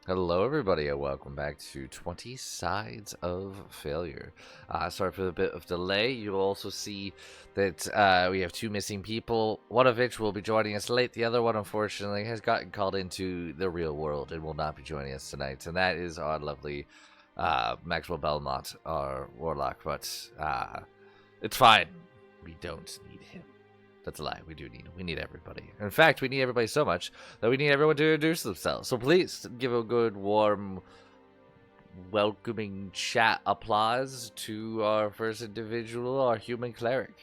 Hello, everybody, and welcome back to 20 Sides of Failure. Sorry for the bit of delay. You'll also see that we have two missing people, one of which will be joining us late. The other one, unfortunately, has gotten called into the real world and will not be joining us tonight. And that is our lovely Maxwell Belmont, our warlock. But it's fine. We don't need him. That's a lie. We do need him. We need everybody. In fact, we need everybody so much that we need everyone to introduce themselves. So please give a good, warm, welcoming chat applause to our first individual, our human cleric.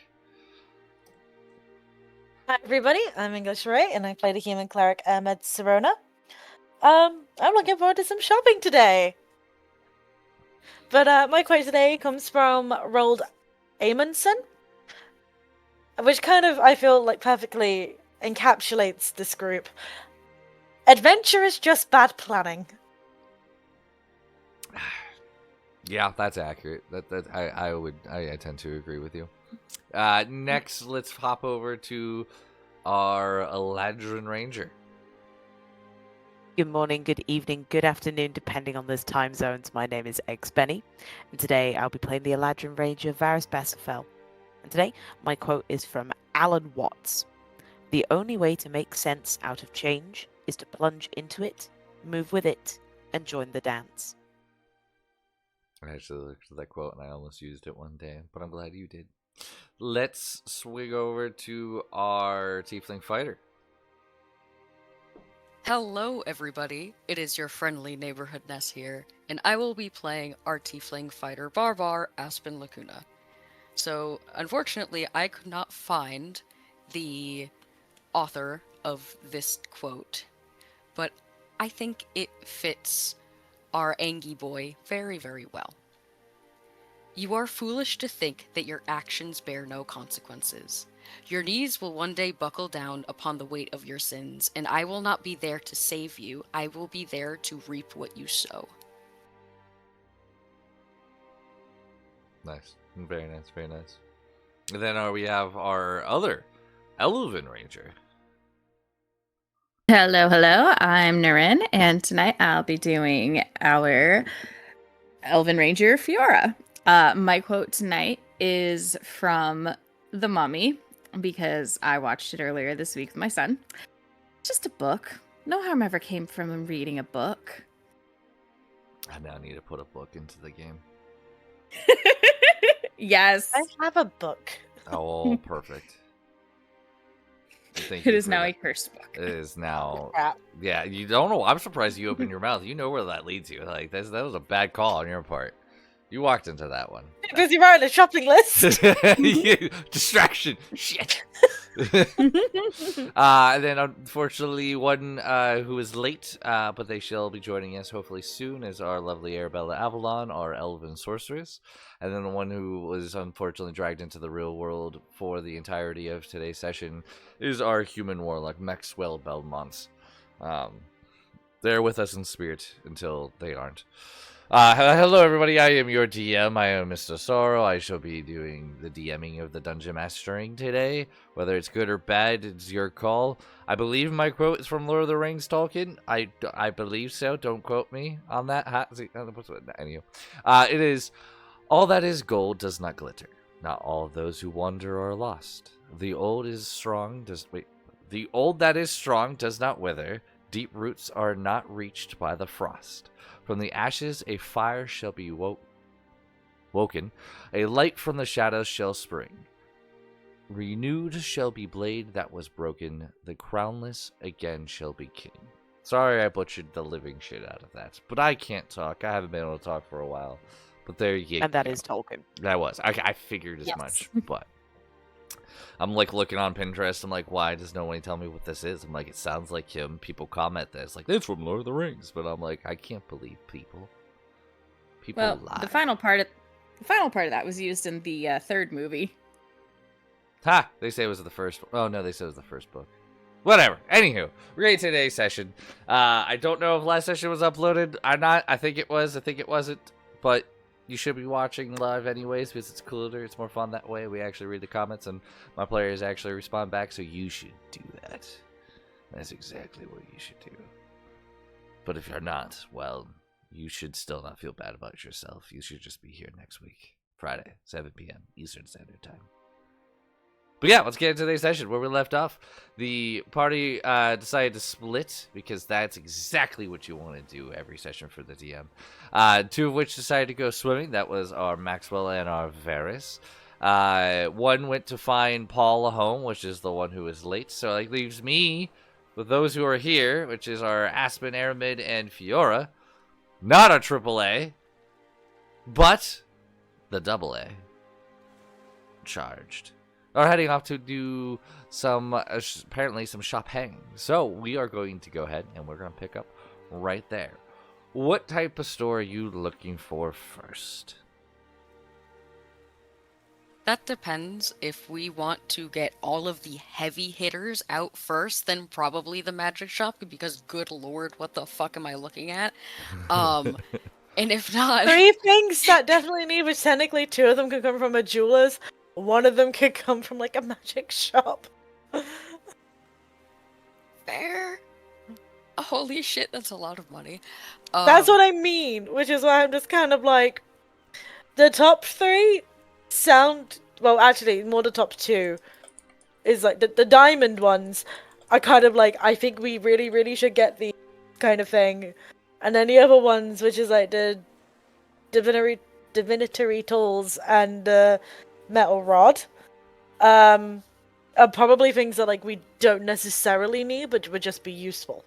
Hi everybody, I'm English Ray, and I play the human cleric Ahmed Serona. I'm looking forward to some shopping today. But my quote today comes from Roald Amundsen, which kind of, I feel like, perfectly encapsulates this group. Adventure is just bad planning. Yeah, that's accurate. I tend to agree with you. Next, let's hop over to our Eladrin Ranger. Good morning, good evening, good afternoon, depending on those time zones. My name is Eggs Benny, and today I'll be playing the Eladrin Ranger Varys Bassifel. And today, my quote is from Alan Watts. The only way to make sense out of change is to plunge into it, move with it, and join the dance. I actually looked at that quote and I almost used it one day, but I'm glad you did. Let's swing over to our Tiefling Fighter. Hello, everybody. It is your friendly neighborhood Ness here, and I will be playing our Tiefling fighter Barbar Aspen Lacuna. So, unfortunately, I could not find the author of this quote, but I think it fits our Angie boy very, very well. You are foolish to think that your actions bear no consequences. Your knees will one day buckle down upon the weight of your sins, and I will not be there to save you. I will be there to reap what you sow. Nice. Very nice, very nice. And then we have our other Elven Ranger. Hello, I'm Naren, and tonight I'll be doing our Elven Ranger Fiora. My quote tonight is from The Mummy, because I watched it earlier this week with my son. Just a book. No harm ever came from reading a book. I now need to put a book into the game. Yes. I have a book. Oh, perfect. It is now a cursed book. It is now. Crap. Yeah, you don't know. I'm surprised you opened your mouth. You know where that leads you. Like that was a bad call on your part. You walked into that one. Busy writing a shopping list. Distraction. Shit. And then unfortunately one who is late, but they shall be joining us hopefully soon, is our lovely Arabella Avalon, our elven sorceress. And then the one who was unfortunately dragged into the real world for the entirety of today's session is our human warlock, Maxwell Belmont. They're with us in spirit until they aren't. Hello everybody, I am your DM. I am Mr. Sorrow. I shall be doing the DMing of the Dungeon Mastering today. Whether it's good or bad, it's your call. I believe my quote is from Lord of the Rings Tolkien. I believe so. Don't quote me on that. Anyway, it is, all that is gold does not glitter. Not all those who wander are lost. The old that is strong does not wither. Deep roots are not reached by the frost. From the ashes a fire shall be woken, a light from the shadows shall spring. Renewed shall be blade that was broken, the crownless again shall be king. Sorry I butchered the living shit out of that, but I can't talk. I haven't been able to talk for a while. But there you go. And that is Tolkien. That was. I figured as much, but I'm like looking on Pinterest. I'm like, why does no one tell me what this is? I'm like, it sounds like him. People comment this, like, it's from Lord of the Rings. But I'm like, I can't believe people. People lie. The final part of that was used in the third movie. Ha! They say it was the first. Oh no, they said it was the first book. Whatever. Anywho, we're getting today's session. I don't know if last session was uploaded or not. I think it was. I think it wasn't. But you should be watching live anyways, because it's cooler. It's more fun that way. We actually read the comments, and my players actually respond back, so you should do that. That's exactly what you should do. But if you're not, well, you should still not feel bad about yourself. You should just be here next week, Friday, 7 p.m. Eastern Standard Time. But yeah, let's get into today's session. Where we left off, the party decided to split because that's exactly what you want to do every session for the DM. Two of which decided to go swimming. That was our Maxwell and our Varys. One went to find Paul a home, which is the one who was late. So it leaves me with those who are here, which is our Aspen, Aramid, and Fiora. Not a AAA, but the AA. Charged. Are heading off to do some, apparently some shopping. So we are going to go ahead and we're going to pick up right there. What type of store are you looking for first? That depends. If we want to get all of the heavy hitters out first, then probably the magic shop, because good lord, what the fuck am I looking at? And if not... 3 things that definitely need, but technically 2 of them could come from a jeweler's. 1 of them could come from, like, a magic shop. Fair. Holy shit, that's a lot of money. That's what I mean, which is why I'm just kind of like... The top 3 sound... Well, actually, more the top 2. Is, like, the diamond ones are kind of like, I think we really, really should get these kind of thing. And then the other ones, which is, like, the divinatory tools and metal rod, are probably things that, like, we don't necessarily need, but would just be useful.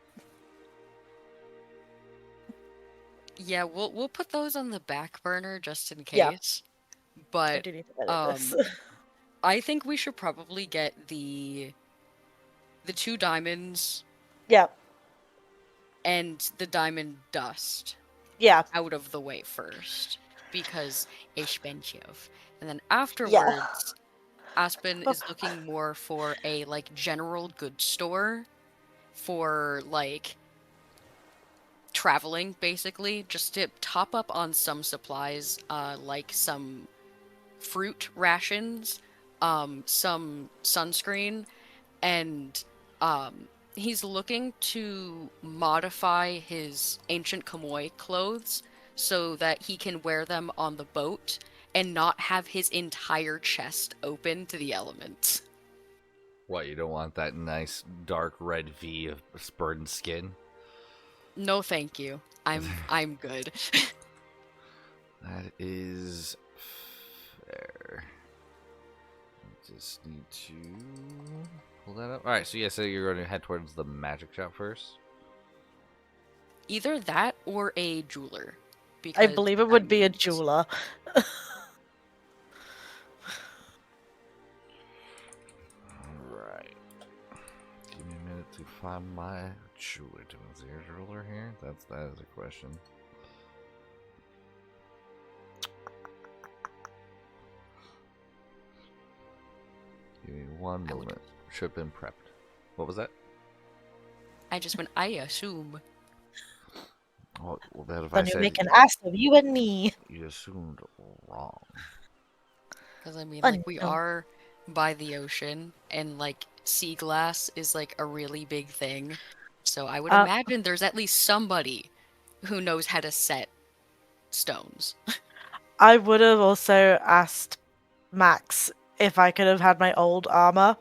Yeah, we'll put those on the back burner just in Yeah. case. I But do need to edit this. I think we should probably get the 2 diamonds Yeah, and the diamond dust yeah, out of the way first, because expensive. And then afterwards, Aspen is looking more for a, like, general goods store for, like, traveling, basically, just to top up on some supplies, like some fruit rations, some sunscreen, and he's looking to modify his ancient Kamoy clothes so that he can wear them on the boat and not have his entire chest open to the elements. What, you don't want that nice dark red V of spurred skin? No, thank you. I'm good. That is fair. I just need to pull that up. Alright, so yeah, so you're going to head towards the magic shop first? Either that or a jeweler. I Because believe it would be a diamonds- jeweler. Alright. Give me a minute to find my jeweler. Is there a jeweler here? That is a question. Give me one I would- moment. Should have been prepped. What was that? I just went, I assume. Oh, well, that if I Then you said make an ass of you and me. you assumed wrong. Because, I mean, Oh, like, we no. are by the ocean, and, like, sea glass is, like, a really big thing. So I would imagine there's at least somebody who knows how to set stones. I would have also asked Max if I could have had my old armor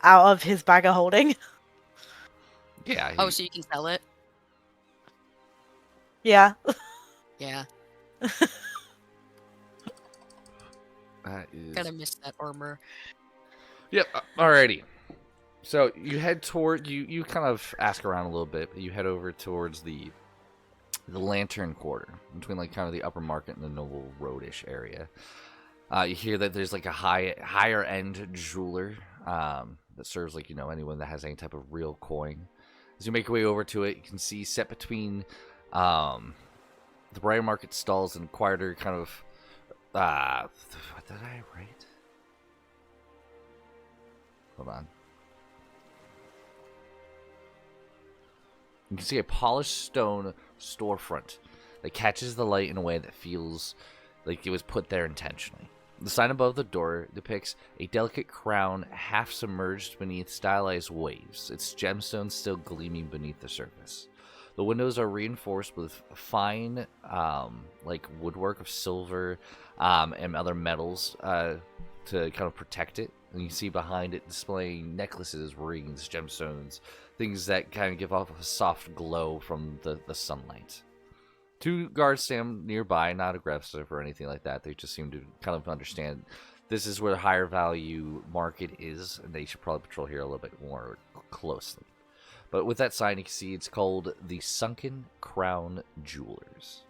out of his bag of holding. Yeah. Oh, so you can sell it? Yeah. Yeah. That is. Gotta miss that armor. Yep. Alrighty. So you head toward you kind of ask around a little bit, but you head over towards the Lantern Quarter, between like kind of the upper market and the Noble Roadish area. You hear that there's like a higher end jeweler that serves like anyone that has any type of real coin. As you make your way over to it, you can see set between the brighter market stalls and quieter kind of what did I write? Hold on. You can see a polished stone storefront that catches the light in a way that feels like it was put there intentionally. The sign above the door depicts a delicate crown half submerged beneath stylized waves, its gemstones still gleaming beneath the surface. The windows are reinforced with fine, like woodwork of silver and other metals to kind of protect it. And you see behind it displaying necklaces, rings, gemstones, things that kind of give off a soft glow from the sunlight. 2 guards stand nearby, not aggressive or anything like that. They just seem to kind of understand this is where the higher value market is, and they should probably patrol here a little bit more closely. But with that sign, you can see it's called the Sunken Crown Jewelers.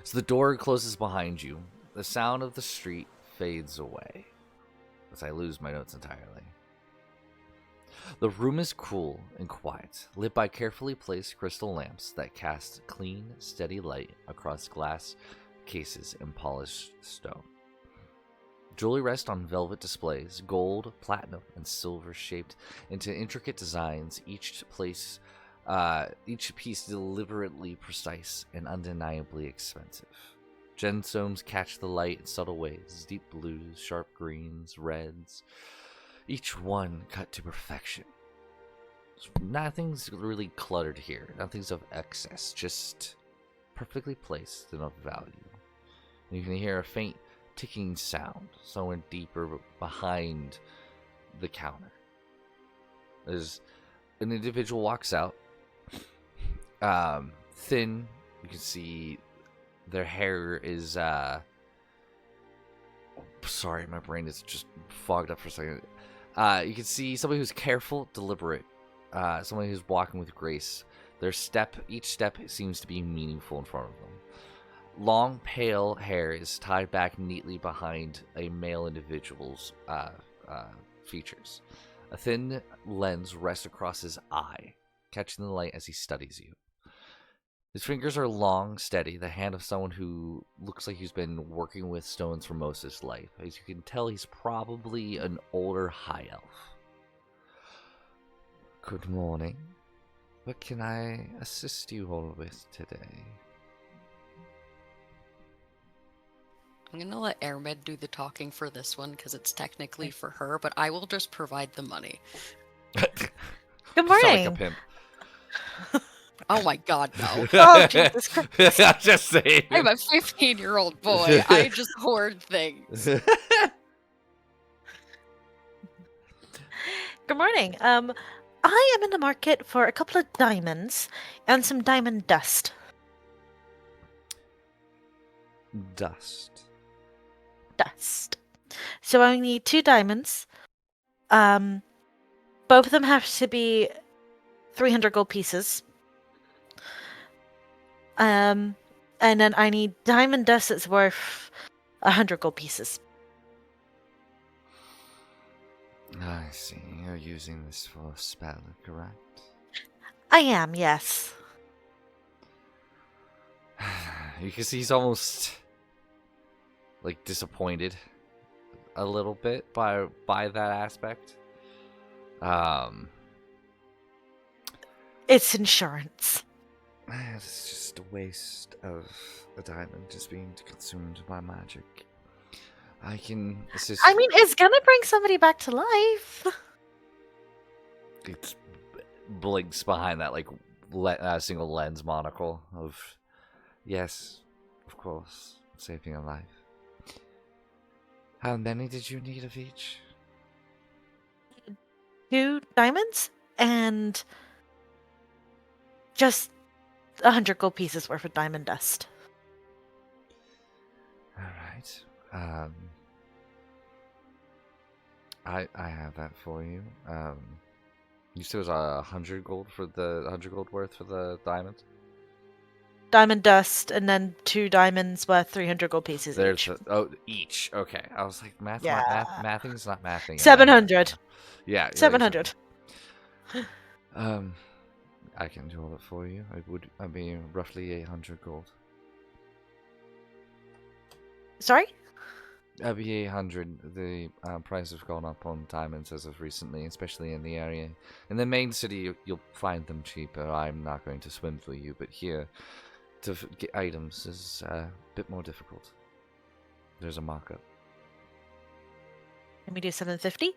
So the door closes behind you. The sound of the street fades away as I lose my notes entirely. The room is cool and quiet, lit by carefully placed crystal lamps that cast clean, steady light across glass cases and polished stone. Jewelry rests on velvet displays, gold, platinum, and silver shaped into intricate designs, each piece deliberately precise and undeniably expensive. Gemstones catch the light in subtle ways, deep blues, sharp greens, reds, each one cut to perfection. Nothing's really cluttered here, nothing's of excess, just perfectly placed and of value. And you can hear a faint ticking sound somewhere deeper behind the counter. As an individual walks out, thin, you can see their hair is sorry, my brain is just fogged up for a second. You can see somebody who's careful, deliberate, somebody who's walking with grace. Each step seems to be meaningful in front of them. Long, pale hair is tied back neatly behind a male individual's features. A thin lens rests across his eye, catching the light as he studies you. His fingers are long, steady, the hand of someone who looks like he's been working with stones for most of his life. As you can tell, he's probably an older high elf. Good morning. What can I assist you all with today? I'm gonna let Airmed do the talking for this one because it's technically for her, but I will just provide the money. Good You sound like a morning. pimp. Oh my god, no. Oh, Jesus Christ. I'm just saying. I'm a 15-year-old boy. I just hoard things. Good morning. I am in the market for a couple of diamonds and some diamond dust. Dust. Dust. So I need 2 diamonds. Both of them have to be 300 gold pieces. And then I need diamond dust that's worth 100 gold pieces. I see. You're using this for a spell, correct? I am, yes. You can see he's almost like disappointed a little bit by that aspect. It's insurance. It's just a waste of a diamond just being consumed by magic. I can assist. I mean, it's gonna bring somebody back to life. It blinks behind that like single lens monocle of, yes, of course, saving a life. How many did you need of each? 2 diamonds and just 100 gold pieces worth of diamond dust. All right. I have that for you. You said it was 100 gold for the 100 gold worth for the diamond. Diamond dust, and then 2 diamonds worth 300 gold pieces There's each. each. Okay, I was like mathing's not mathing. 700. Yeah, 700. I can do all that for you. I mean, roughly 800 gold. Sorry? That'd be 800. The price have gone up on diamonds as of recently, especially in the area. In the main city, you'll find them cheaper. I'm not going to swindle you, but here, to get items is a bit more difficult. There's a markup. Can we do 750?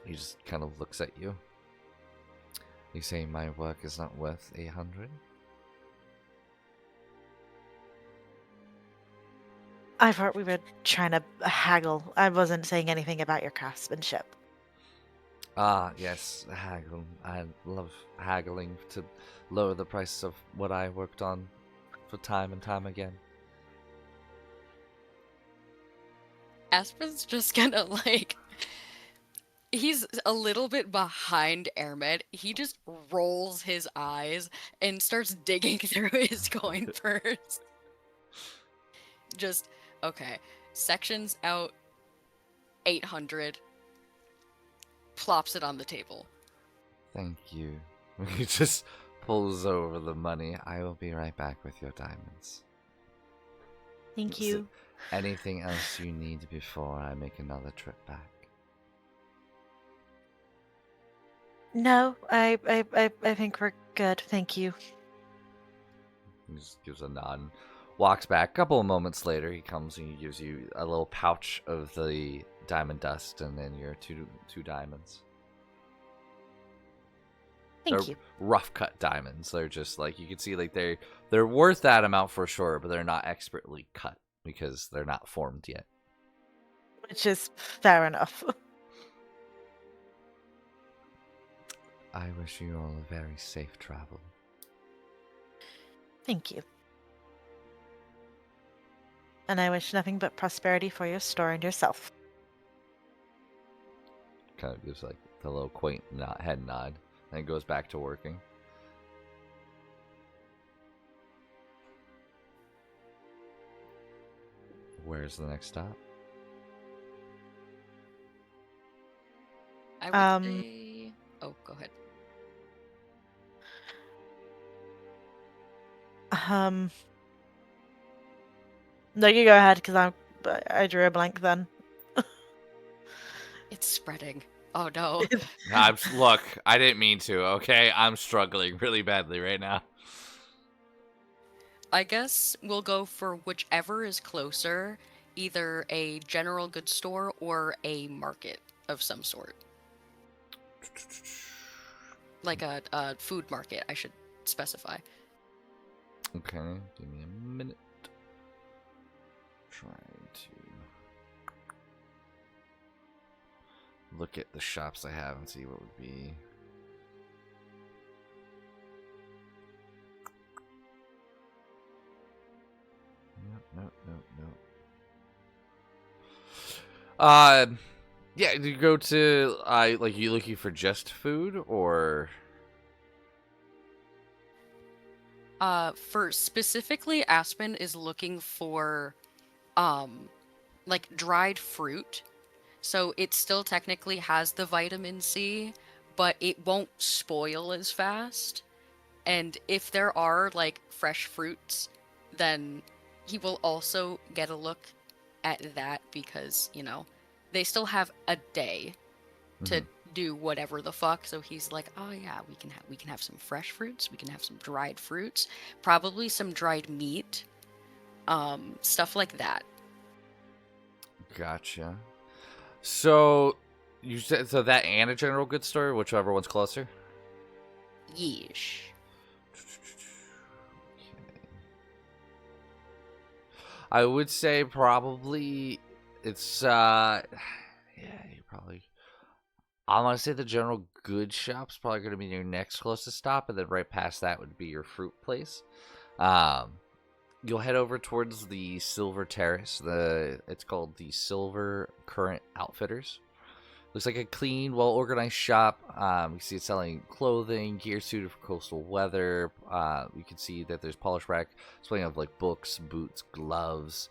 He just kind of looks at you. You say my work is not worth 800? I thought we were trying to haggle. I wasn't saying anything about your craftsmanship. Ah, yes, haggle. I love haggling to lower the price of what I worked on for time and time again. Aspen's just gonna like. He's a little bit behind Airmed. He just rolls his eyes and starts digging through his coin purse. Just, okay. Sections out 800. Plops it on the table. Thank you. He just pulls over the money. I will be right back with your diamonds. Thank Is you. there anything else you need before I make another trip back? No, I think we're good. Thank you. He just gives a nod and walks back. A couple of moments later, he comes and he gives you a little pouch of the diamond dust and then your two diamonds. Thank They're you. rough cut diamonds. They're just like, you can see like they're worth that amount for sure, but they're not expertly cut because they're not formed yet. Which is fair enough. I wish you all a very safe travel. Thank you. And I wish nothing but prosperity for your store and yourself. Kind of gives like the little quaint head nod and goes back to working. Where's the next stop? I would say. Oh, go ahead. No, you go ahead because I drew a blank then. It's spreading. Oh no. Look, I didn't mean to, okay? I'm struggling really badly right now. I guess we'll go for whichever is closer, either a general goods store or a market of some sort. Like a food market, I should specify. Okay, give me a minute. Trying to look at the shops I have and see what would be. Nope. Yeah, do you go to, like, you looking for just food, or? For specifically, Aspen is looking for, like dried fruit. So it still technically has the vitamin C, but it won't spoil as fast. And if there are like fresh fruits, then he will also get a look at that because, you know, they still have a day to do whatever the fuck. So he's like, "Oh yeah, we can have some fresh fruits, we can have some dried fruits, probably some dried meat, stuff like that." Gotcha. So, you said so that and a general goods store, whichever one's closer? Yeesh. I would say probably it's yeah, you probably I'm gonna say the general goods shop's probably gonna be your next closest stop, and then right past that would be your fruit place. You'll head over towards the Silver Terrace. It's called the Silver Current Outfitters. Looks like a clean, well-organized shop. You see it selling clothing, gear suited for coastal weather. You can see that there's polish rack displaying of like books, boots, gloves,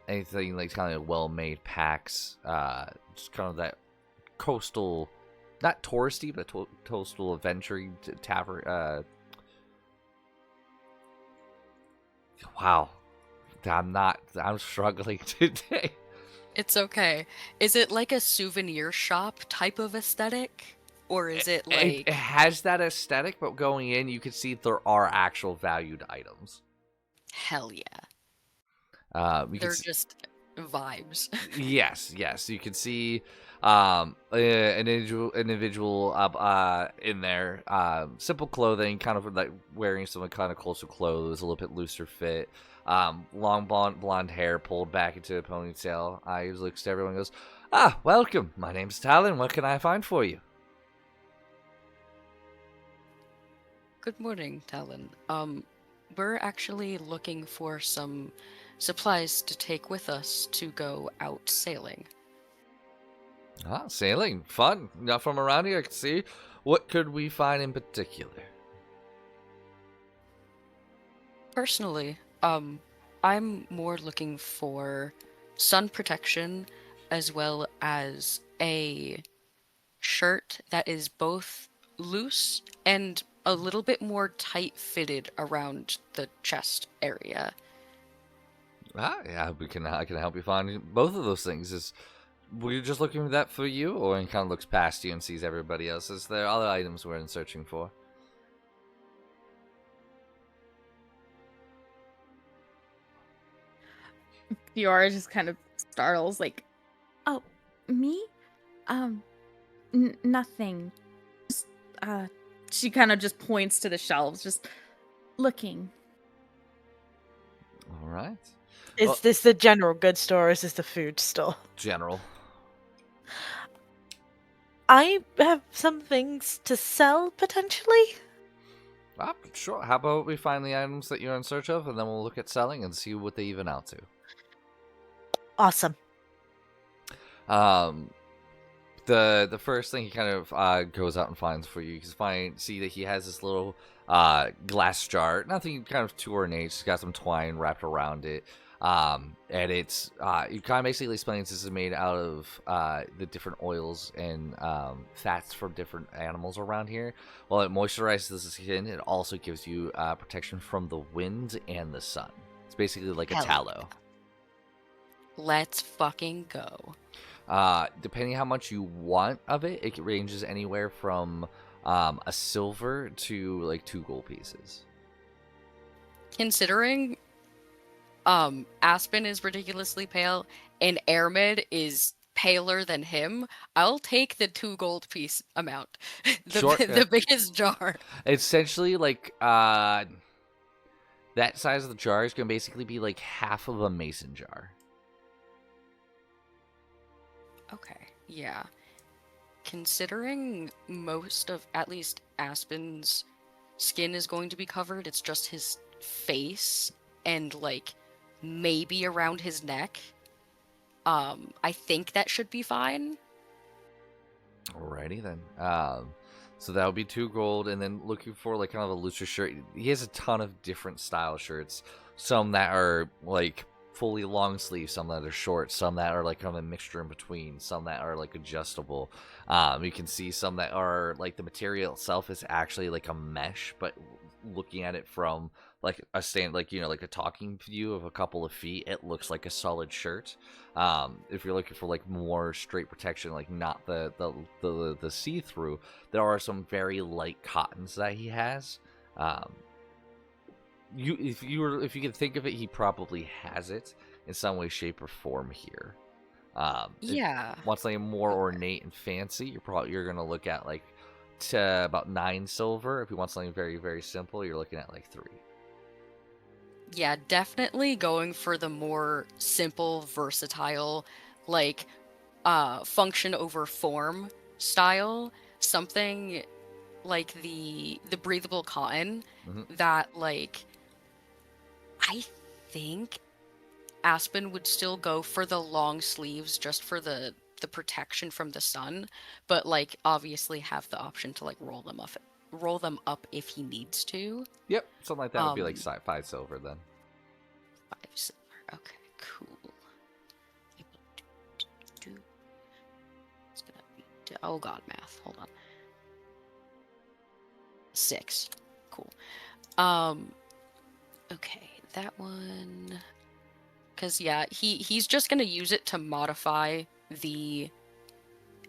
anything like kind of well-made packs. Just kind of that coastal, not touristy, but coastal adventuring tavern. Wow, I'm struggling today. It's okay. Is it like a souvenir shop type of aesthetic? Or is it like... It has that aesthetic, but going in, you can see there are actual valued items. Hell yeah. You They're can see, just vibes. Yes, you can see an individual in there, simple clothing, kind of like wearing some kind of closer clothes, a little bit looser fit, long blonde hair pulled back into a ponytail. He looks to everyone and goes, welcome, my name's Talon, what can I find for you? Good morning, Talon. We're actually looking for some supplies to take with us to go out sailing. Sailing, fun, not from around here, I can see. What could we find in particular? Personally, I'm more looking for sun protection as well as a shirt that is both loose and a little bit more tight fitted around the chest area. Yeah, I can help you find both of those things. Were you just looking for that for you, or he kind of looks past you and sees everybody else? Is there other items we're in searching for? Fiora just kind of startles, like, "Oh, me? Nothing. Just, she kind of just points to the shelves, just looking." All right. Is Well, this the general goods store or is this the food store? general. I have some things to sell, potentially. Sure. How about we find the items that you're in search of, and then we'll look at selling and see what they even out to. Awesome. The first thing he kind of goes out and finds for you, you see that he has this little glass jar, nothing kind of too ornate. It's got some twine wrapped around it, and it's he kind of basically explains this is made out of the different oils and fats from different animals around here. While it moisturizes the skin, it also gives you protection from the wind and the sun. It's basically like a Hell tallow. Let's fucking go. Depending how much you want of it, it ranges anywhere from a silver to like 2 gold pieces. Considering Aspen is ridiculously pale and Airmed is paler than him, I'll take the 2 gold piece amount. Sure, The biggest jar. Essentially, like that size of the jar is gonna basically be like half of a mason jar. Okay, yeah. Considering most of, at least Aspen's skin is going to be covered, it's just his face and like maybe around his neck. I think that should be fine. Alrighty then. So that would be 2 gold, and then looking for like kind of a looser shirt. He has a ton of different style shirts. Some that are like fully long sleeve, some that are short, some that are like kind of a mixture in between, some that are like adjustable. You can see some that are like the material itself is actually like a mesh, but looking at it from like a stand, like like a talking view of a couple of feet, it looks like a solid shirt. If you're looking for like more straight protection, like not the see-through, there are some very light cottons that he has. If you can think of it, he probably has it in some way, shape, or form here. Yeah. If you want something more ornate and fancy, you're gonna look at like to about 9 silver. If you want something very, very simple, you're looking at like 3. Yeah, definitely going for the more simple, versatile, like function over form style. Something like the breathable cotton that like I think Aspen would still go for the long sleeves just for the protection from the sun, but like obviously have the option to like roll them up if he needs to. Yep, something like that would be like 5 silver then. 5 silver. Okay, cool. It's gonna be oh god, math. Hold on. 6. Cool. Okay, that one. Because yeah, he's just gonna use it to modify the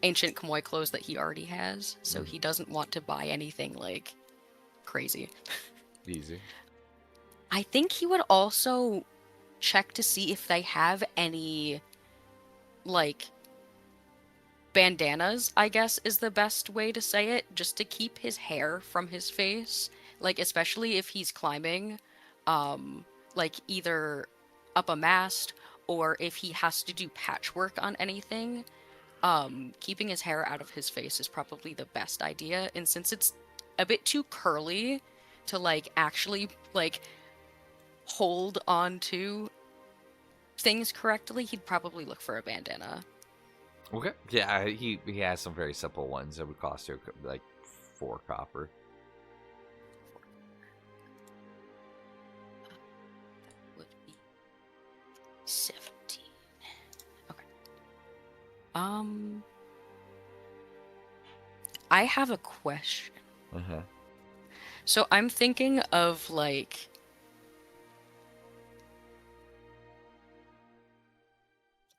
ancient Kamuy clothes that he already has, so he doesn't want to buy anything like crazy. Easy. I think he would also check to see if they have any, like, bandanas, I guess is the best way to say it, just to keep his hair from his face. Like, especially if he's climbing, like, either up a mast or if he has to do patchwork on anything. Keeping his hair out of his face is probably the best idea, and since it's a bit too curly to, like, actually, like, hold on to things correctly, he'd probably look for a bandana. Okay. Yeah, he has some very simple ones that would cost you like 4 copper. Would be 17. Okay. I have a question. Uh-huh. So I'm thinking of, like,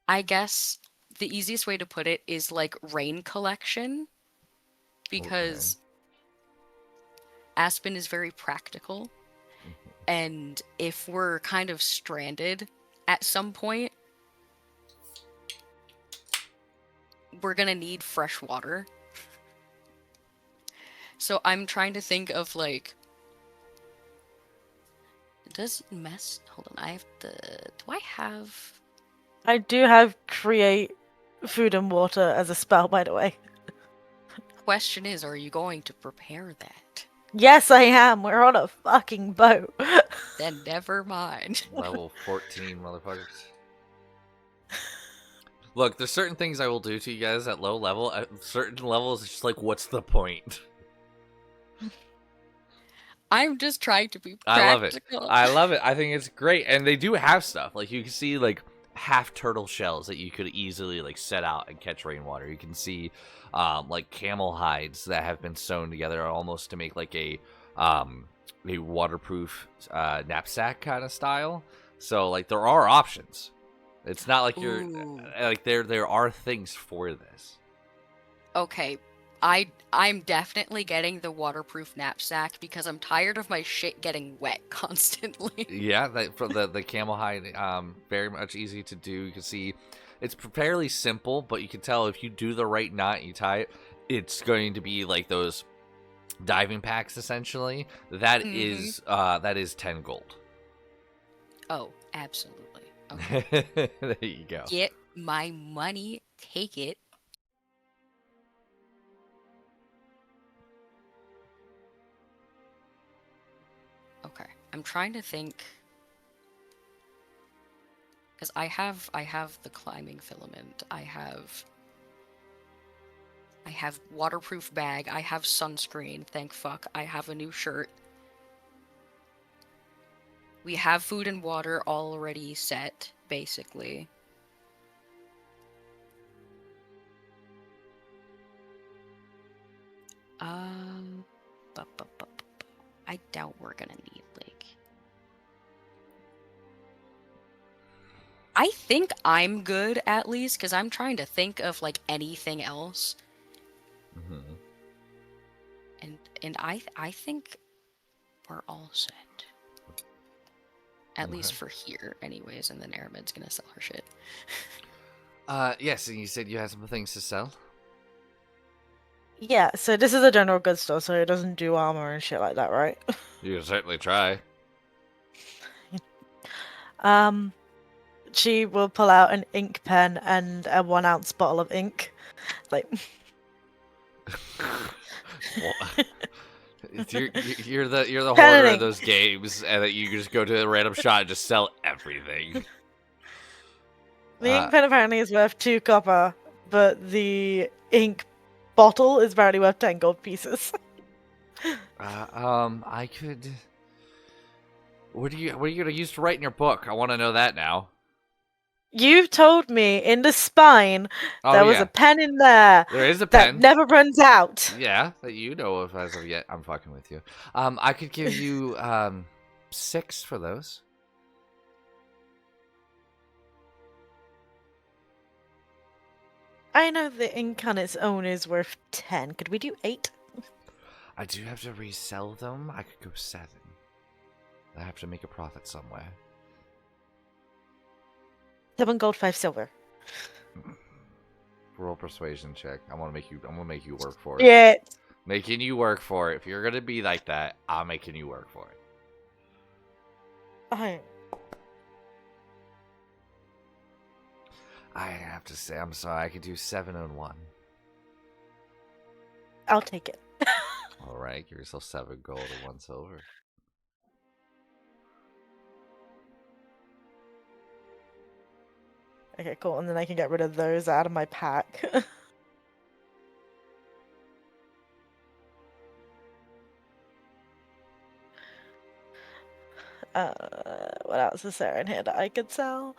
I guess the easiest way to put it is like rain collection, because Aspen is very practical, and if we're kind of stranded at some point, we're gonna need fresh water. So I'm trying to think of, like, hold on, I have to, do I have, I do have create food and water as a spell, by the way. question is, are you going to prepare that? Yes, I am. We're on a fucking boat. Then never mind. Level 14, motherfuckers. Look, there's certain things I will do to you guys at low level. At certain levels, it's just like, what's the point? I'm just trying to be I love it. practical. I love it. I think it's great. And they do have stuff. Like, you can see, like, half turtle shells that you could easily, like, set out and catch rainwater. You can see, like, camel hides that have been sewn together almost to make, like, a waterproof knapsack kind of style. So, like, there are options. It's not like you're, Ooh. like, there are things for this. Okay, I'm definitely getting the waterproof knapsack because I'm tired of my shit getting wet constantly. Yeah, for the camel hide, very much easy to do. You can see it's fairly simple, but you can tell if you do the right knot and you tie it, it's going to be like those diving packs essentially. That is 10 gold. Oh, absolutely. Okay. There you go. Get my money, take it. Okay, I'm trying to think, because I have the climbing filament. I have waterproof bag. I have sunscreen. Thank fuck. I have a new shirt. We have food and water already set, basically. I doubt we're gonna need, like... I think I'm good, at least, because I'm trying to think of, like, anything else. Mm-hmm. And I think we're all set. At least for here, anyways, and then Airman's gonna sell her shit. Yes, and you said you had some things to sell? Yeah, so this is a general goods store, so it doesn't do armor and shit like that, right? You can certainly try. She will pull out an ink pen and a 1 ounce bottle of ink. Like, you're the Pen and hoarder of ink. those games, and that you just go to a random shop and just sell everything. the ink pen apparently is worth 2 copper, but the ink bottle is apparently worth 10 gold pieces. I could. What are you gonna use to write in your book? I want to know that now. You've told me in the spine there was yeah. a pen in there There is a that pen. never runs out. Yeah, that you know of as of yet. I'm fucking with you. I could give you 6 for those. I know the ink on its own is worth 10. Could we do 8? I do have to resell them. I could go 7. I have to make a profit somewhere. 7 gold, 5 silver. Roll persuasion check. I'm gonna make you work for it. Yeah. Making you work for it. If you're gonna be like that, I'm making you work for it. I have to say, I'm sorry. I could do 7 and 1. I'll take it. All right, give yourself 7 gold and 1 silver. Okay, cool. And then I can get rid of those out of my pack. What else is there in here that I could sell?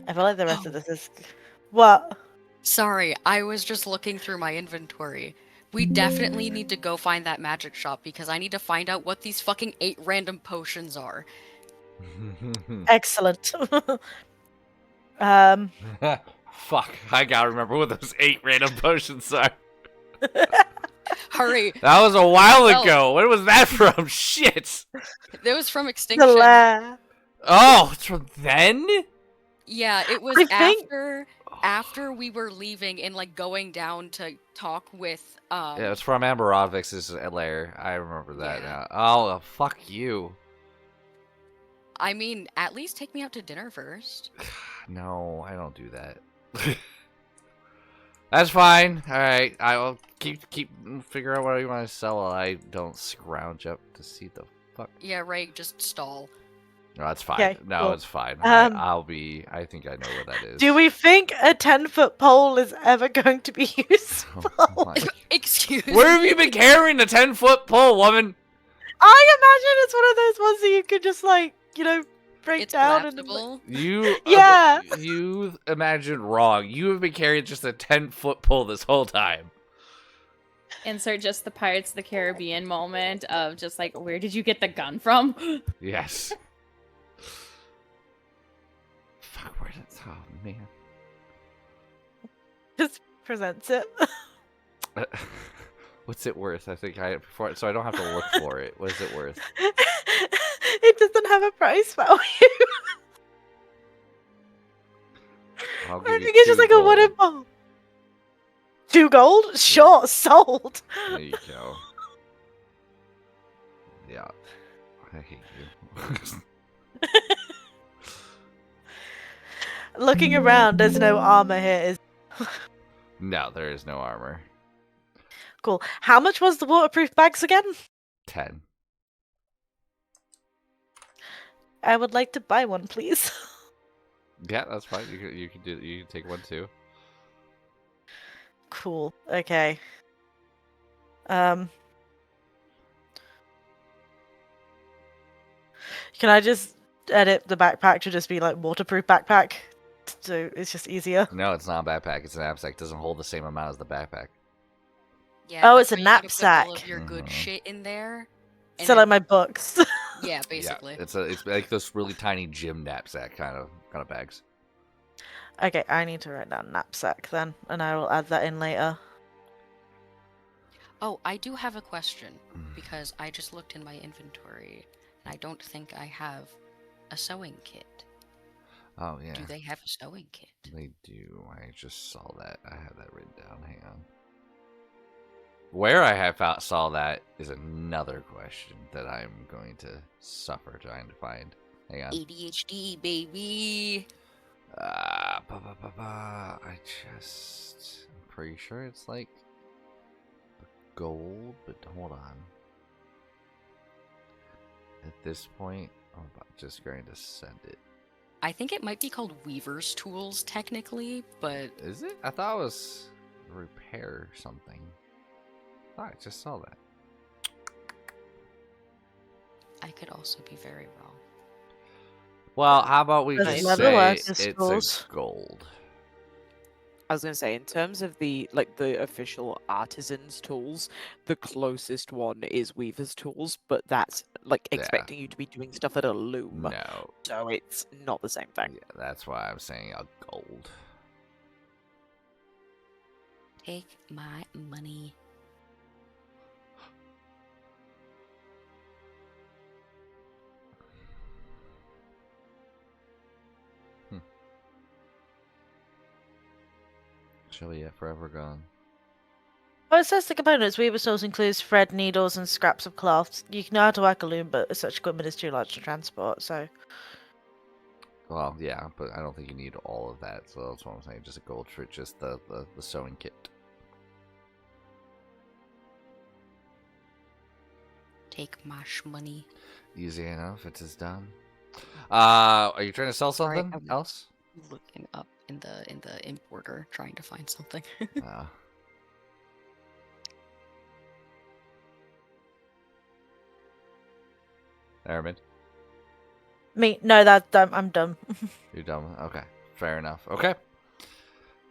I feel like the rest of this is... What? Sorry, I was just looking through my inventory. We definitely need to go find that magic shop because I need to find out what these fucking 8 random potions are. Excellent. Fuck, I gotta remember what those 8 random potions are. Hurry! That was a while Well- ago. Where was that from? Shit. It was from The Extinction. lair. Oh, it's from then? Yeah, it was I think- after we were leaving and like going down to talk with Yeah, it's from Amberovix's lair. I remember that Yeah. now. Oh, fuck you. I mean, at least take me out to dinner first. No, I don't do that. That's fine. All right, I'll keep figure out what you want to sell. While I don't scrounge up to see the fuck. Yeah, right, just stall. No, that's fine. Okay, No, cool. it's fine. Um, I think I know what that is. Do we think a 10-foot pole is ever going to be useful? Oh my- Excuse Where have me. you been carrying the 10-foot pole, woman? I imagine it's one of those ones that you could just like, break It's down and collapsible. You Yeah. You imagined wrong. You have been carrying just a 10-foot pole this whole time. Insert just the Pirates of the Caribbean moment of just like, where did you get the gun from? Yes. Fuck, where did... Oh, man. just presents it. What's it worth? I think before, so I don't have to look for it. What is it worth? It doesn't have a price value. I'll I give you think it's just 2 like a wooden gold. pole. 2 gold? Sure, sold. There you go. Yeah. I hate you. Looking around, there's no armor here. No, there is no armor. Cool. How much was the waterproof bags again? 10. I would like to buy one, please. Yeah, that's fine. You can do. You can take one too. Cool. Okay. Can I just edit the backpack to just be like waterproof backpack? So it's just easier. No, it's not a backpack. It's an knapsack. It doesn't hold the same amount as the backpack. Yeah, Oh, that's it's a where you gotta put all knapsack. of your good Mhm. shit in there. and So then- like my books. Yeah, basically. Yeah, it's like those really tiny gym knapsack kind of bags. Okay, I need to write down knapsack then, and I will add that in later. Oh, I do have a question Mm. because I just looked in my inventory and I don't think I have a sewing kit. Oh yeah, Do they have a sewing kit? they do. I just saw that. I have that written down. Hang on. Where I saw that is another question that I'm going to suffer trying to find. Hang on. ADHD, baby. I'm pretty sure it's like gold, but hold on. At this point, I'm just going to send it. I think it might be called Weaver's Tools technically, but Is it? I thought it was repair something. I just saw that. I could also be very wrong. Well, how about we Doesn't just matter say what, it's just a goals. gold? I was going to say, in terms of the official artisans' tools, the closest one is Weaver's Tools, but that's like Yeah. expecting you to be doing stuff at a loom, No. so it's not the same thing. Yeah, that's why I'm saying a gold. Take my money. Oh yeah, forever gone. Well, it says the components. Weaver source includes thread, needles, and scraps of cloth. You can know how to work a loom, but such equipment is too large to transport, so... Well, yeah, but I don't think you need all of that, so that's what I'm saying. Just a gold for just the sewing kit. Take my money. Easy enough, it is done. Are you trying to sell Sorry, something else? Looking up in the importer, trying to find something. Uh, Airman, Me? No, I'm done. you're done. Okay, fair enough. Okay.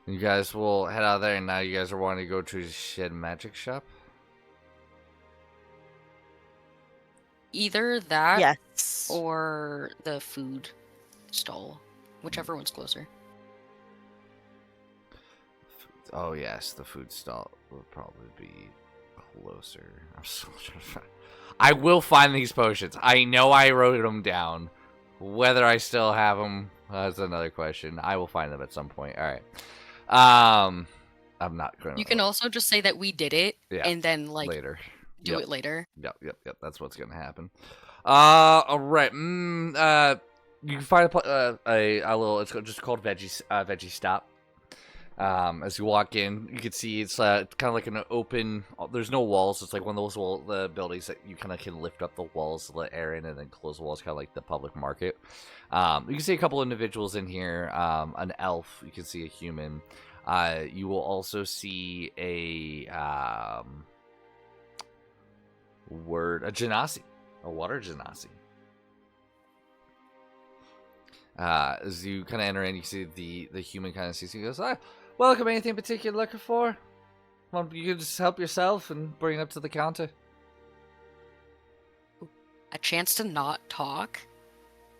You guys will head out there, and now you guys are wanting to go to the Shed Magic Shop? Either that Yes. or the food stall, whichever one's closer. Oh yes, the food stall will probably be closer. I'm still trying to find... I will find these potions. I know I wrote them down. Whether I still have them, that's another question. I will find them at some point. All right. I'm not going to... You can also just say that we did it, Yeah, and then like later. do it later. Yep. That's what's gonna happen. All right. You can find a little. It's just called Veggie Stop. As you walk in, you can see it's kind of like an open. There's no walls. It's like one of those the buildings that you kind of can lift up the walls to let air in, and then close the walls, kind of like the public market. You can see a couple individuals in here. An elf. You can see a human. You will also see a genasi, a water genasi. As you kind of enter in, you see the human kind of sees you. He goes, welcome. Anything particular looking for? Well, you can just help yourself and bring it up to the counter. A chance to not talk.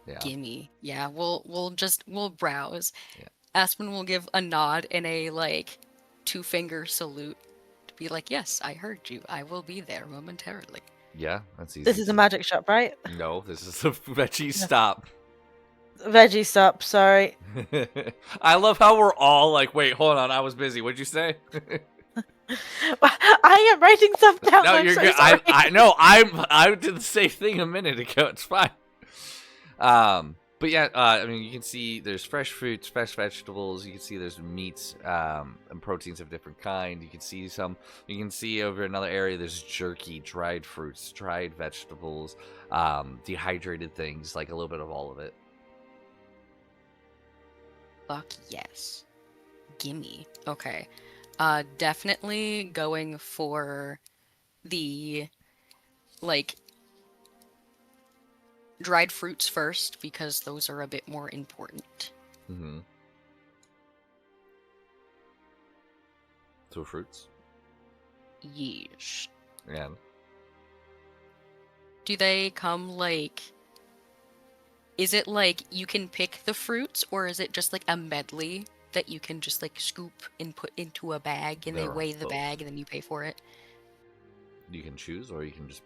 Yeah. Gimme. Yeah, we'll browse. Yeah. Aspen will give a nod and a like 2-finger salute to be like, yes, I heard you. I will be there momentarily. Yeah, that's easy. This is a magic shop, right? No, this is a Veggie Stop. Veggie stop, sorry. I love how we're all like, wait, hold on, I was busy. What'd you say? I am writing stuff down. No, I'm you're so good. sorry. I know. I did the same thing a minute ago. It's fine. But yeah, I mean, you can see there's fresh fruits, fresh vegetables. You can see there's meats and proteins of different kind. You can see some. You can see over another area there's jerky, dried fruits, dried vegetables, dehydrated things, like a little bit of all of it. Fuck yes. Gimme. Okay. Definitely going for the like dried fruits first because those are a bit more important. Mm-hmm. So fruits. Yeesh. And Do they come like... Is it like you can pick the fruits, or is it just like a medley that you can just like scoop and put into a bag and they They're weigh the both. bag and then you pay for it? you can choose, or you can just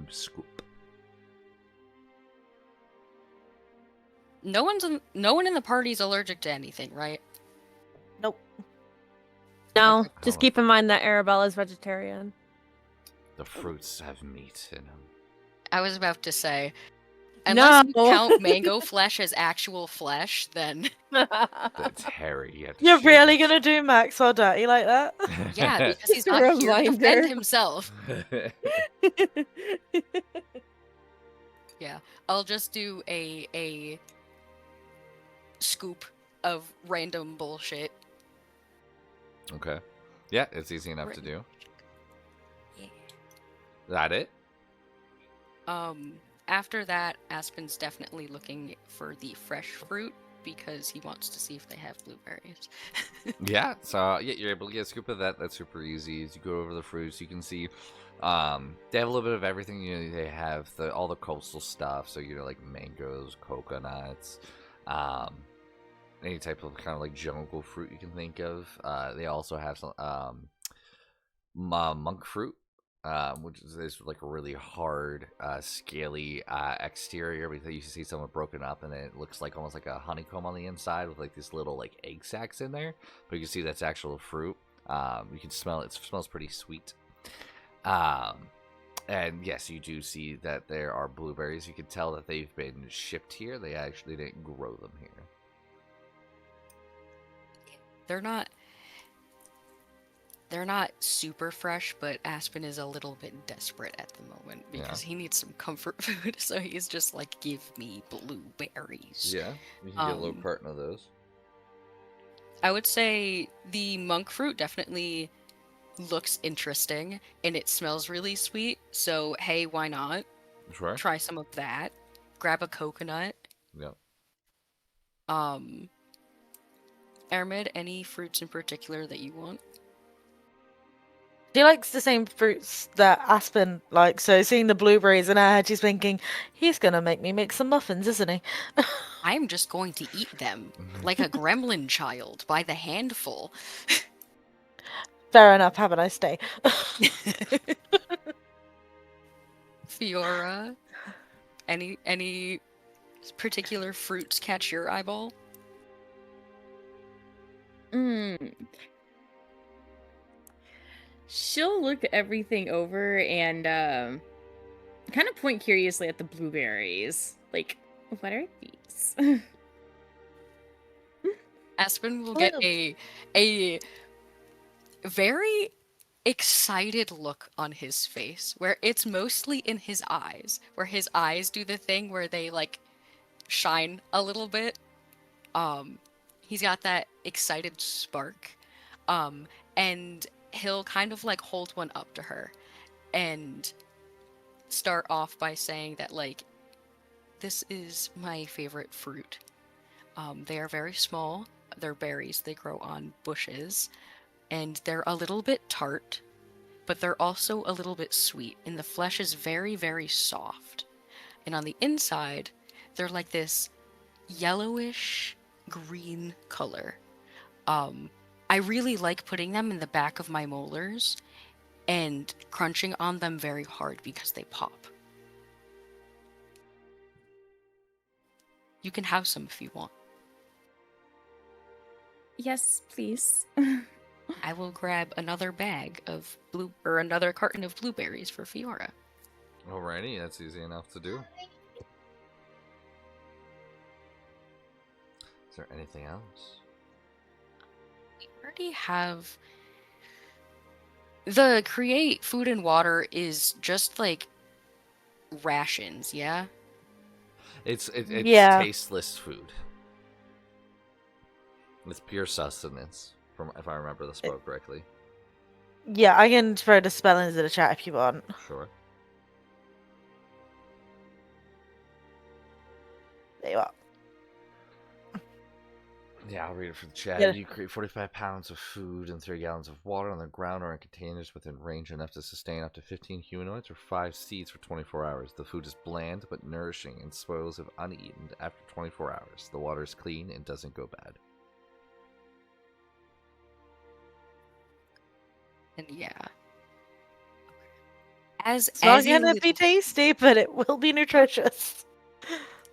scoop. No one in the party's allergic to anything, right? Nope. No, Okay. just keep in mind that Arabella's vegetarian. The fruits have meat in them. I was about to say, unless you No. count mango flesh as actual flesh, then That's hairy. You have to You're shave really it. gonna do Max or dirty like that? yeah, because he's Just a not here to reminder. defend himself. Yeah, I'll just do a scoop of random bullshit. Okay. Yeah, it's easy enough to do. Yeah. That it? After that, Aspen's definitely looking for the fresh fruit because he wants to see if they have blueberries. Yeah. So yeah, you're able to get a scoop of that. That's super easy. As you go over the fruits, you can see they have a little bit of everything. You know, they have all the coastal stuff. So you know, like mangoes, coconuts, any type of kind of like jungle fruit you can think of. They also have some monk fruit. which is this like a really hard, scaly exterior. Because you see some are broken up, and it looks like almost like a honeycomb on the inside with like these little like egg sacs in there. But you can see that's actual fruit. You can smell it. It smells pretty sweet. And yes, you do see that there are blueberries. You can tell that they've been shipped here. They actually didn't grow them here. They're not super fresh, but Aspen is a little bit desperate at the moment because he needs some comfort food. So he's just like, give me blueberries. Yeah, you can get a little carton of those. I would say the monk fruit definitely looks interesting and it smells really sweet. So hey, why not? Sure. Try some of that. Grab a coconut. Yep. Aramid, any fruits in particular that you want? She likes the same fruits that Aspen likes, so seeing the blueberries in her head, she's thinking, he's gonna make me make some muffins, isn't he? I'm just going to eat them like a gremlin child by the handful. Fair enough, have a nice day. Fiora, any particular fruits catch your eyeball? She'll look everything over and kind of point curiously at the blueberries. Like, what are these? Aspen will get a very excited look on his face, where it's mostly in his eyes, where his eyes do the thing where they like shine a little bit. He's got that excited spark. And he'll kind of like hold one up to her and start off by saying that like, this is my favorite fruit. They are very small. They're berries. They grow on bushes. And they're a little bit tart, but they're also a little bit sweet. And the flesh is very, very soft. And on the inside, they're like this yellowish green color. I really like putting them in the back of my molars and crunching on them very hard because they pop. You can have some if you want. Yes, please. I will grab another bag of another carton of blueberries for Fiora. Alrighty, that's easy enough to do. Is there anything else? We already have... The create food and water is just like rations, yeah? It's Yeah. tasteless food. It's pure sustenance, from if I remember the spell correctly. Yeah, I can throw the spell into the chat if you want. Sure. There you are. Yeah, I'll read it for the chat. Yeah. You create 45 pounds of food and 3 gallons of water on the ground or in containers within range enough to sustain up to 15 humanoids or 5 seeds for 24 hours. The food is bland but nourishing and spoils if uneaten after 24 hours. The water is clean and doesn't go bad. And yeah. As It's not a gonna little, be tasty, but it will be nutritious.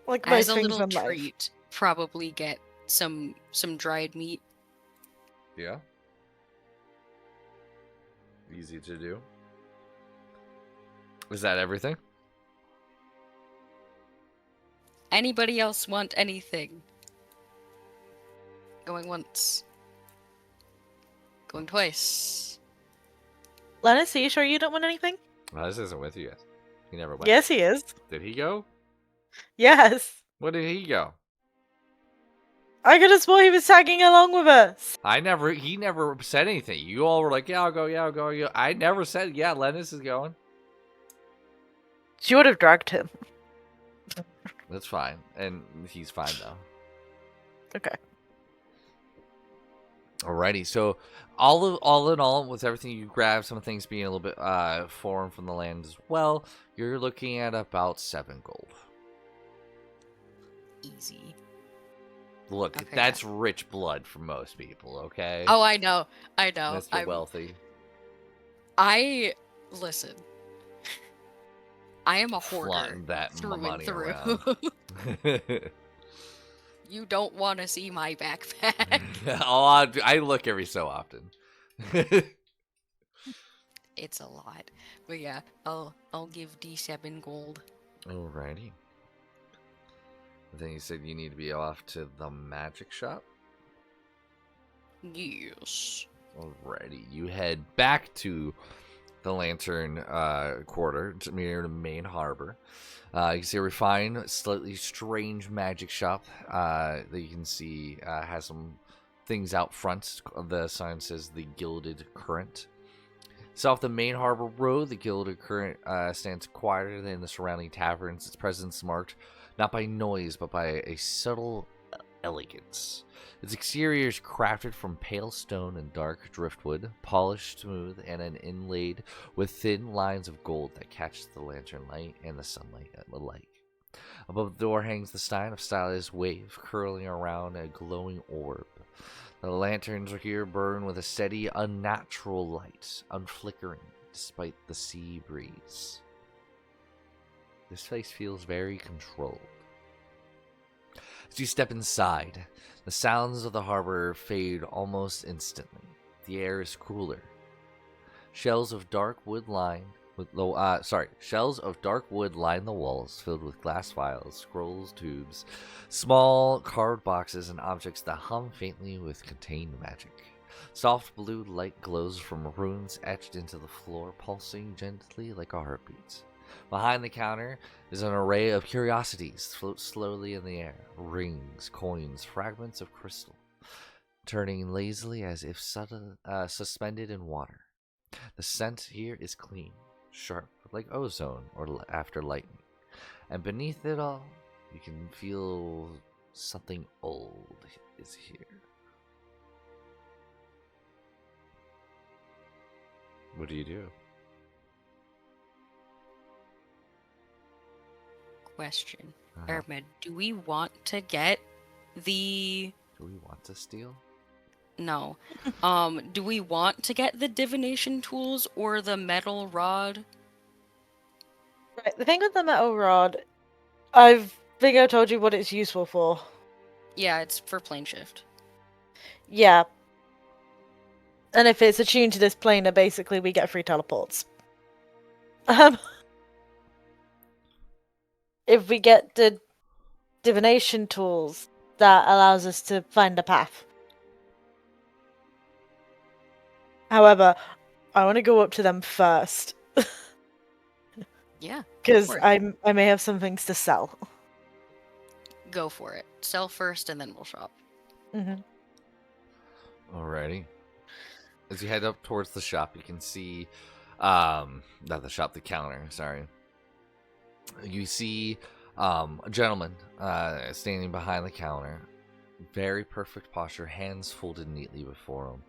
Like as most a things little in life. treat, probably get some dried meat. Yeah. Easy to do. Is that everything? Anybody else want anything? Going once. Going twice. Lennis, are you sure you don't want anything? Well, this isn't with you yet. He never went. Yes, he is. Did he go? Yes. Where did he go? I could have sworn he was tagging along with us. He never said anything. You all were like, yeah, I'll go, yeah, I'll go. Yeah. I never said, yeah, Lennis is going. She would have dragged him. That's fine. And he's fine, though. Okay. Alrighty, so all in all, with everything you grab, some things being a little bit foreign from the land as well, you're looking at about 7 gold. Easy. Look, Okay. that's rich blood for most people, okay? Oh, I know. I know. That's the wealthy. I Listen, I am a hoarder Flaunting that through and money through. around. You don't want to see my backpack. I look every so often. It's a lot, but yeah, I'll give D7 gold. Alrighty. Then you said you need to be off to the magic shop. Yes. Alrighty, you head back to the Lantern Quarter, near the main harbor. You can see a refined, slightly strange magic shop that you can see has some things out front. The sign says the Gilded Current. So off the main harbor road, the Gilded Current stands quieter than the surrounding taverns. Its presence marked not by noise, but by a subtle elegance. Its exterior is crafted from pale stone and dark driftwood, polished smooth and inlaid with thin lines of gold that catches the lantern light and the sunlight alike. Above the door hangs the sign of stylized wave curling around a glowing orb. The lanterns here burn with a steady, unnatural light, unflickering despite the sea breeze. This place feels very controlled. As you step inside, the sounds of the harbor fade almost instantly. The air is cooler. Shells of dark wood line the walls, filled with glass vials, scrolls, tubes, small carved boxes, and objects that hum faintly with contained magic. Soft blue light glows from runes etched into the floor, pulsing gently like a heartbeat. Behind the counter is an array of curiosities float slowly in the air. Rings, coins, fragments of crystal, turning lazily as if suspended in water. The scent here is clean, sharp, like ozone or after lightning. And beneath it all, you can feel something old is here. What do you do? Question. Ermid, do we want to get the... Do we want to steal? No. Do we want to get the divination tools or the metal rod? Right, the thing with the metal rod, I think I told you what it's useful for. Yeah, it's for plane shift. Yeah. And if it's attuned to this planar, basically we get free teleports. If we get the divination tools, that allows us to find a path. However, I want to go up to them first. Yeah. Because for it. I may have some things to sell. Go for it. Sell first and then we'll shop. Mm-hmm. Alrighty. As you head up towards the shop, you can see, not the shop, the counter, sorry. You see a gentleman standing behind the counter. Very perfect posture, hands folded neatly before him.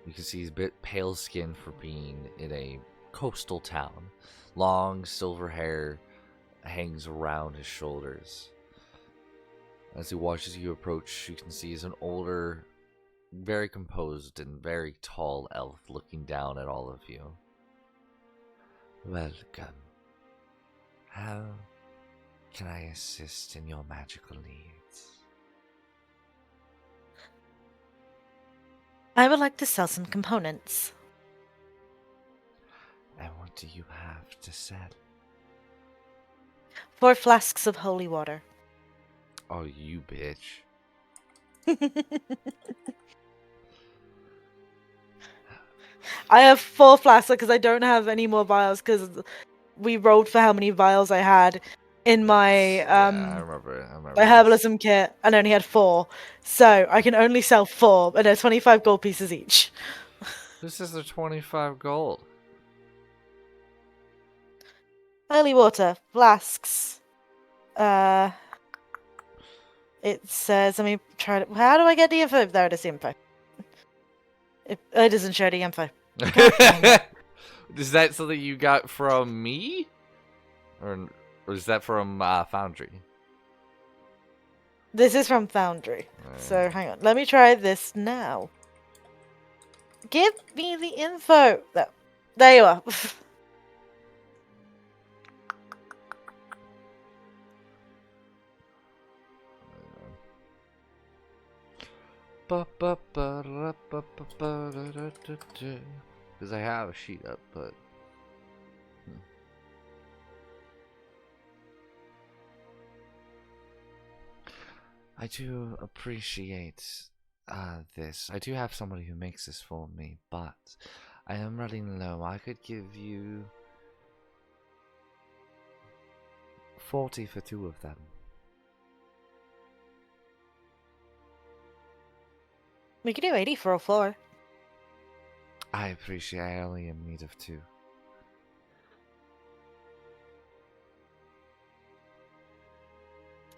You can see he's a bit pale skinned for being in a coastal town. Long silver hair hangs around his shoulders. As he watches you approach, you can see he's an older, very composed and very tall elf looking down at all of you. Welcome. How can I assist in your magical needs? I would like to sell some components. And what do you have to sell? 4 flasks of holy water. Oh, you bitch. I have 4 flasks because I don't have any more vials because we rolled for how many vials I had in my Yeah, I remember my this. herbalism kit, and I only had 4. So I can only sell 4, and they're 25 gold pieces each. This is the 25 gold. Holy water, flasks. It says, let me try to... How do I get the info? There it is, the info. It doesn't show the info. Is that something you got from me? Or is that from Foundry? This is from Foundry. So, hang on. Let me try this now. Give me the info. There you are. Because I have a sheet up, but I do appreciate this. I do have somebody who makes this for me, but I am running low. I could give you 40 for 2 of them. We can do 80 for a floor. I appreciate I only am in need of 2.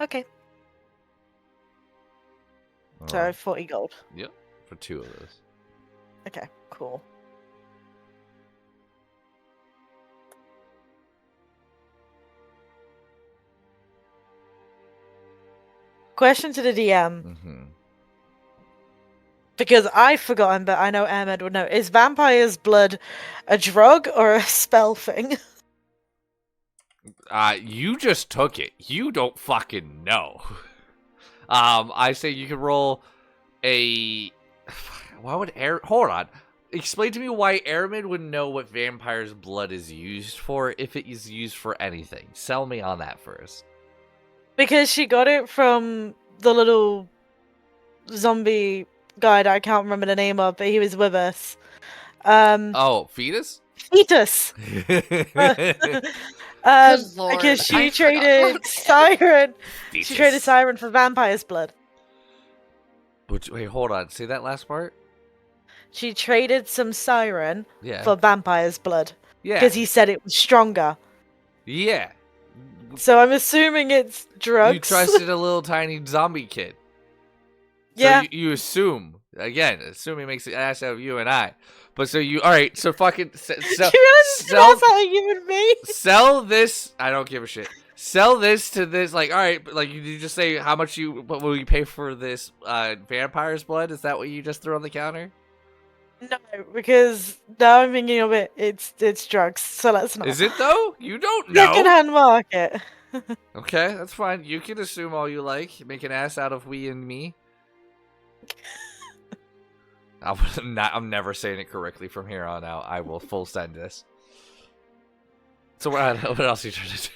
Okay. So Alright. 40 gold. Yep, for 2 of those. Okay, cool. Question to the DM, Mm-hmm. because I've forgotten, but I know Ahmed would know. Is vampire's blood a drug or a spell thing? You just took it. You don't fucking know. I say you can roll a. Why would hold on? Explain to me why Airman would know what vampire's blood is used for if it is used for anything. Sell me on that first. Because she got it from the little zombie guy that I can't remember the name of, but he was with us. Oh, fetus? Fetus! Good lord, because I she forgot traded about Siren. Fetus. She traded Siren for vampire's blood. Wait, hold on. Say that last part? She traded some Siren Yeah. for vampire's blood. Yeah. Because he said it was stronger. Yeah. So I'm assuming it's drugs. You trusted a little tiny zombie kid. Yeah. So you assume, again, assuming makes an ass out of you and I. But so you, alright, so fucking, You realize that's how you and me? sell this, I don't give a shit. Sell this to this, like, alright, like, you just say how much what will you pay for this vampire's blood? Is that what you just threw on the counter? No, because now I'm thinking of it, it's drugs, so let's not. Is it though? You don't know. Secondhand market. Okay, that's fine. You can assume all you like. Make an ass out of we and me. I'm never saying it correctly from here on out. I will full send this. So what else are you trying to do?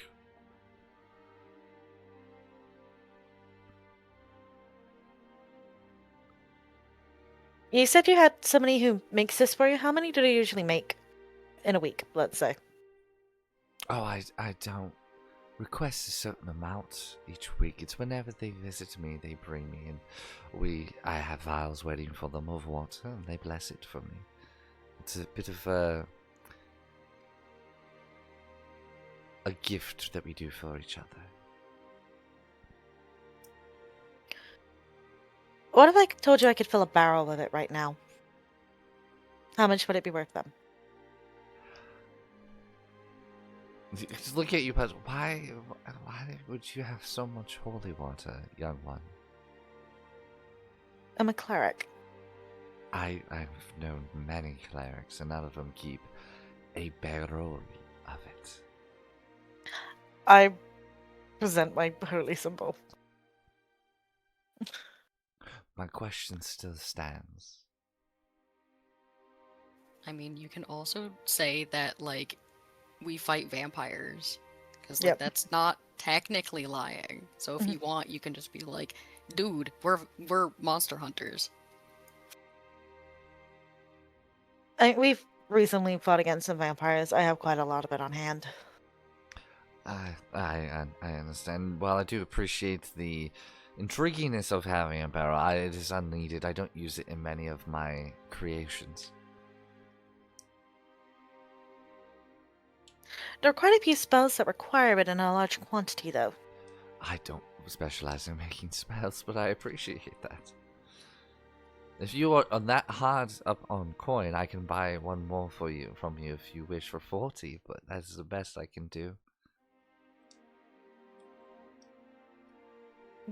You said you had somebody who makes this for you. How many do they usually make in a week, let's say? Oh, I don't request a certain amount each week. It's whenever they visit me, they bring me, and I have vials waiting for them of water, and they bless it for me. It's a bit of a gift that we do for each other. What if I told you I could fill a barrel with it right now? How much would it be worth them? Just look at you, but why would you have so much holy water, young one? I'm a cleric. I've known many clerics, and none of them keep a barrel of it. I present my holy symbol. My question still stands. I mean, you can also say that, like, we fight vampires. Because, like, Yep. that's not technically lying. So if you want, you can just be like, dude, we're monster hunters. We've recently fought against some vampires. I have quite a lot of it on hand. I understand. While I do appreciate the intriguiness of having a barrel, it is unneeded. I don't use it in many of my creations. There are quite a few spells that require it in a large quantity, though. I don't specialize in making spells, but I appreciate that. If you are on that hard up on coin, I can buy one more for you from you if you wish for 40, but that's the best I can do.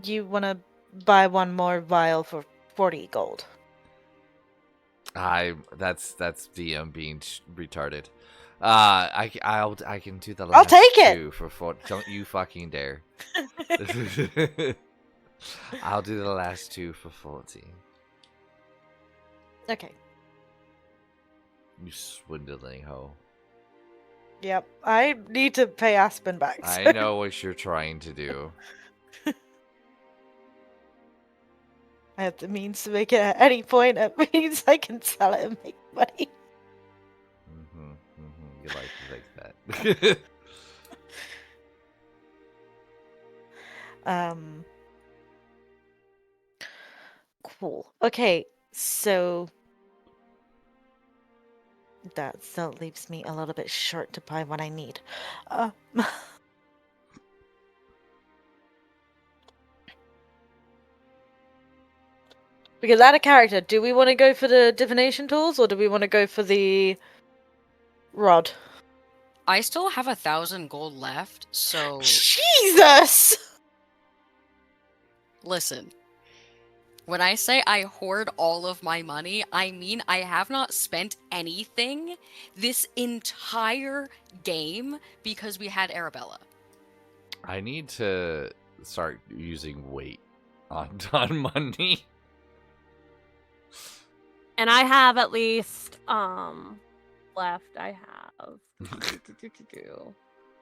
You want to buy one more vial for 40 gold? That's DM being retarded. I can do the I'll last take it. 2 for 4. Don't you fucking dare. I'll do the last 2 for 14. Okay. You swindling hoe. Yep. I need to pay Aspen back. I so- know what you're trying to do. I have the means to make it at any point. It means I can sell it and make money. You like to think that. Cool. Okay, so that still leaves me a little bit short to buy what I need. Uh, because out of character, do we want to go for the divination tools or do we want to go for the rod? I still have 1,000 gold left, so Jesus! listen. When I say I hoard all of my money, I mean I have not spent anything this entire game because we had Arabella. I need to start using weight on money. And I have at least left. I have.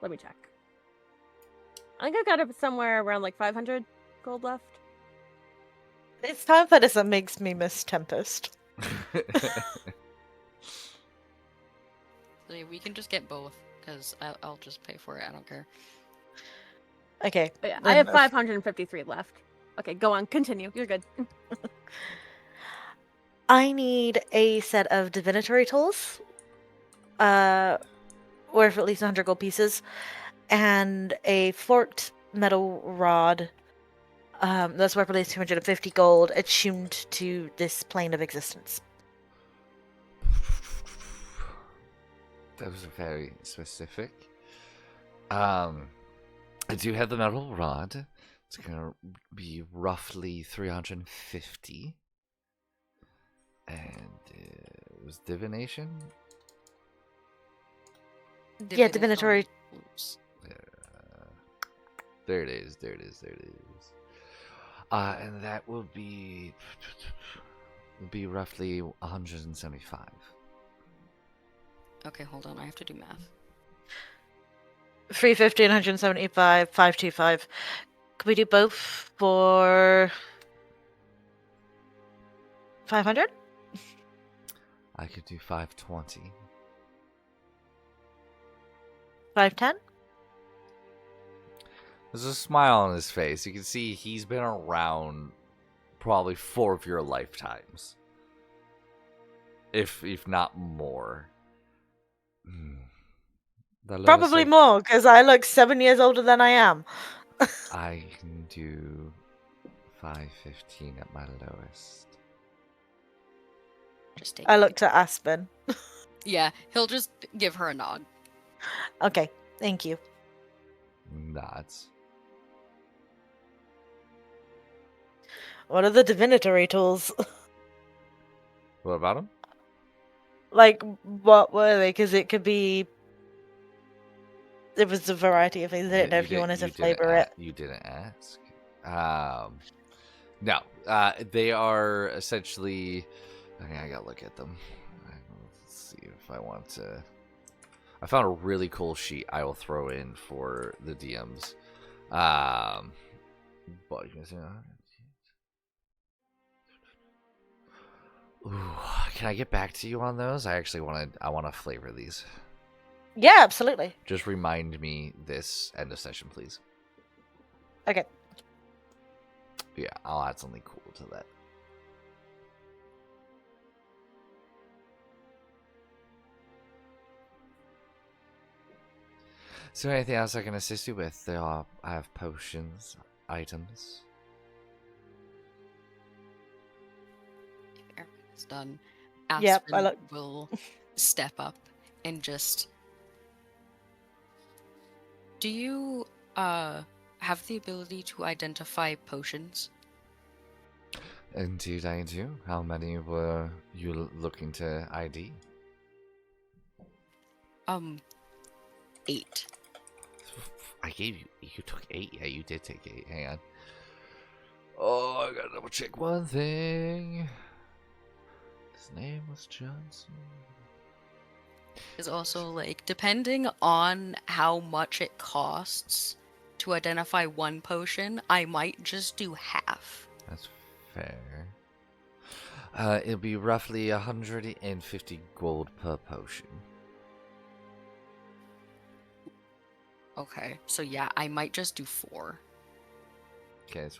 Let me check. I think I got it somewhere around like 500 gold left. It's time for this that makes me miss Tempest. So yeah, we can just get both because I'll just pay for it. I don't care. Okay. But yeah, I have 553 left. Okay, go on. Continue. You're good. I need a set of divinatory tools. Worth at least 100 gold pieces. And a forked metal rod. That's worth at least 250 gold, attuned to this plane of existence. That was very specific. I do have the metal rod. It's gonna be roughly 350. And it was divination. Yeah, divinatory. Oops. There it is. And that will be roughly 175. Okay, hold on. I have to do math. 350 and 175, 525. Could we do both for 500? I could do 520. 510? There's a smile on his face. You can see he's been around probably 4 of your lifetimes, if not more. Probably more, because I look 7 years older than I am. I can do 515 at my lowest. Just take I it. looked at Aspen. Yeah, he'll just give her a nod. Okay, thank you. Nods. What are the divinatory tools? What about him? Like, what were they? Because it could be. There was a variety of things. I didn't know if you wanted to flavor it. You didn't ask. No. They are essentially. I gotta look at them. Let's see if I want to. I found a really cool sheet I will throw in for the DMs. But ooh, can I get back to you on those? I actually want to flavor these. Yeah, absolutely. Just remind me this end of session, please. Okay. Yeah, I'll add something cool to that. Is there anything else I can assist you with? I have potions, items. If everything's done, Yep, Aspen will step up and just. Do you have the ability to identify potions? Indeed, I do. How many were you looking to ID? 8. I gave you. You took 8. Yeah, you did take 8. Hang on. Oh, I gotta double check one thing. His name was Johnson. Is also like depending on how much it costs to identify one potion, I might just do half. That's fair. It'll be roughly 150 gold per potion. Okay, so yeah, I might just do 4. Okay, it's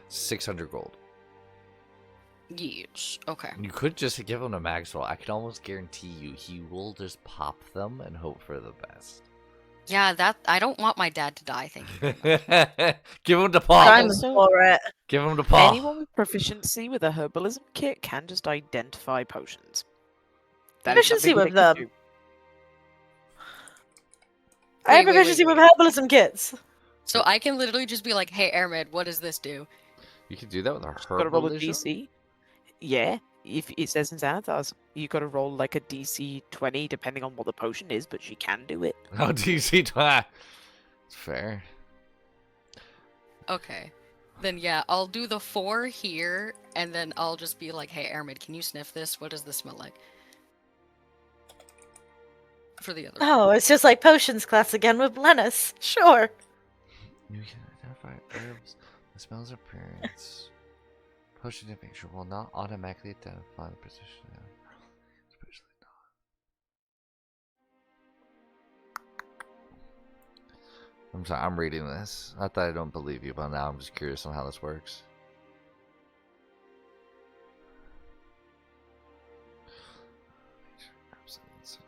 600 gold. Yes. Okay. You could just give him a Maxwell. I can almost guarantee you he will just pop them and hope for the best. Yeah, that I don't want my dad to die. Thank you very much. Give him the paw. Time Also, for it. Give him the paw. Anyone with proficiency with a herbalism kit can just identify potions. That is Proficiency something with they can them. do. I have Wait, wait, proficiency wait, with herbalism kits. So I can literally just be like, "Hey, Airmed, what does this do?" You can do that with a Gotta roll a herbalism? DC. Yeah, if it says in Xanathars, you gotta roll like a DC 20 depending on what the potion is, but she can do it. How do you see that? It's fair. Okay. Then yeah, I'll do the 4 here, and then I'll just be like, "Hey, Airmed, can you sniff this? What does this smell like?" For the other. Oh, it's just like potions class again with Lennis. Sure. You can identify herbs, the smell's appearance. Potion information will not automatically identify the position. Especially not. I'm sorry, I'm reading this. Not that I don't believe you, but now I'm just curious on how this works.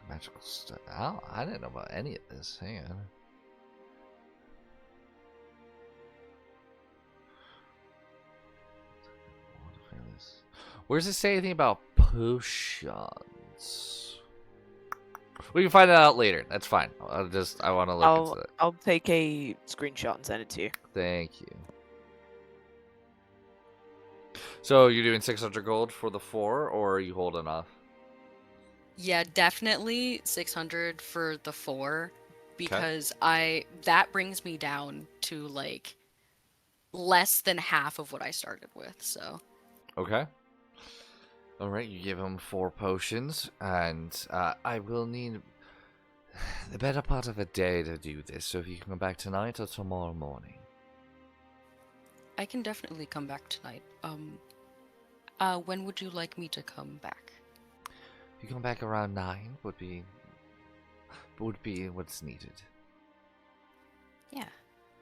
Magical stuff. I didn't know about any of this. Hang on. Where does it say anything about potions? We can find that out later. That's fine. I want to look into it. I'll take a screenshot and send it to you. Thank you. So you're doing 600 gold for the 4, or are you holding off? Yeah, definitely 600 for the 4 because that brings me down to like less than half of what I started with. So Okay. All right, you give him 4 potions, and I will need the better part of a day to do this. So if you can come back tonight or tomorrow morning. I can definitely come back tonight. When would you like me to come back? If you come back around 9, would be what's needed. Yeah.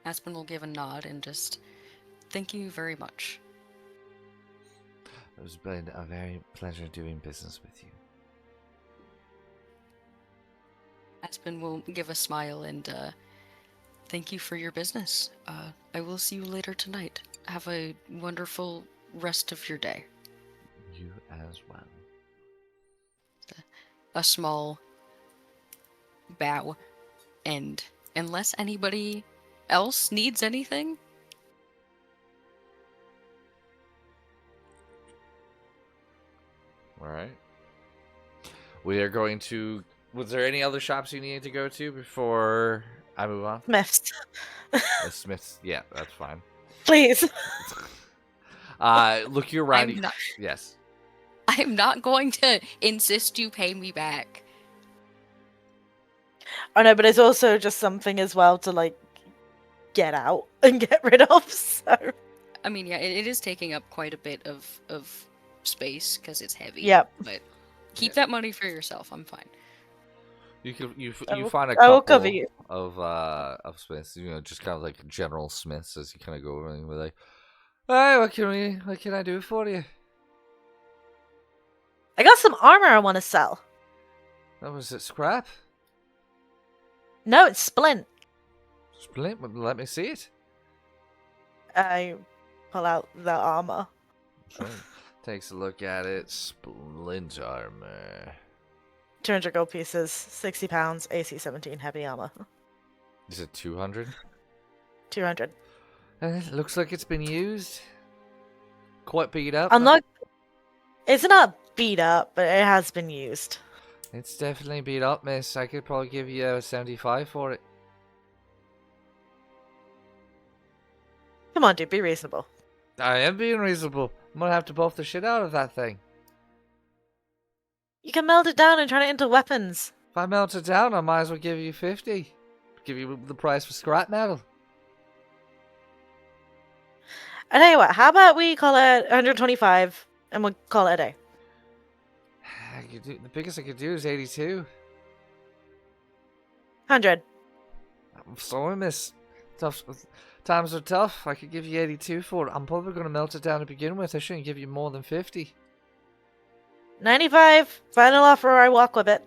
Aspen will give a nod and just thank you very much. It has been a very pleasure doing business with you. Aspen will give a smile and thank you for your business. I will see you later tonight. Have a wonderful rest of your day. You as well. A small bow, and unless anybody else needs anything, All right. We are going to. Was there any other shops you needed to go to before I move on? Smiths. Smith's. Yeah, that's fine. Please. Look you around. I'm not. Yes. I'm not going to insist you pay me back. Oh no, but it's also just something as well to like get out and get rid of. So I mean, yeah, it is taking up quite a bit of space because it's heavy. Yep. But keep that money for yourself. I'm fine. You can you I will- find a I will cover couple you. of smiths, just kind of like general smiths as you kind of go over and be like, "Hey, what can I do for you?" I got some armor I want to sell. That was it. Scrap. No, it's splint. Splint. Let me see it. I pull out the armor. Sure. Takes a look at it. Splint armor. 200 gold pieces, 60 pounds, AC 17, heavy armor. Is it 200? 200. It looks like it's been used. quite beat up. I'm not. It's not beat up, but it has been used. It's definitely beat up, miss. I could probably give you a 75 for it. Come on, dude, be reasonable. I am being reasonable. I'm gonna have to buff the shit out of that thing. You can melt it down and turn it into weapons. If I melt it down, I might as well give you 50. Give you the price for scrap metal. I tell you what, how about we call it 125 and we'll call it a day? The biggest I could do is 82. 100. I'm sorry, miss. Tough times are tough. I could give you 82 for it. I'm probably going to melt it down to begin with. I shouldn't give you more than 50. 95. Final offer or I walk with it.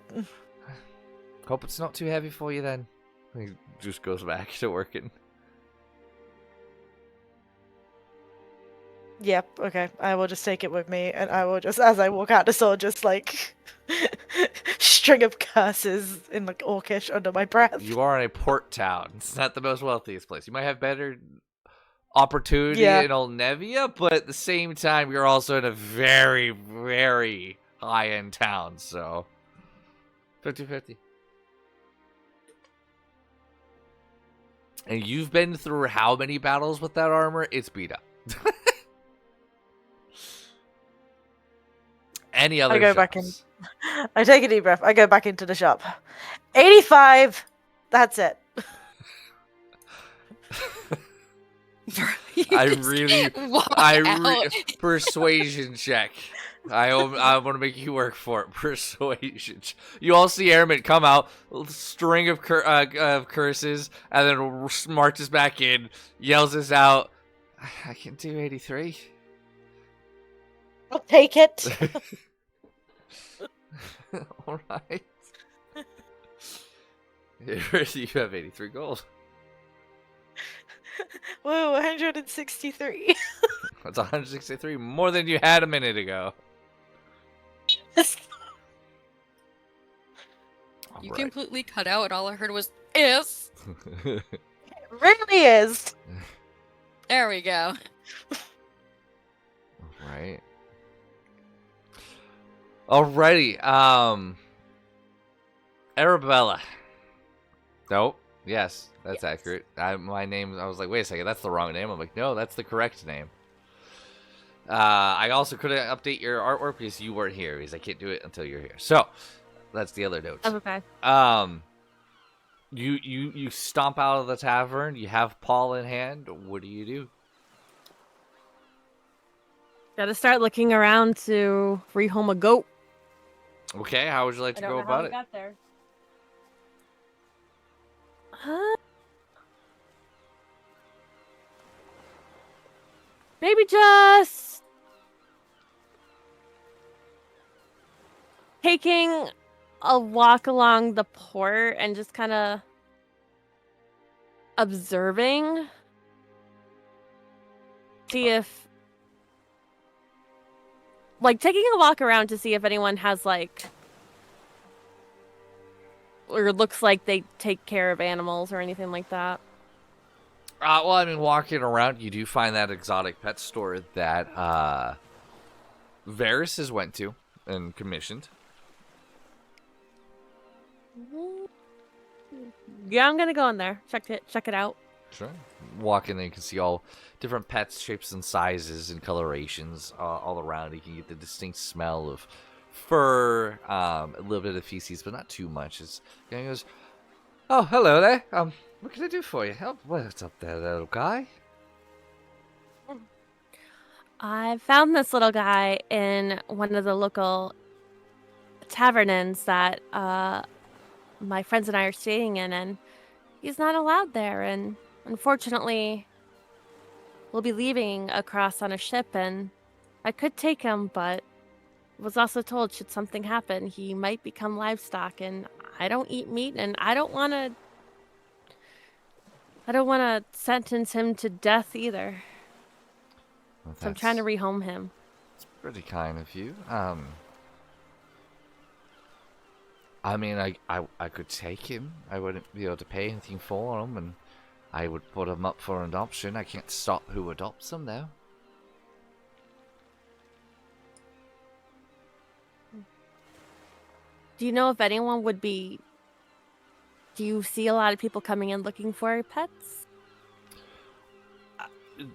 Hope it's not too heavy for you then. He just goes back to working. Yep, okay. I will just take it with me and I will just, as I walk out the store, just like string of curses in like Orcish under my breath. You are in a port town. It's not the most wealthiest place. You might have better opportunity Yeah. in Old Nevia, but at the same time, you're also in a very, very high-end town, so 50-50. And you've been through how many battles with that armor? It's beat up. Any other go back in. shops? I take a deep breath. I go back into the shop. 85. That's it. Persuasion check. I want to make you work for it. Persuasion. You all see Airman come out, string of curses, and then marches back in, yells us out. I can do 83. I'll take it. All right. You have 83 gold. Whoa, 163. That's 163, more than you had a minute ago. You completely cut out, and all I heard was "is." It really is. There we go. Right. Alrighty. Arabella. Nope. Yes, that's accurate. My name. I was like, wait a second, that's the wrong name. I'm like, no, that's the correct name. I also couldn't update your artwork because you weren't here. Because I can't do it until you're here. So that's the other note. That's okay. You stomp out of the tavern. You have Paul in hand. What do? Gotta start looking around to rehome a goat. Okay, how would you like to go about it? Got there. Maybe just taking a walk along the port and just kind of observing. See if, like, taking a walk around to see if anyone has, like, or looks like they take care of animals or anything like that. Well, I mean, walking around, you do find that exotic pet store that Varys has went to and commissioned. Yeah, I'm gonna go in there. Check it out. Sure. Walk in there, you can see all different pets, shapes, and sizes and colorations all around. You can get the distinct smell of fur, a little bit of feces, but not too much. It's he goes, "Oh, hello there. What can I do for you? Oh, what's up there, little guy?" I found this little guy in one of the local tavern inns that my friends and I are staying in, and he's not allowed there. And unfortunately, we'll be leaving across on a ship, and I could take him, but was also told should something happen, he might become livestock, and I don't eat meat, and I don't want to sentence him to death either. Well, So I'm trying to rehome him. It's pretty kind of you. I mean, I could take him. I wouldn't be able to pay anything for him, and I would put him up for adoption. I can't stop who adopts him, though. Do you know if anyone would be? Do you see a lot of people coming in looking for pets?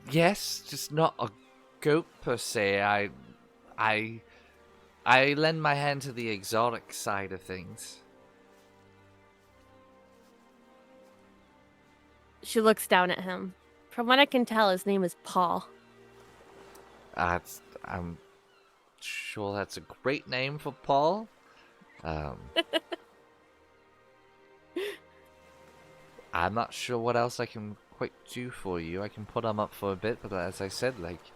Yes, just not a goat per se. I, I lend my hand to the exotic side of things. She looks down at him. From what I can tell, his name is Paul. I'm sure that's a great name for Paul. I'm not sure what else I can quite do for you. I can put him up for a bit, but as I said, like,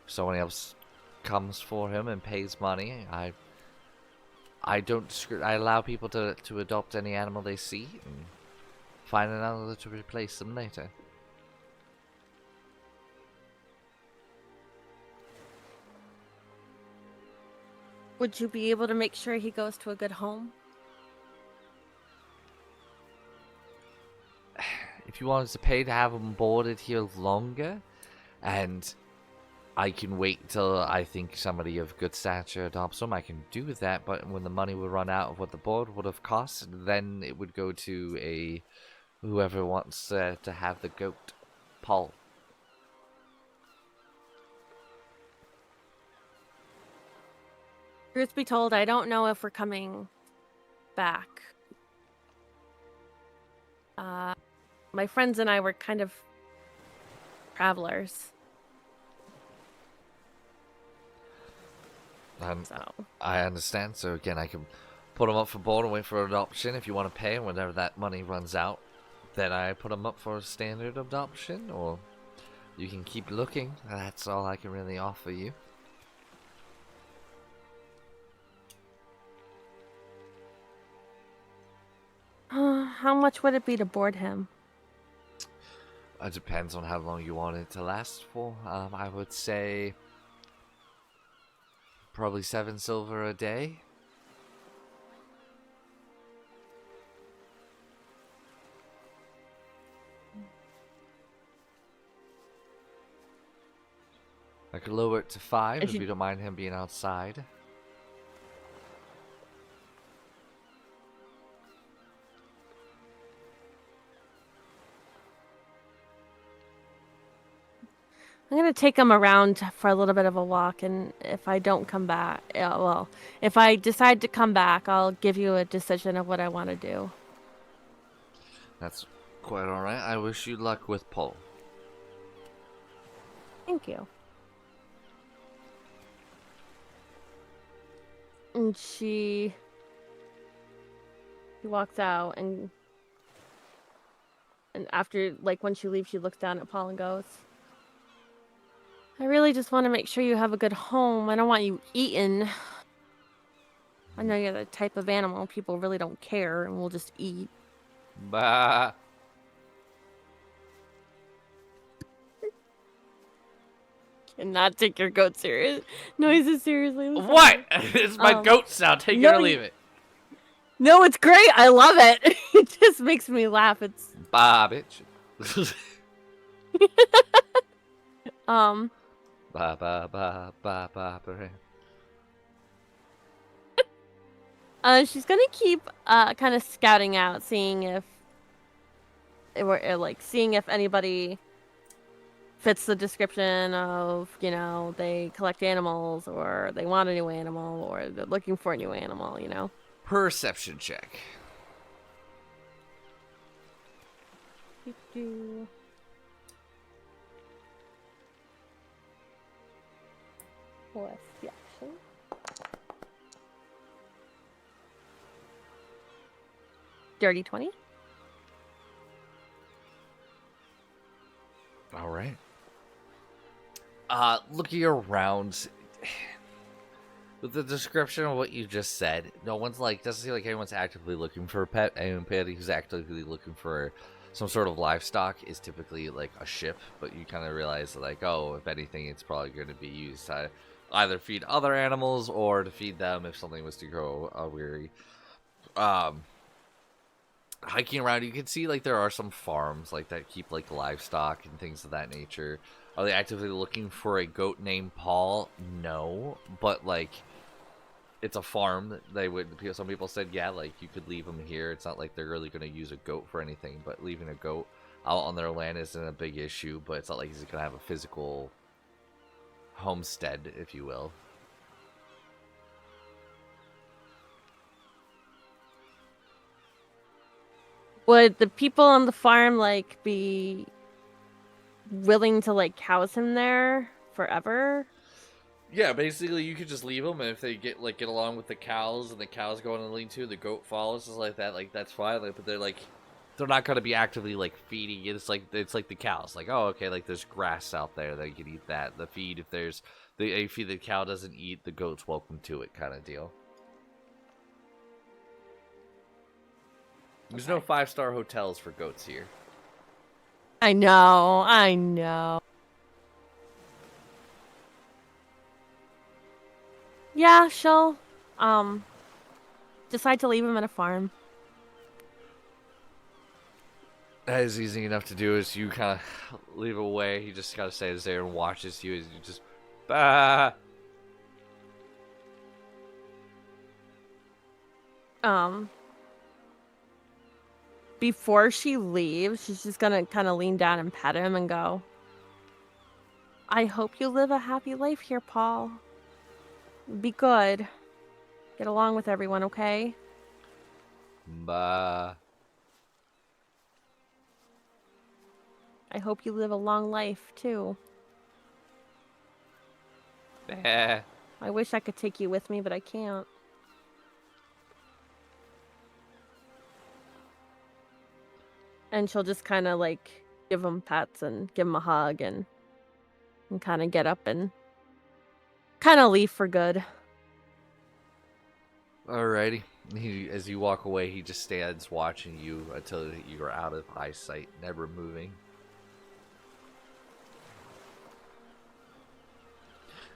if someone else comes for him and pays money, I don't I allow people to adopt any animal they see and find another to replace them later. Would you be able to make sure he goes to a good home? If you want us to pay to have him boarded here longer, and I can wait till I think somebody of good stature adopts him, I can do that, but when the money would run out of what the board would have cost, then it would go to whoever wants to have the goat, Paul. Truth be told, I don't know if we're coming back. My friends and I were kind of travelers. So I understand, so again, I can put him up for board and wait for adoption if you want to pay, and whenever that money runs out, then I put him up for a standard adoption, or you can keep looking. That's all I can really offer you. how much would it be to board him? It depends on how long you want it to last for. I would say probably 7 silver a day. I could lower it to 5 if you don't mind him being outside. I'm gonna take him around for a little bit of a walk, and if I don't come back, well, if I decide to come back, I'll give you a decision of what I want to do. That's quite alright. I wish you luck with Paul. Thank you. And she walks out, and after, like, when she leaves, she looks down at Paul and goes, I really just want to make sure you have a good home. I don't want you eaten. I know you're the type of animal people really don't care and will just eat. Bah. Cannot take your goat noises seriously. What? It's my goat sound. Take it or leave it. No, it's great. I love it. It just makes me laugh. It's bah, bitch. Ba ba ba ba ba ba. She's gonna keep kind of scouting out, seeing if seeing if anybody fits the description of, they collect animals, or they want a new animal, or they're looking for a new animal, Perception check. Plus the action. Dirty 20. All right. Looking around, with the description of what you just said, no one's doesn't seem like anyone's actively looking for a pet. Anybody who's actively looking for some sort of livestock is typically like a ship, but you kind of realize oh, if anything, it's probably going to be used to either feed other animals or to feed them if something was to grow weary. Hiking around, you can see there are some farms that keep livestock and things of that nature. Are they actively looking for a goat named Paul? No, but it's a farm. They would. Some people said, yeah, like you could leave them here. It's not like they're really going to use a goat for anything. But leaving a goat out on their land isn't a big issue. But it's not like he's going to have a physical homestead, if you will. Would the people on the farm like be willing to like house him there forever? Yeah, basically you could just leave them, and if they get along with the cows, and the cows go on the lean-to, the goat follows, just like that. Like that's fine. Like, but they're not gonna be actively like feeding it. It's like the cows. Like, oh, okay, like there's grass out there that you can eat that. The feed, if there's a feed the cow doesn't eat, the goat's welcome to it, kind of deal. There's no 5-star hotels for goats here. I know. Yeah, she'll decide to leave him at a farm. That is easy enough to do. As you kind of leave away, he just kind of stays there and watches you as you just bah. Before she leaves, she's just gonna kind of lean down and pet him and go, I hope you live a happy life here, Paul. Be good. Get along with everyone, okay? Bah. I hope you live a long life, too. Bah. I wish I could take you with me, but I can't. And she'll just kind of like give him pets and give him a hug and kind of get up and kind of leave for good. Alrighty. As you walk away, he just stands watching you until you are out of eyesight, never moving.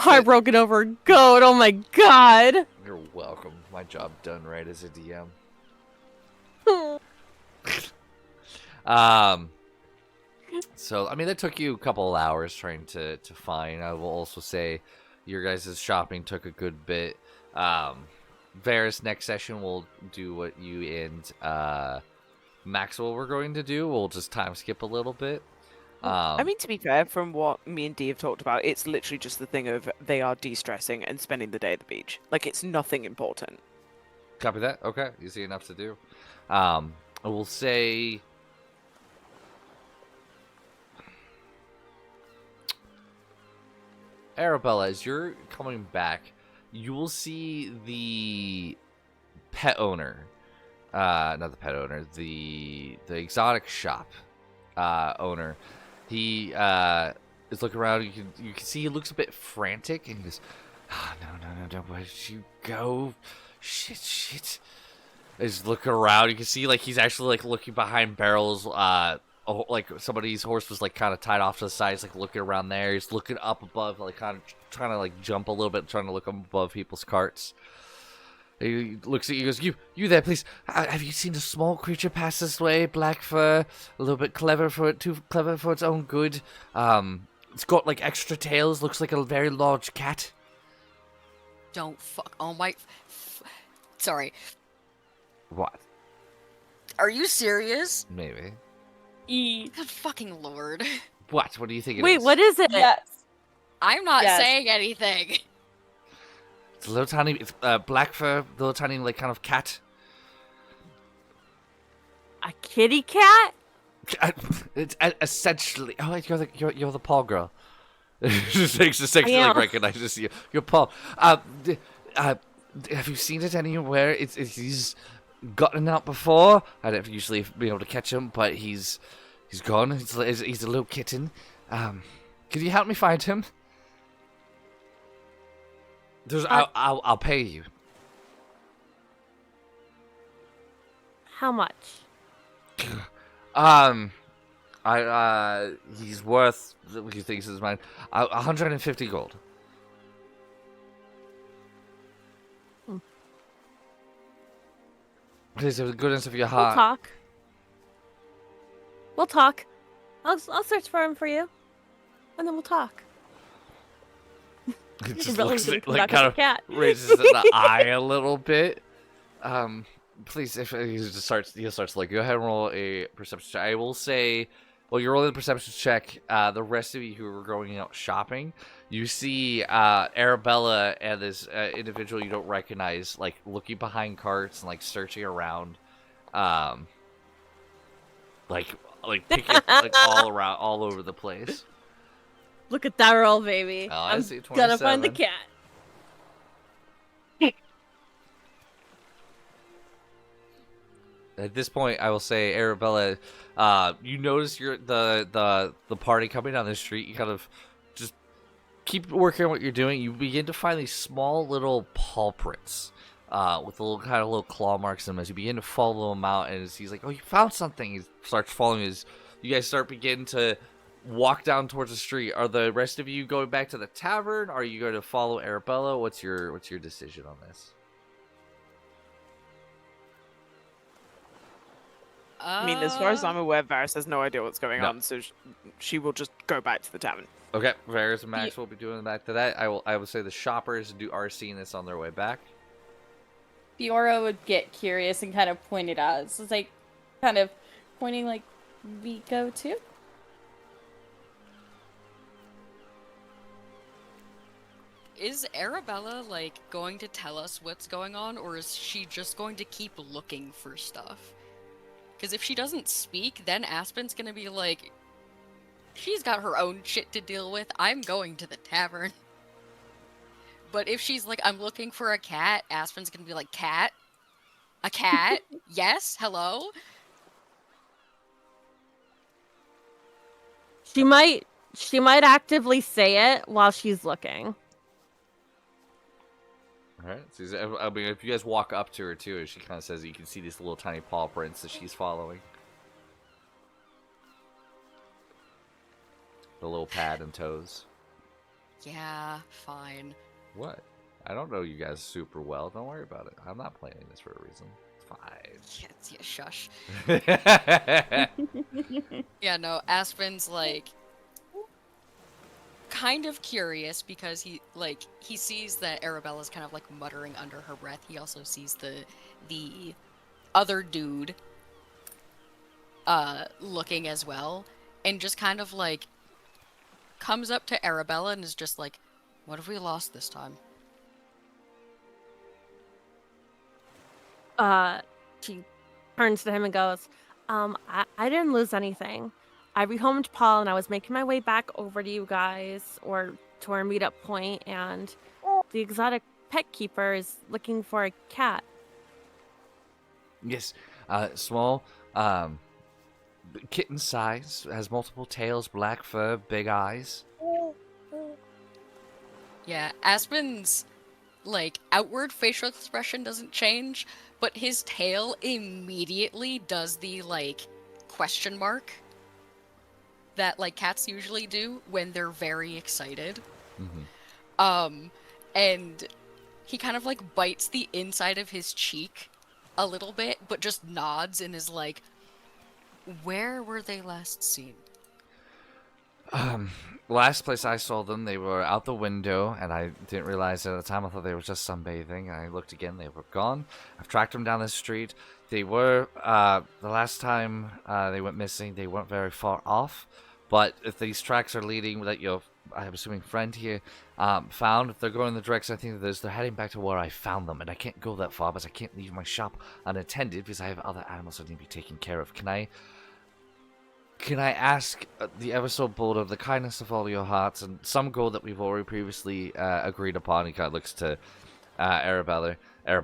Heartbroken over a goat. Oh my god. You're welcome. My job done right as a DM. So, I mean, that took you a couple of hours trying to find. I will also say your guys' shopping took a good bit. Varys, next session, will do what you and Maxwell were going to do. We'll just time skip a little bit. I mean, to be fair, from what me and Dee have talked about, it's literally just the thing of they are de-stressing and spending the day at the beach. Like, it's nothing important. Copy that? Okay, easy enough to do. I will say... Arabella, as you're coming back, you will see the pet owner, not the pet owner, the exotic shop owner. He is looking around. You can see he looks a bit frantic, and he goes, "Oh, no! Where did you go? Shit!" He's looking around. You can see like he's actually like looking behind barrels. Like somebody's horse was like kind of tied off to the side. He's like looking around there. He's looking up above, like kind of trying to like jump a little bit, trying to look up above people's carts. He looks at you, goes, "You there, please? Have you seen a small creature pass this way? Black fur, a little bit too clever for its own good. It's got like extra tails. Looks like a very large cat." Don't fuck. Oh my. Sorry. What? Are you serious? Maybe. Good fucking lord. What? What do you think it is? Wait, what is it? Yes. I'm not Yes. saying anything. It's a little tiny, it's black fur, little tiny like kind of cat. A kitty cat? It's essentially. Oh, you're the Paul girl. Just takes a second to like recognizes you. You're Paul. Have you seen it anywhere? He's gotten out before. I don't usually be able to catch him, but he's gone. He's a little kitten. Can you help me find him? I'll pay you. How much? He's worth. He thinks is mine. 150 gold. Please, the goodness of your heart. We'll talk. I'll search for him for you, and then we'll talk. It just Really looks didn't at, come like back as kind a of cat. raises an eye a little bit. Please, if he just starts, like, go ahead and roll a perception check. I will say, well, you're rolling a perception check. The rest of you who are going out shopping, you see Arabella and this individual you don't recognize, like looking behind carts and like searching around, um, like picking like all around, all over the place. Look at that roll, baby. Oh, I I'm see, gonna find the 27. cat. At this point, I will say, Arabella, you notice the party coming down the street. You kind of just keep working on what you're doing. You begin to find these small little paw prints with little claw marks in them. As you begin to follow them out, and he's like, "Oh, you found something!" He starts following. As you guys begin to walk down towards the street. Are the rest of you going back to the tavern? Are you going to follow Arabella? What's your decision on this? I mean, as far as I'm aware, Varys has no idea what's going No. on, so she will just go back to the tavern. Okay, Varys and Max will be doing back to that. I will say the shoppers are seeing this on their way back. Fiora would get curious and kind of point it out. So it's like, kind of pointing like, we go too? Is Arabella, like, going to tell us what's going on, or is she just going to keep looking for stuff? Because if she doesn't speak, then Aspen's gonna be like, she's got her own shit to deal with, I'm going to the tavern. But if she's like, I'm looking for a cat, Aspen's gonna be like, cat? A cat? Yes? Hello? She might actively say it while she's looking. All right. So I mean, if you guys walk up to her too, she kind of says you can see these little tiny paw prints that she's following. The little pad and toes. Yeah, fine. What? I don't know you guys super well. Don't worry about it. I'm not planning this for a reason. It's Yeah, shush. fine. Yeah, no, Aspen's like kind of curious because he sees that Arabella's kind of like muttering under her breath. He also sees the other dude looking as well, and just kind of like comes up to Arabella and is just like, what have we lost this time? She turns to him and goes, I didn't lose anything. I rehomed Paul and I was making my way back over to you guys, or to our meetup point, and the exotic pet keeper is looking for a cat. Yes. Small. Kitten size. Has multiple tails, black fur, big eyes. Yeah, Aspen's like outward facial expression doesn't change, but his tail immediately does the like question mark that like cats usually do when they're very excited. Mm-hmm. And he kind of like bites the inside of his cheek a little bit, but just nods and is like, where were they last seen? Last place I saw them, they were out the window, and I didn't realize at the time. I thought they were just sunbathing. I looked again, they were gone. I've tracked them down the street. They were, the last time they went missing, they weren't very far off. But if these tracks are leading that your, I'm assuming, friend here found, if they're going in the direction I think they're heading back to where I found them. And I can't go that far because I can't leave my shop unattended because I have other animals that need to be taken care of. Can I ask the ever so bold of the kindness of all your hearts and some goal that we've already previously agreed upon? He kind of looks to Arabella, to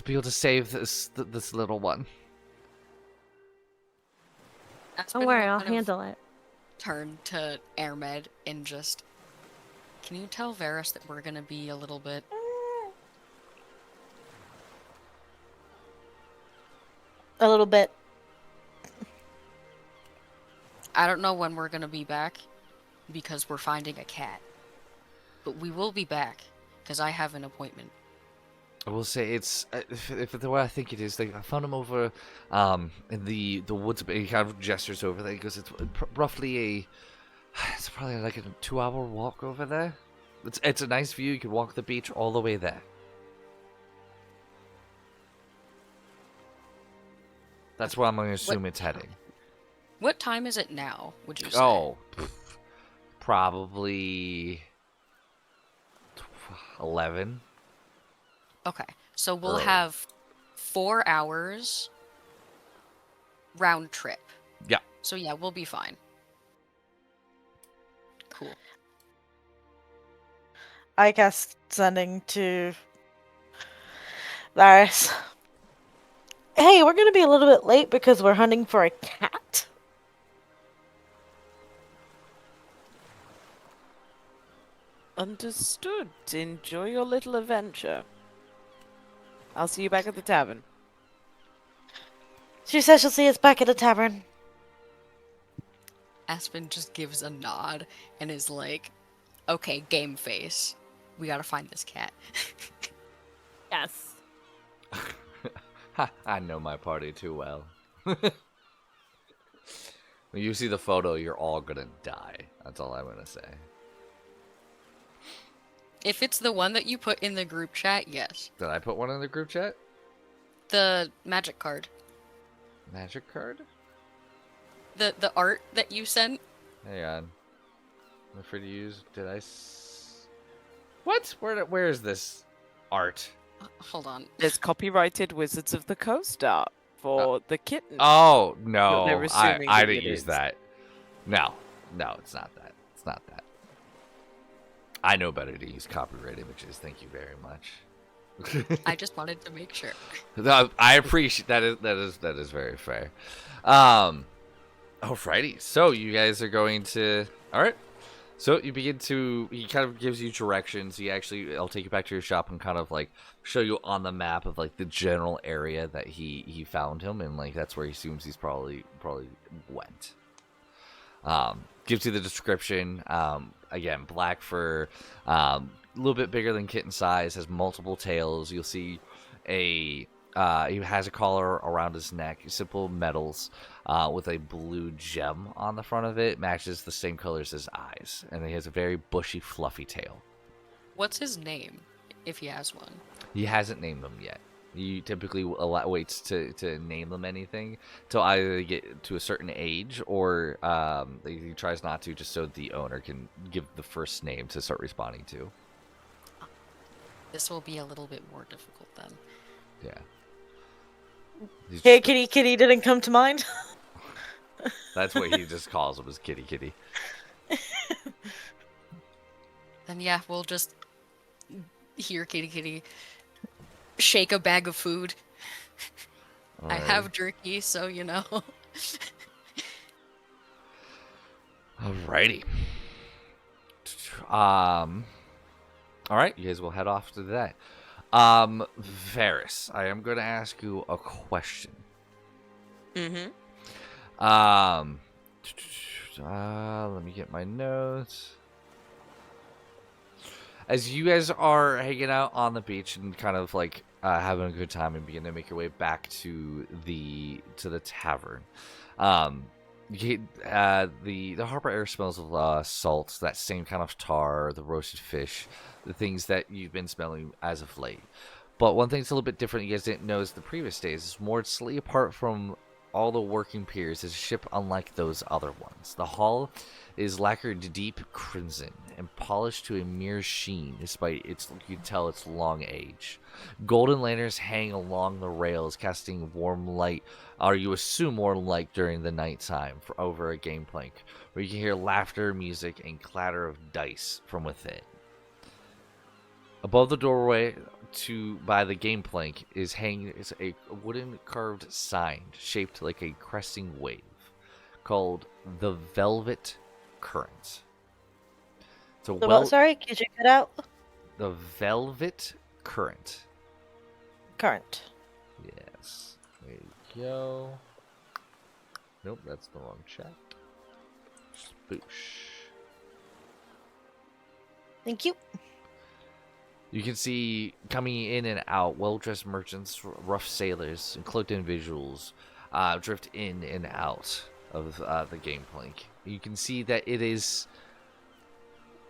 be able to save this little one. Aspen Don't worry, will I'll kind of handle it. Turn to Airmed and just, can you tell Varys that we're gonna be a little bit... A little bit. I don't know when we're gonna be back, because we're finding a cat. But we will be back, because I have an appointment. I will say it's if the way I think it is, I found him over in the woods. He kind of gestures over there. He goes, it's roughly It's probably like a 2-hour walk over there. It's a nice view. You can walk the beach all the way there. That's where I'm going to assume it's heading. What time is it now, would you say? Oh, probably 11. Okay. So we'll Early. have 4 hours round trip. Yeah. So yeah, we'll be fine. Cool. I cast sending to Varys. Hey, we're gonna be a little bit late because we're hunting for a cat. Understood. Enjoy your little adventure. I'll see you back at the tavern. She says she'll see us back at the tavern. Aspen just gives a nod and is like, okay, game face. We gotta find this cat. Yes. Ha, I know my party too well. When you see the photo, you're all gonna die. That's all I'm gonna say. If it's the one that you put in the group chat, yes. Did I put one in the group chat? The magic card. Magic card? The art that you sent. Hang on. I'm free to use. Did I? What? Where is this art? Hold on. There's copyrighted Wizards of the Coast art for the kitten. Oh no! They're assuming I that didn't it use is. that. No, it's not that. It's not that. I know better to use copyright images. Thank you very much. I just wanted to make sure. No, I appreciate that. Is very fair. Alrighty. So you guys are going to. All right. So you begin to. He kind of gives you directions. I'll take you back to your shop and kind of like show you on the map of like the general area that he found him, and like that's where he assumes he's probably went. Gives you the description. Again, black fur, a little bit bigger than kitten size, has multiple tails. You'll see he has a collar around his neck, simple metals, with a blue gem on the front of it. Matches the same colors as eyes, and he has a very bushy, fluffy tail. What's his name, if he has one? He hasn't named them yet. He typically waits to name them anything till either they get to a certain age or he tries not to, just so the owner can give the first name to start responding to. This will be a little bit more difficult then. Yeah. Hey, kitty didn't come to mind. That's what he just calls him, is kitty. Then yeah, we'll just hear kitty shake a bag of food. I have jerky, so you know. Alrighty. All right, you guys will head off to that. Varys, I am going to ask you a question. Mm-hmm. Let me get my notes. As you guys are hanging out on the beach and kind of like having a good time and begin to make your way back to the tavern, you get, the harbor air smells of salt, that same kind of tar, the roasted fish, the things that you've been smelling as of late. But one thing's a little bit different you guys didn't notice the previous days is more slightly apart from all the working piers is a ship unlike those other ones. The hull is lacquered deep crimson and polished to a mere sheen, despite you can tell its long age. Golden lanterns hang along the rails, casting warm light, or you assume warm light during the nighttime over a game plank, where you can hear laughter, music, and clatter of dice from within. Above the doorway by the game plank is a wooden carved sign shaped like a cresting wave called the Velvet Current. Sorry, could you cut out? The Velvet Current. Current. Yes. There you go. Nope, that's the wrong chat. Spoosh. Thank you. You can see coming in and out well-dressed merchants, rough sailors, and cloaked individuals drift in and out of the game plank. You can see that it is,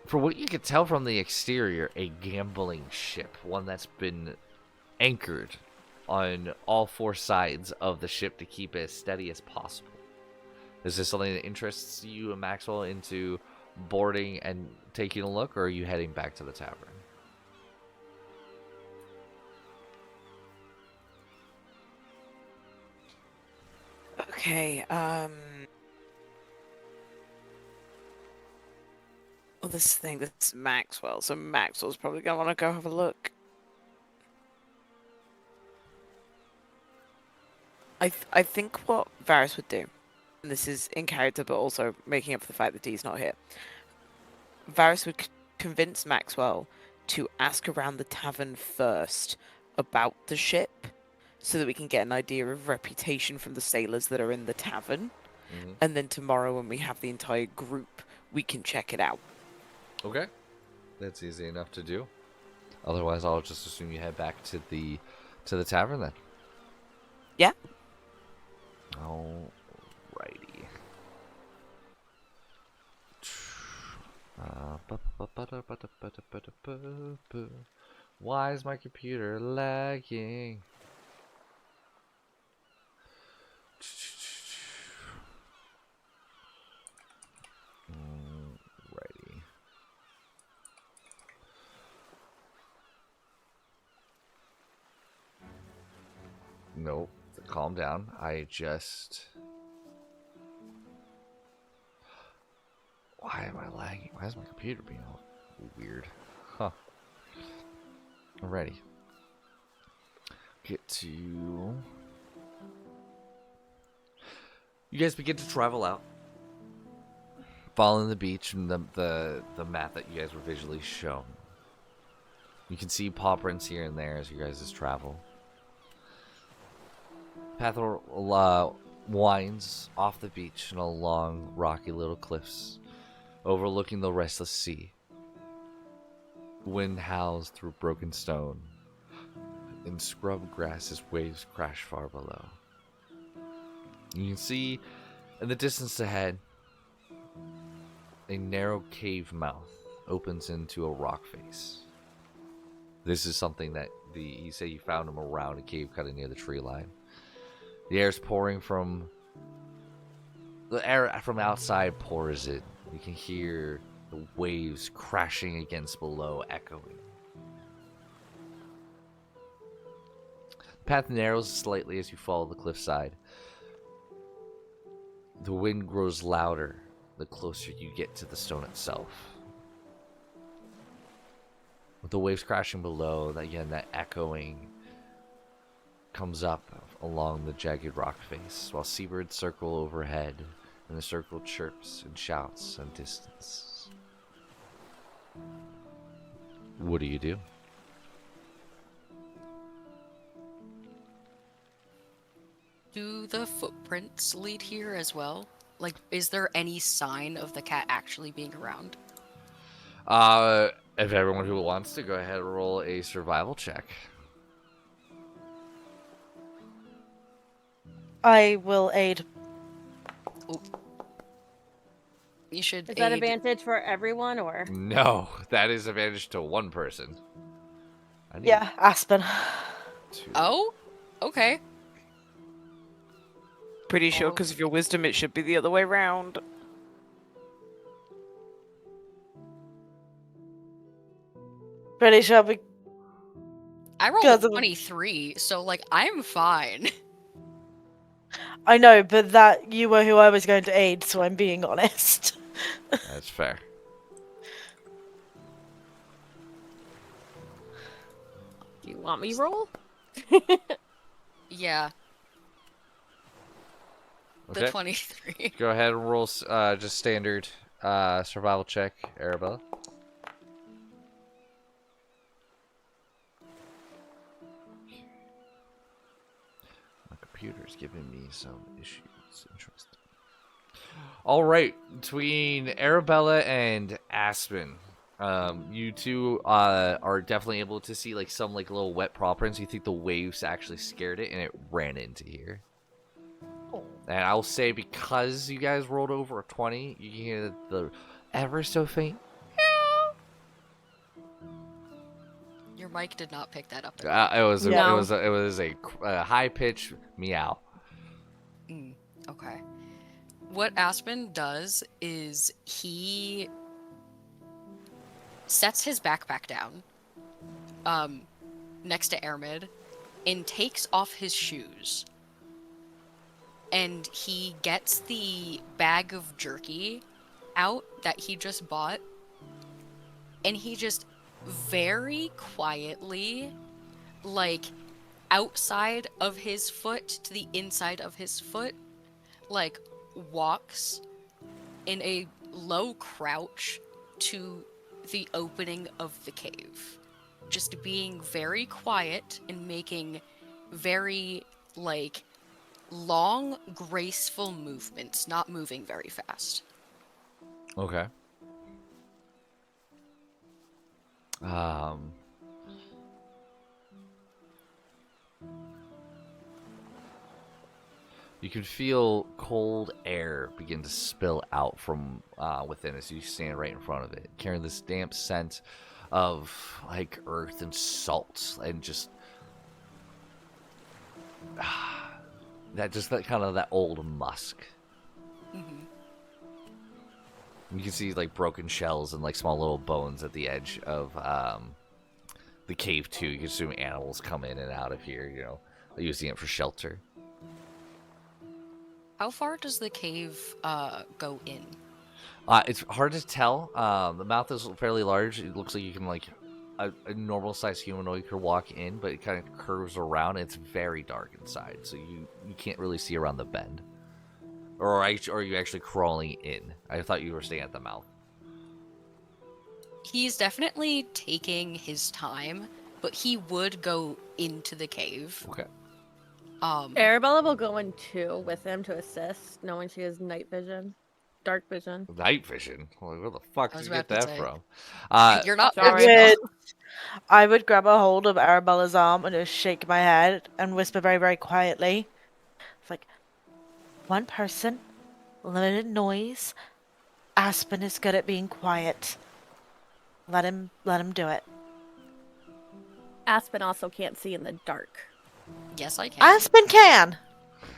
for what you can tell from the exterior, a gambling ship. One that's been anchored on all four sides of the ship to keep it as steady as possible. Is this something that interests you and Maxwell into boarding and taking a look, or are you heading back to the tavern? Okay, well, this is Maxwell, so Maxwell's probably gonna want to go have a look. I think what Varys would do, and this is in character, but also making up for the fact that Dee's not here. Varys would convince Maxwell to ask around the tavern first about the ship, so that we can get an idea of reputation from the sailors that are in the tavern. Mm-hmm. And then tomorrow, when we have the entire group, we can check it out. Okay. That's easy enough to do. Otherwise, I'll just assume you head back to the tavern then. Yeah. Alrighty. Why is my computer lagging? Alrighty. Nope. Calm down. I just... Why am I lagging? Why is my computer being all weird? Huh. Alrighty. Get to... You guys begin to travel out. Following the beach and the map that you guys were visually shown. You can see paw prints here and there as you guys travel. Path winds off the beach and along rocky little cliffs, overlooking the restless sea. Wind howls through broken stone. In scrub grass as waves crash far below. You can see in the distance ahead, a narrow cave mouth opens into a rock face. This is something that you say you found him around a cave cutting near the tree line. The air's pouring from... The air from outside pours in. You can hear the waves crashing against below, echoing. The path narrows slightly as you follow the cliffside. The wind grows louder the closer you get to the stone itself. With the waves crashing below, that echoing comes up along the jagged rock face, while seabirds circle overhead, and the circle chirps and shouts in distance. What do you do? Do the footprints lead here as well? Like, is there any sign of the cat actually being around? If everyone who wants to, go ahead and roll a survival check. I will aid. Ooh. You should Is that aid... advantage for everyone, or? No, that is advantage to one person. I need Yeah, Aspen. two. Oh? Okay. Pretty sure, because of your wisdom, it should be the other way round. Pretty sure we... I rolled Because a of- 23, so, like, I'm fine. I know, but that you were who I was going to aid, so I'm being honest. That's fair. Do you want me to roll? Yeah, the Okay. 23. Go ahead and roll just standard survival check, Arabella. My computer's giving me some issues. Interesting. All right, between Arabella and Aspen, you two are definitely able to see like some like little wet paw prints. You think the waves actually scared it and it ran into here. And I'll say because you guys rolled over a 20, you can hear the ever so faint. Your mic did not pick that up. No. It was a high pitched meow. Okay. What Aspen does is he sets his backpack down next to Airmid and takes off his shoes. And he gets the bag of jerky out that he just bought. And he just very quietly, like, outside of his foot to the inside of his foot, like, walks in a low crouch to the opening of the cave. Just being very quiet and making very, like, long, graceful movements, not moving very fast. Okay. You can feel cold air begin to spill out from within as you stand right in front of it, carrying this damp scent of like earth and salt and just that old musk. Mm-hmm. You can see like broken shells and like small little bones at the edge of the cave too. You can assume animals come in and out of here, you know, using it for shelter. How far does the cave go in? It's hard to tell. The mouth is fairly large. It looks like you can like a normal sized humanoid could walk in, but it kind of curves around. It's very dark inside, so you can't really see around the bend. Or are you actually crawling in? I thought you were staying at the mouth. He's definitely taking his time, but he would go into the cave. Okay. Arabella will go in too with him to assist, knowing she has night vision, dark vision. Night vision? Well, where the fuck I did was you get about to that say. from? You're not Sorry. I would grab a hold of Arabella's arm and just shake my head and whisper very, very quietly. It's like, one person, limited noise. Aspen is good at being quiet. Let him do it. Aspen also can't see in the dark. Yes, I can. Aspen can.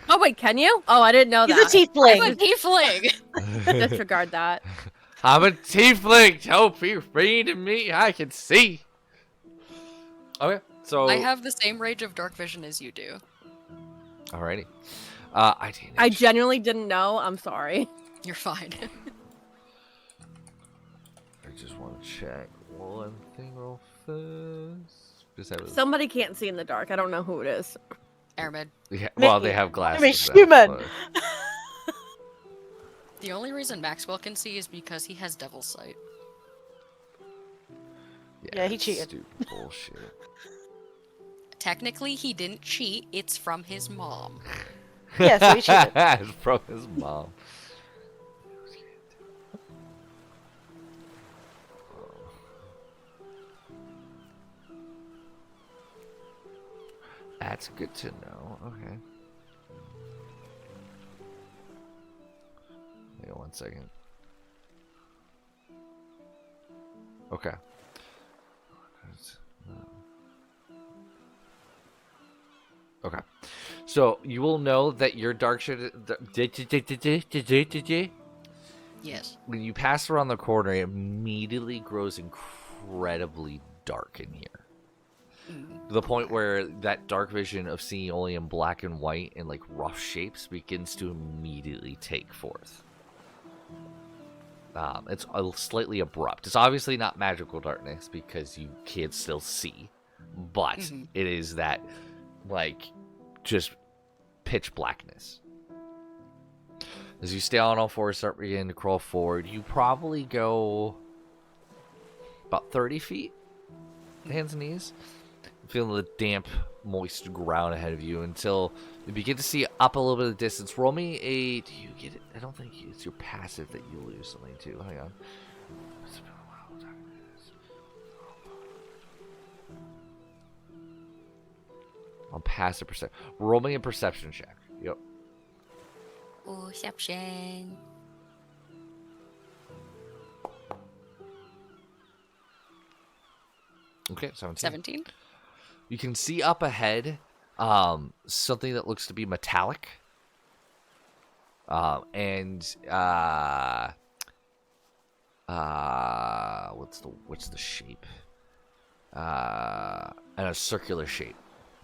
Oh wait, can you? Oh, I didn't know He's that. a tiefling. I'm a tiefling! Disregard that. I'm a tiefling. Don't be reading me. I can see. Okay, so I have the same range of dark vision as you do. Alrighty. I genuinely didn't know. I'm sorry. You're fine. I just want to check one thing real fast. Just have Somebody can't see in the dark. I don't know who it is. Airmed. Yeah, well, they have glasses. He's now, human. but- The only reason Maxwell can see is because he has devil's sight. Yeah, he it's cheated. Stupid bullshit. Technically, he didn't cheat. It's from his mom. Yeah, so he cheated. It's from his mom. That's good to know. Okay. Hang on 1 second. Okay. Okay. So you will know that your dark shit. Yes. When you pass around the corner, it immediately grows incredibly dark in here. To the point where that dark vision of seeing only in black and white and like rough shapes begins to immediately take forth. It's slightly abrupt. It's obviously not magical darkness because you can't still see, but it is that like just pitch blackness. As you stay on all fours, start beginning to crawl forward, you probably go about 30 feet, hands and knees, feeling the damp, moist ground ahead of you until you begin to see up a little bit of distance. Roll me a... Do you get it? I don't think it's your passive that you lose something to. Hang on. On passive perception. Roll me a perception check. Yep. Perception. Okay, 17. 17. You can see up ahead something that looks to be metallic. And what's the shape? And a circular shape.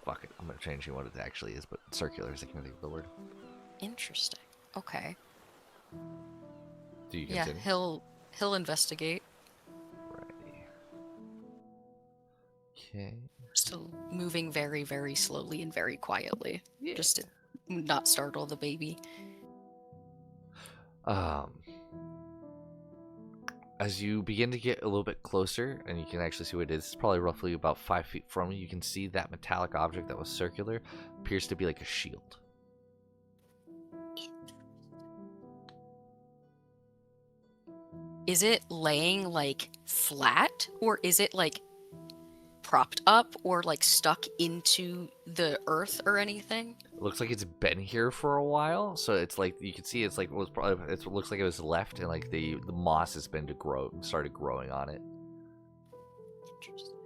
Fuck it, I'm gonna change what it actually is, but circular is I can't think of the word. Interesting. Okay. Do you Yeah, continue? he'll investigate. Righty. Okay. Still moving very, very slowly and very quietly. Yeah. Just to not startle the baby. As you begin to get a little bit closer, and you can actually see what it is, it's probably roughly about 5 feet from you. You can see that metallic object that was circular appears to be like a shield. Is it laying like flat, or is it like propped up or like stuck into the earth or anything? It looks like it's been here for a while, so it's like you can see it's like it looks like it was left, and like the moss has been started growing on it. Interesting.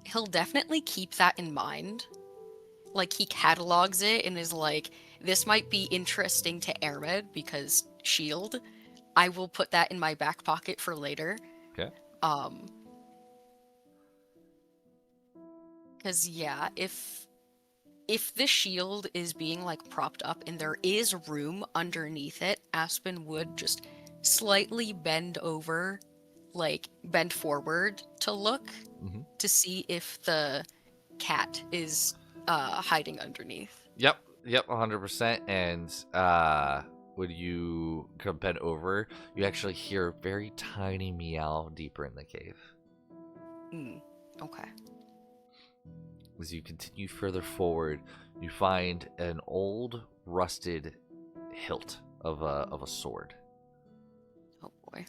He'll definitely keep that in mind. Like, he catalogs it and is like, this might be interesting to Airmed because shield. I will put that in my back pocket for later. Okay. Because yeah, if the shield is being like propped up and there is room underneath it, Aspen would just slightly bend forward to look to see if the cat is hiding underneath. Yep, 100%. And when you come bend over, you actually hear a very tiny meow deeper in the cave. Okay. As you continue further forward, you find an old, rusted hilt of a sword. Oh boy.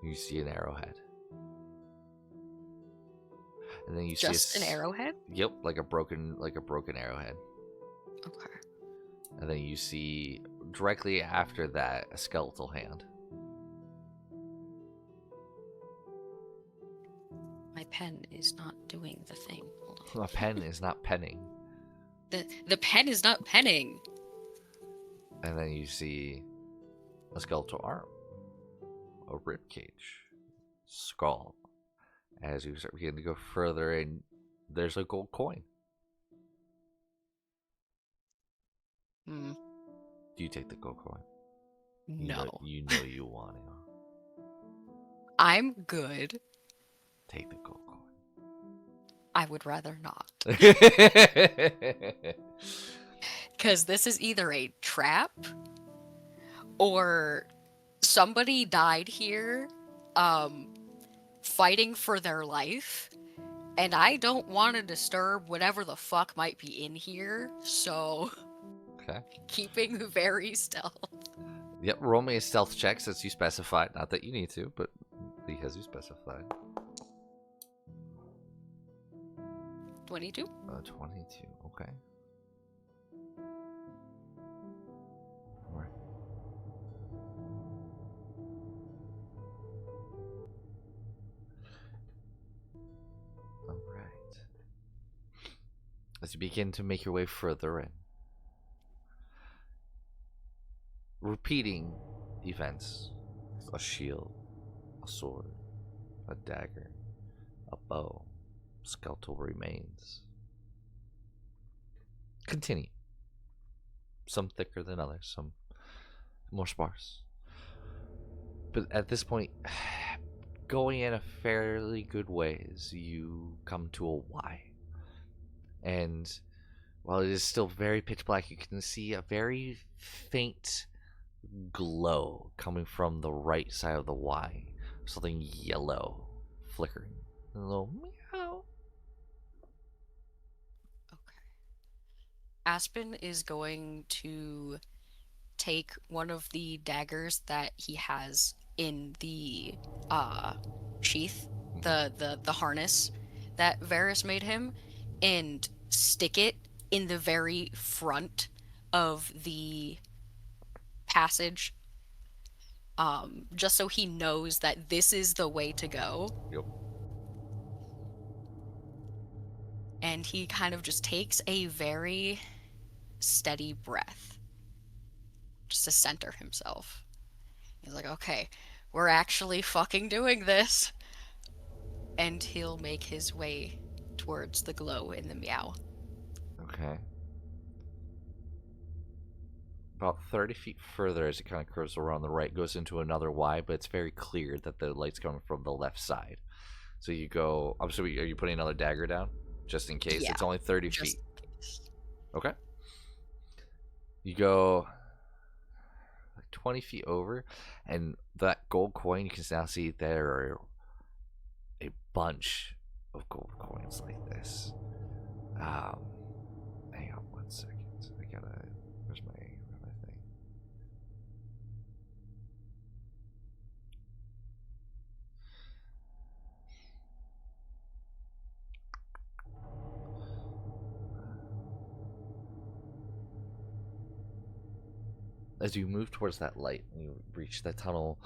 You see an arrowhead. And then you Just see an arrowhead? Yep, like a broken arrowhead. Okay. And then you see directly after that a skeletal hand. My pen is not doing the thing. Hold on. A pen is not penning. The pen is not penning. And then you see a skeletal arm, a rib cage, skull. As you start beginning to go further in, there's a gold coin. Do you take the gold coin? No. You know you want it. I'm good. Take the gold coin. I would rather not. Because this is either a trap or somebody died here fighting for their life, and I don't want to disturb whatever the fuck might be in here, so Okay. keeping very stealth. Yep, roll me a stealth check since you specified. Not that you need to, but because you specified. 22? 22, okay. Alright. Alright. As you begin to make your way further in, repeating events: a shield, a sword, a dagger, a bow, skeletal remains. Continue. Some thicker than others, some more sparse. But at this point, going in a fairly good ways, you come to a Y. And while it is still very pitch black, you can see a very faint glow coming from the right side of the Y. Something yellow flickering. A little meow. Okay. Aspen is going to take one of the daggers that he has in the sheath, the harness that Varys made him and stick it in the very front of the passage, just so he knows that this is the way to go. Yep. And he kind of just takes a very steady breath just to center himself. He's like, okay, we're actually fucking doing this. And he'll make his way towards the glow in the meow. Okay. About 30 feet further, as it kind of curves around the right, goes into another Y, but it's very clear that the light's coming from the left side. So you go. I'm sorry, are you putting another dagger down? Just in case? Yeah, It's only 30 just feet. in case. Okay. You go like 20 feet over, and that gold coin, you can now see there are a bunch of gold coins like this. Hang on 1 second. I gotta. Where's my thing? As you move towards that light and you reach the tunnel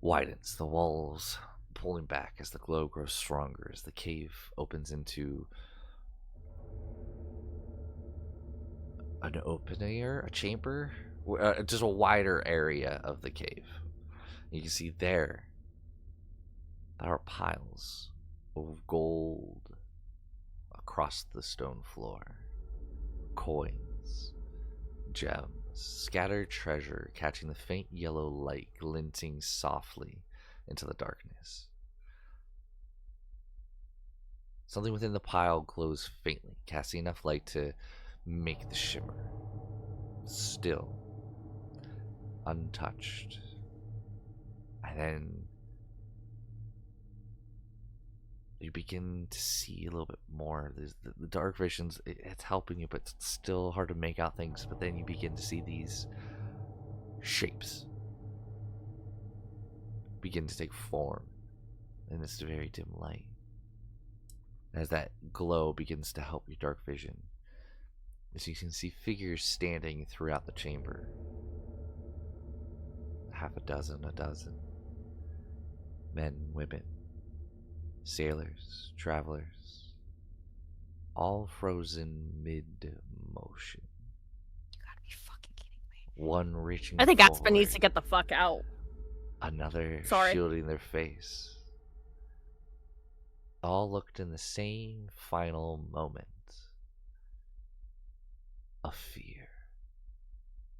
widens, the walls pulling back as the glow grows stronger, as the cave opens into an open air, a chamber, just a wider area of the cave. You can see there are piles of gold across the stone floor, coins, gems, scattered treasure catching the faint yellow light glinting softly into the darkness. Something within the pile glows faintly, casting enough light to make the shimmer. Still, untouched. And then you begin to see a little bit more. There's the dark visions, it's helping you, but it's still hard to make out things. But then you begin to see these shapes begin to take form in this very dim light. As that glow begins to help your dark vision, as you can see figures standing throughout the chamber. Half a dozen. Men, women, sailors, travelers, all frozen mid-motion. You gotta be fucking kidding me. One reaching I think Aspen forward, needs to get the fuck out. another Sorry. shielding their face. All looked in the same final moment of fear.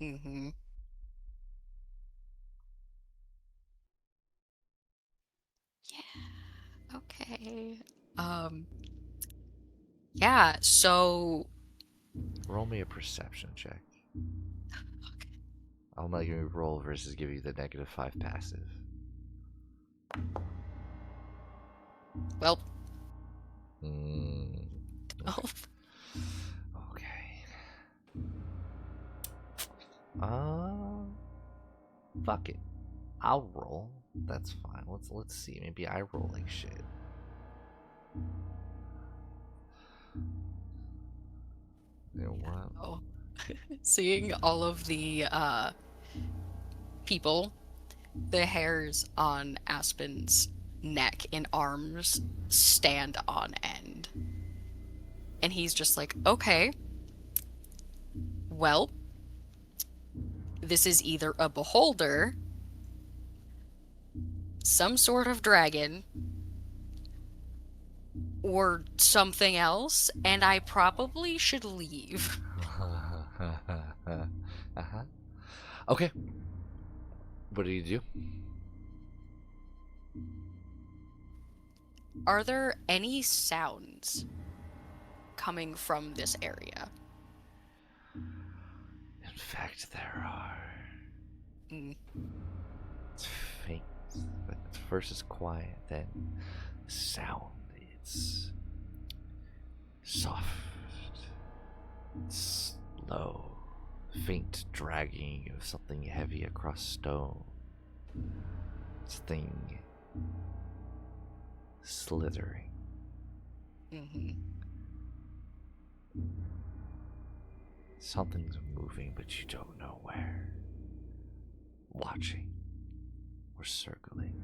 Mm-hmm. Yeah. Okay. Yeah, so Roll me a perception check. fuck. I'll make you roll versus give you the -5 passive. Well, Mm, oh, okay. Fuck it. I'll roll. That's fine. Let's see. Maybe I roll like shit. You know what? oh. Seeing all of the people, the hairs on Aspen's neck and arms stand on end. And he's just like, okay, well, this is either a beholder, some sort of dragon, or something else, and I probably should leave. Uh-huh. Okay. What do you do? Are there any sounds coming from this area? In fact, there are. Mm. It's faint, but first it's quiet, then the sound. It's soft, slow, faint dragging of something heavy across stone. Something slithering Mm-hmm. Something's moving, but you don't know where. Watching or circling.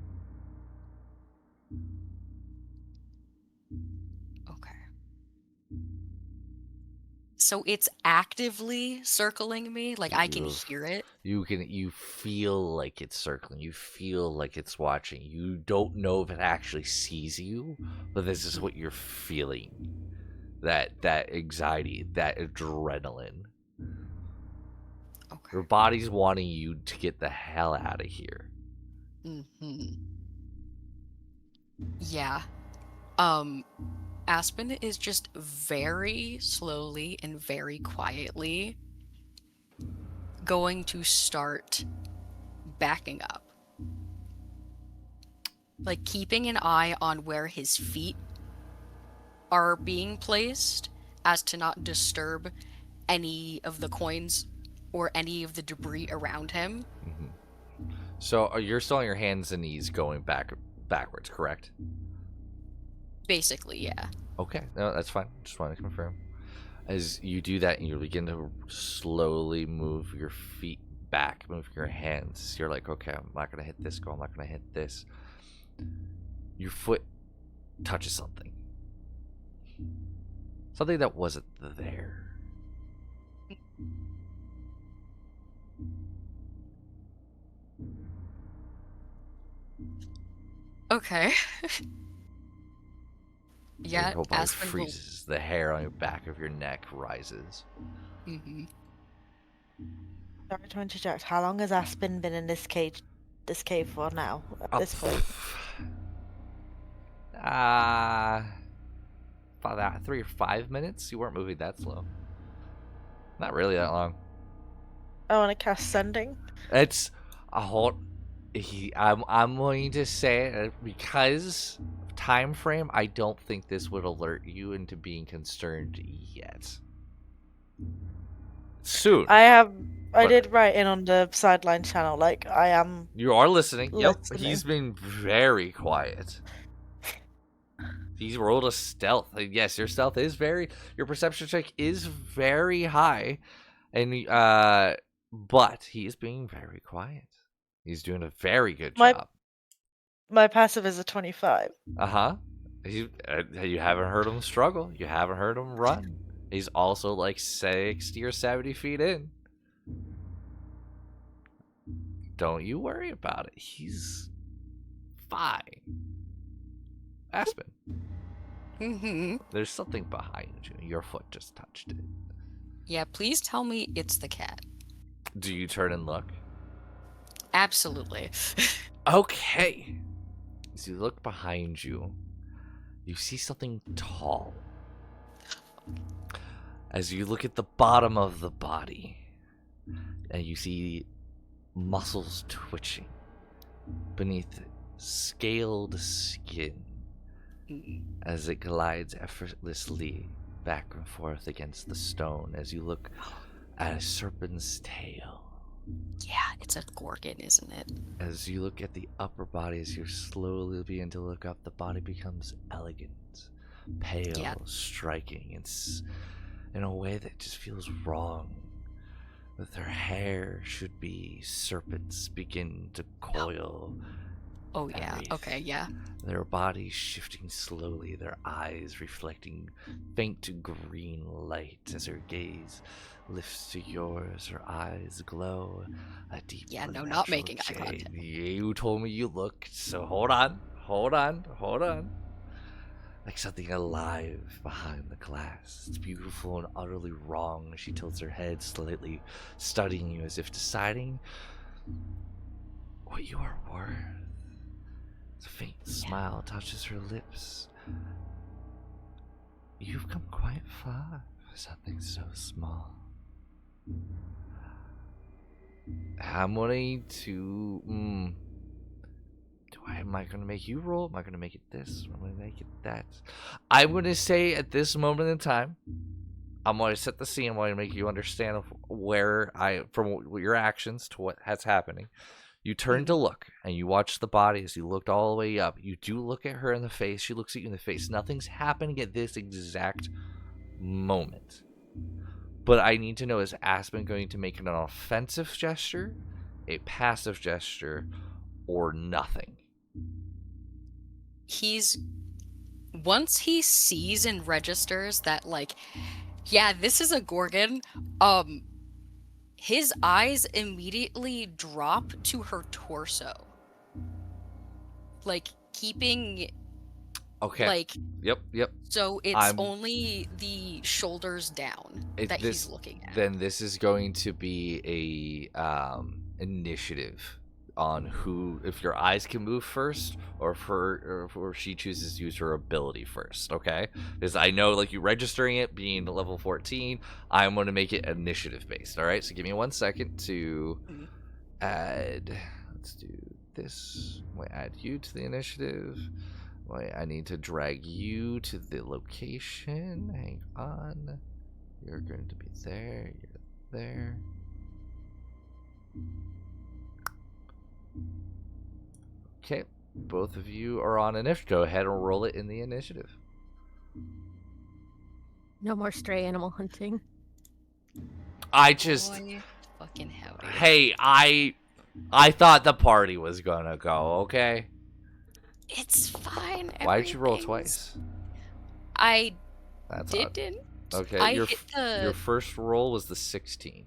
Okay. So it's actively circling me? Like I can Oof. hear it? You feel like it's circling. You feel like it's watching. You don't know if it actually sees you, but this is what you're feeling. That anxiety, that adrenaline. Okay. Your body's wanting you to get the hell out of here. Mm-hmm. Yeah. Aspen is just very slowly and very quietly going to start backing up. Like keeping an eye on where his feet are being placed as to not disturb any of the coins or any of the debris around him. Mm-hmm. So you're still on your hands and knees going backwards, correct? Basically, yeah. Okay, no, that's fine. Just want to confirm. As you do that, and you begin to slowly move your feet back, move your hands. You're like, okay, I'm not gonna hit this goal. I'm not gonna hit this. Your foot touches something. Something that wasn't there. Okay. Your Yeah, whole body Aspen will. freezes. The hair on your back of your neck rises. Mm-hmm. Sorry to interject. How long has Aspen been in this cave for now? At this point, About that 3 or 5 minutes. You weren't moving that slow. Not really that long. I want to cast sending. It's a whole. I'm going to say because of time frame, I don't think this would alert you into being concerned yet. Soon. I But- did write in on the sideline channel. Like I am. You are listening. Yep. Listening. He's been very quiet. He's rolled a stealth. Yes, your stealth is your perception check is very high, and but he is being very quiet. He's doing a very good job. My passive is a 25. You haven't heard him struggle. You haven't heard him run. He's also like 60 or 70 feet in. Don't you worry about it. He's fine. Aspen. Mm-hmm. There's something behind you. Your foot just touched it. Yeah, please tell me it's the cat. Do you turn and look? Absolutely. Okay. As you look behind you, you see something tall. As you look at the bottom of the body, and you see muscles twitching beneath scaled skin as it glides effortlessly back and forth against the stone as you look at a serpent's tail. Yeah, it's a gorgon, isn't it? As you look at the upper body, as you slowly begin to look up, the body becomes elegant, pale, striking. It's in a way that just feels wrong. With her hair should be serpents begin to coil. Oh, yeah. wreath. Okay, yeah. Their bodies shifting slowly, their eyes reflecting faint green light as her gaze lifts to yours. Her eyes glow a deep. Yeah, no, not making eye jade. contact. You told me you looked, so hold on. Like something alive behind the glass. It's beautiful and utterly wrong. She tilts her head slightly, studying you as if deciding what you are worth. A faint smile touches her lips. You've come quite far for something so small. I'm going to. Am I going to make you roll? Am I going to make it this? Am I going to make it that? I'm going to say at this moment in time, I'm going to set the scene. I'm going to make you understand from your actions to what has happening. You turn to look, and you watch the body as you looked all the way up. You do look at her in the face. She looks at you in the face. Nothing's happening at this exact moment. But I need to know, is Aspen going to make an offensive gesture, a passive gesture, or nothing? Once he sees and registers that, like, yeah, this is a Gorgon, his eyes immediately drop to her torso. Like, keeping... Okay. Like... Yep. So it's only the shoulders down that he's looking at. Then this is going to be a initiative on who, if your eyes can move first, or if she chooses to use her ability first. Okay, because I know, like, you registering it being level 14, I'm going to make it initiative based. All right, so give me 1 second to add. Let's do this. Wait, add you to the initiative. Wait, I need to drag you to the location. Hang on. You're going to be there. You're there. Okay, both of you are on initiative. Go ahead and roll it in the initiative. No more stray animal hunting. I just... Boy, fucking howdy. Hey, I thought the party was gonna go, okay? It's fine. Why did you roll everything's- twice? I That's odd. didn't. Okay, your hit first roll was the 16.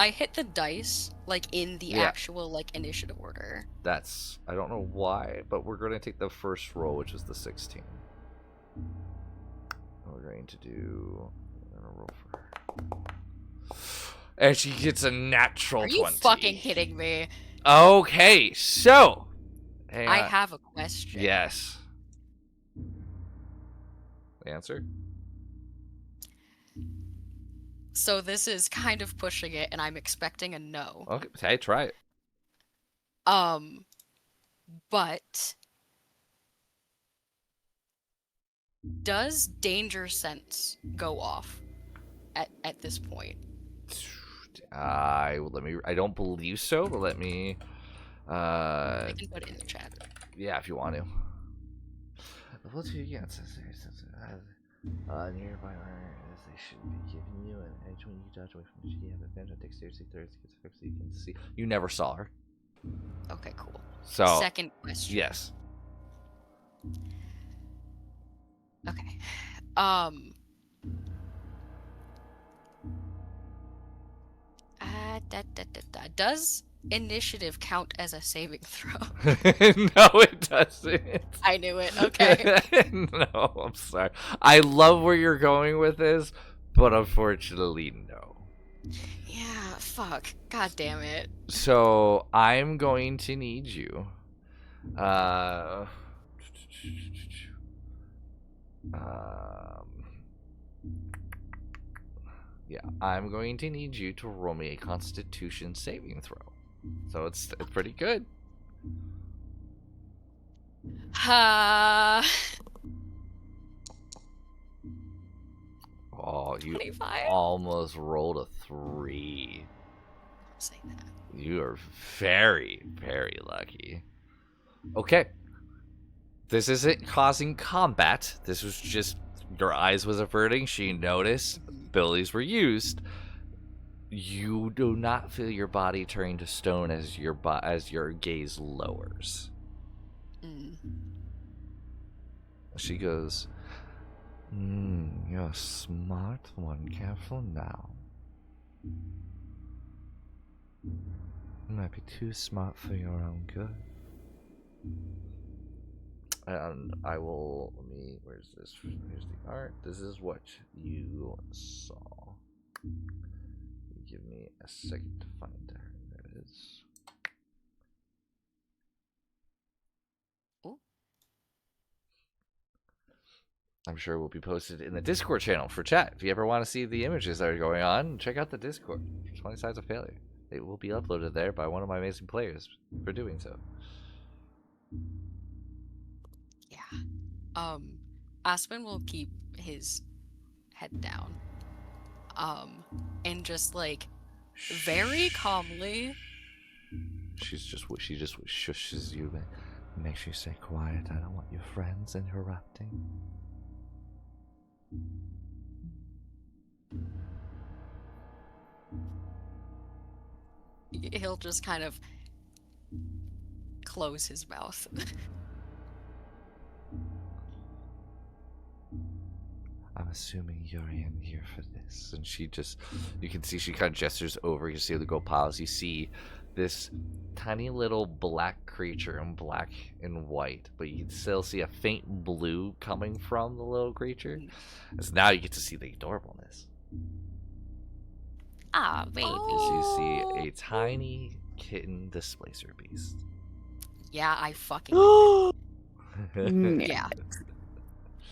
I hit the dice, like, in the Yeah. actual, like, initiative order. That's... I don't know why, but we're going to take the first roll, which is the 16. We're going to do... I'm going to roll for her. And she gets a natural 20. Are you fucking kidding me? Okay, so... Hang I on. have a question. Yes. Answer? So this is kind of pushing it, and I'm expecting a no. Okay, hey, try it. But does danger sense go off at this point? I don't believe so, but let me... I can put it in the chat. Yeah, if you want to. Level 2, yeah, nearby as they should be giving you an edge when you dodge away from you have advantage on dexterity 30 so you can see. You never saw her. Okay, cool. So Second question. yes. Okay. Does initiative count as a saving throw? No, it doesn't. I knew it. Okay. No, I'm sorry. I love where you're going with this, but unfortunately, no. Yeah, fuck. God damn it. So I'm going to need you. Yeah, I'm going to need you to roll me a Constitution saving throw. So it's pretty good. Oh, you 25. almost rolled a 3. Say that. You are very, very lucky. Okay. This isn't causing combat. This was just your eyes was averting. She noticed abilities were used. You do not feel your body turning to stone as your gaze lowers. She goes, you're a smart one. Careful now. You might be too smart for your own good. And I will, where's this? Here's the art. This is what you saw. Give me a second to find her. There it is. Ooh. I'm sure it will be posted in the Discord channel for chat. If you ever want to see the images that are going on, check out the Discord. 20 Sides of Failure. It will be uploaded there by one of my amazing players for doing so. Yeah. Aspen will keep his head down. And just, like, very calmly she just shushes you, but makes you stay quiet. I don't want your friends interrupting. He'll just kind of close his mouth. I'm assuming you're in here for this. And she just, you can see she kind of gestures over. You see the go Paws. You see this tiny little black creature in black and white, but you can still see a faint blue coming from the little creature. And so now you get to see the adorableness. Ah, baby. So you see a tiny kitten displacer beast. Yeah, I fucking Yeah.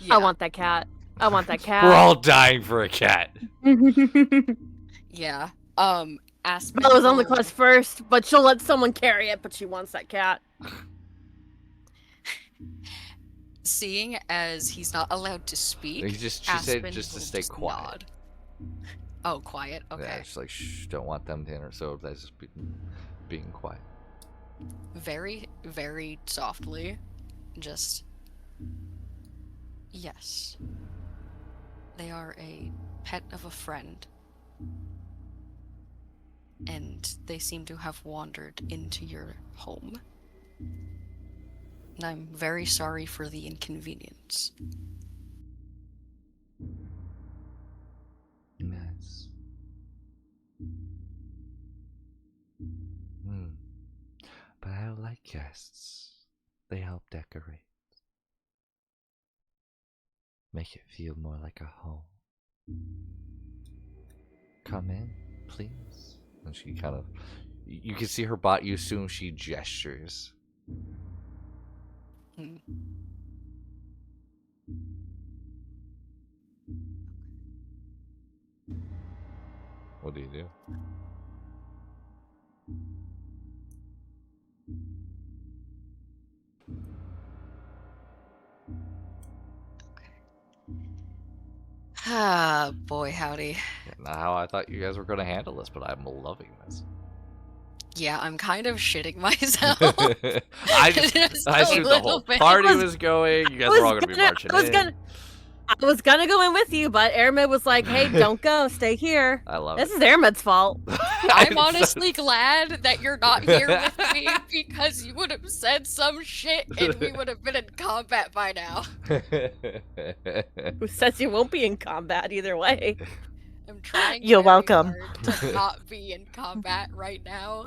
yeah. I want that cat. I want that cat. We're all dying for a cat. Yeah. Aspen Bella's on the will- quest first, but she'll let someone carry it, but she wants that cat. Seeing as he's not allowed to speak, She said Aspen just to will stay just quiet. nod. Oh, quiet. Okay. Yeah, she's like, shh, don't want them to enter. So that's just being quiet. Very, very softly. Just. Yes. They are a pet of a friend. And they seem to have wandered into your home. And I'm very sorry for the inconvenience. Yes. But I like guests. They help decorate. Make it feel more like a home. Come in, please. And she kind of, you can see her bot. You assume she gestures. Hmm. What do you do? Ah, boy, howdy. Yeah, not how I thought you guys were going to handle this, but I'm loving this. Yeah, I'm kind of shitting myself. I assumed the whole party was going. You guys were all going to be marching in. I was gonna go in with you, but Airmed was like, "Hey, don't go. Stay here." I love This it. is Airmed's fault. I'm honestly glad that you're not here with me because you would have said some shit and we would have been in combat by now. Who says you won't be in combat either way? I'm trying You're very welcome. hard to not be in combat right now.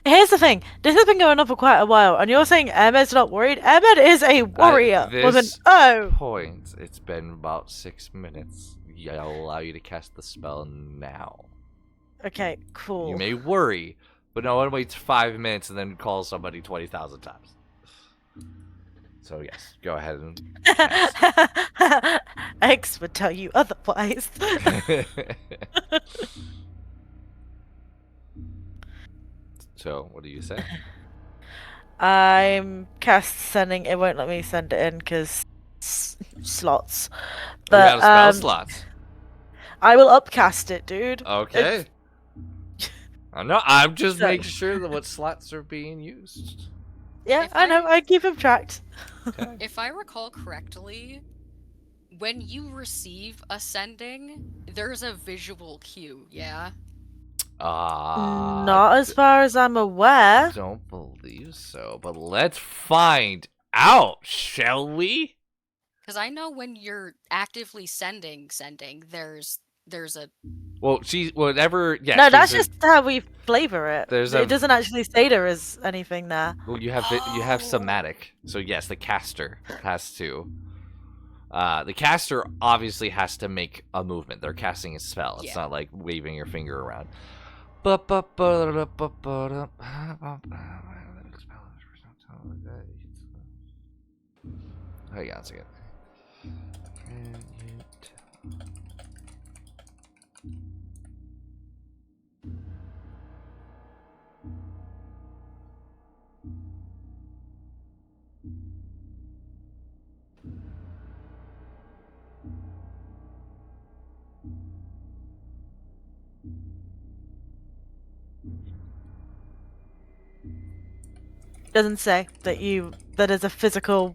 Here's the thing. This has been going on for quite a while, and you're saying Ahmed's not worried? Ahmed is a warrior with an this O. point, it's been about 6 minutes. Yeah, I'll allow you to cast the spell now. Okay, cool. You may worry, but no one waits 5 minutes and then calls somebody 20,000 times. So yes, go ahead and cast. X would tell you otherwise. So, what do you say? I'm cast sending. It won't let me send it in because slots. We But got a spell slots. I will upcast it, dude. Okay. I'm just So- making sure that what slots are being used. Yeah, If I know. I keep him tracked. Okay. If I recall correctly, when you receive a sending, there's a visual cue, yeah? Not as far as I'm aware. Don't believe so, but let's find out, shall we? Because I know when you're actively sending, there's a Well, whatever. Yes, No, that's there's just how we flavor it. there's It a- doesn't actually say there is anything there. Well, you have Oh. somatic. So yes, the caster has to. The caster obviously has to make a movement. They're casting a spell. It's Yeah. not like waving your finger around. Hang on a second. Doesn't say that is a physical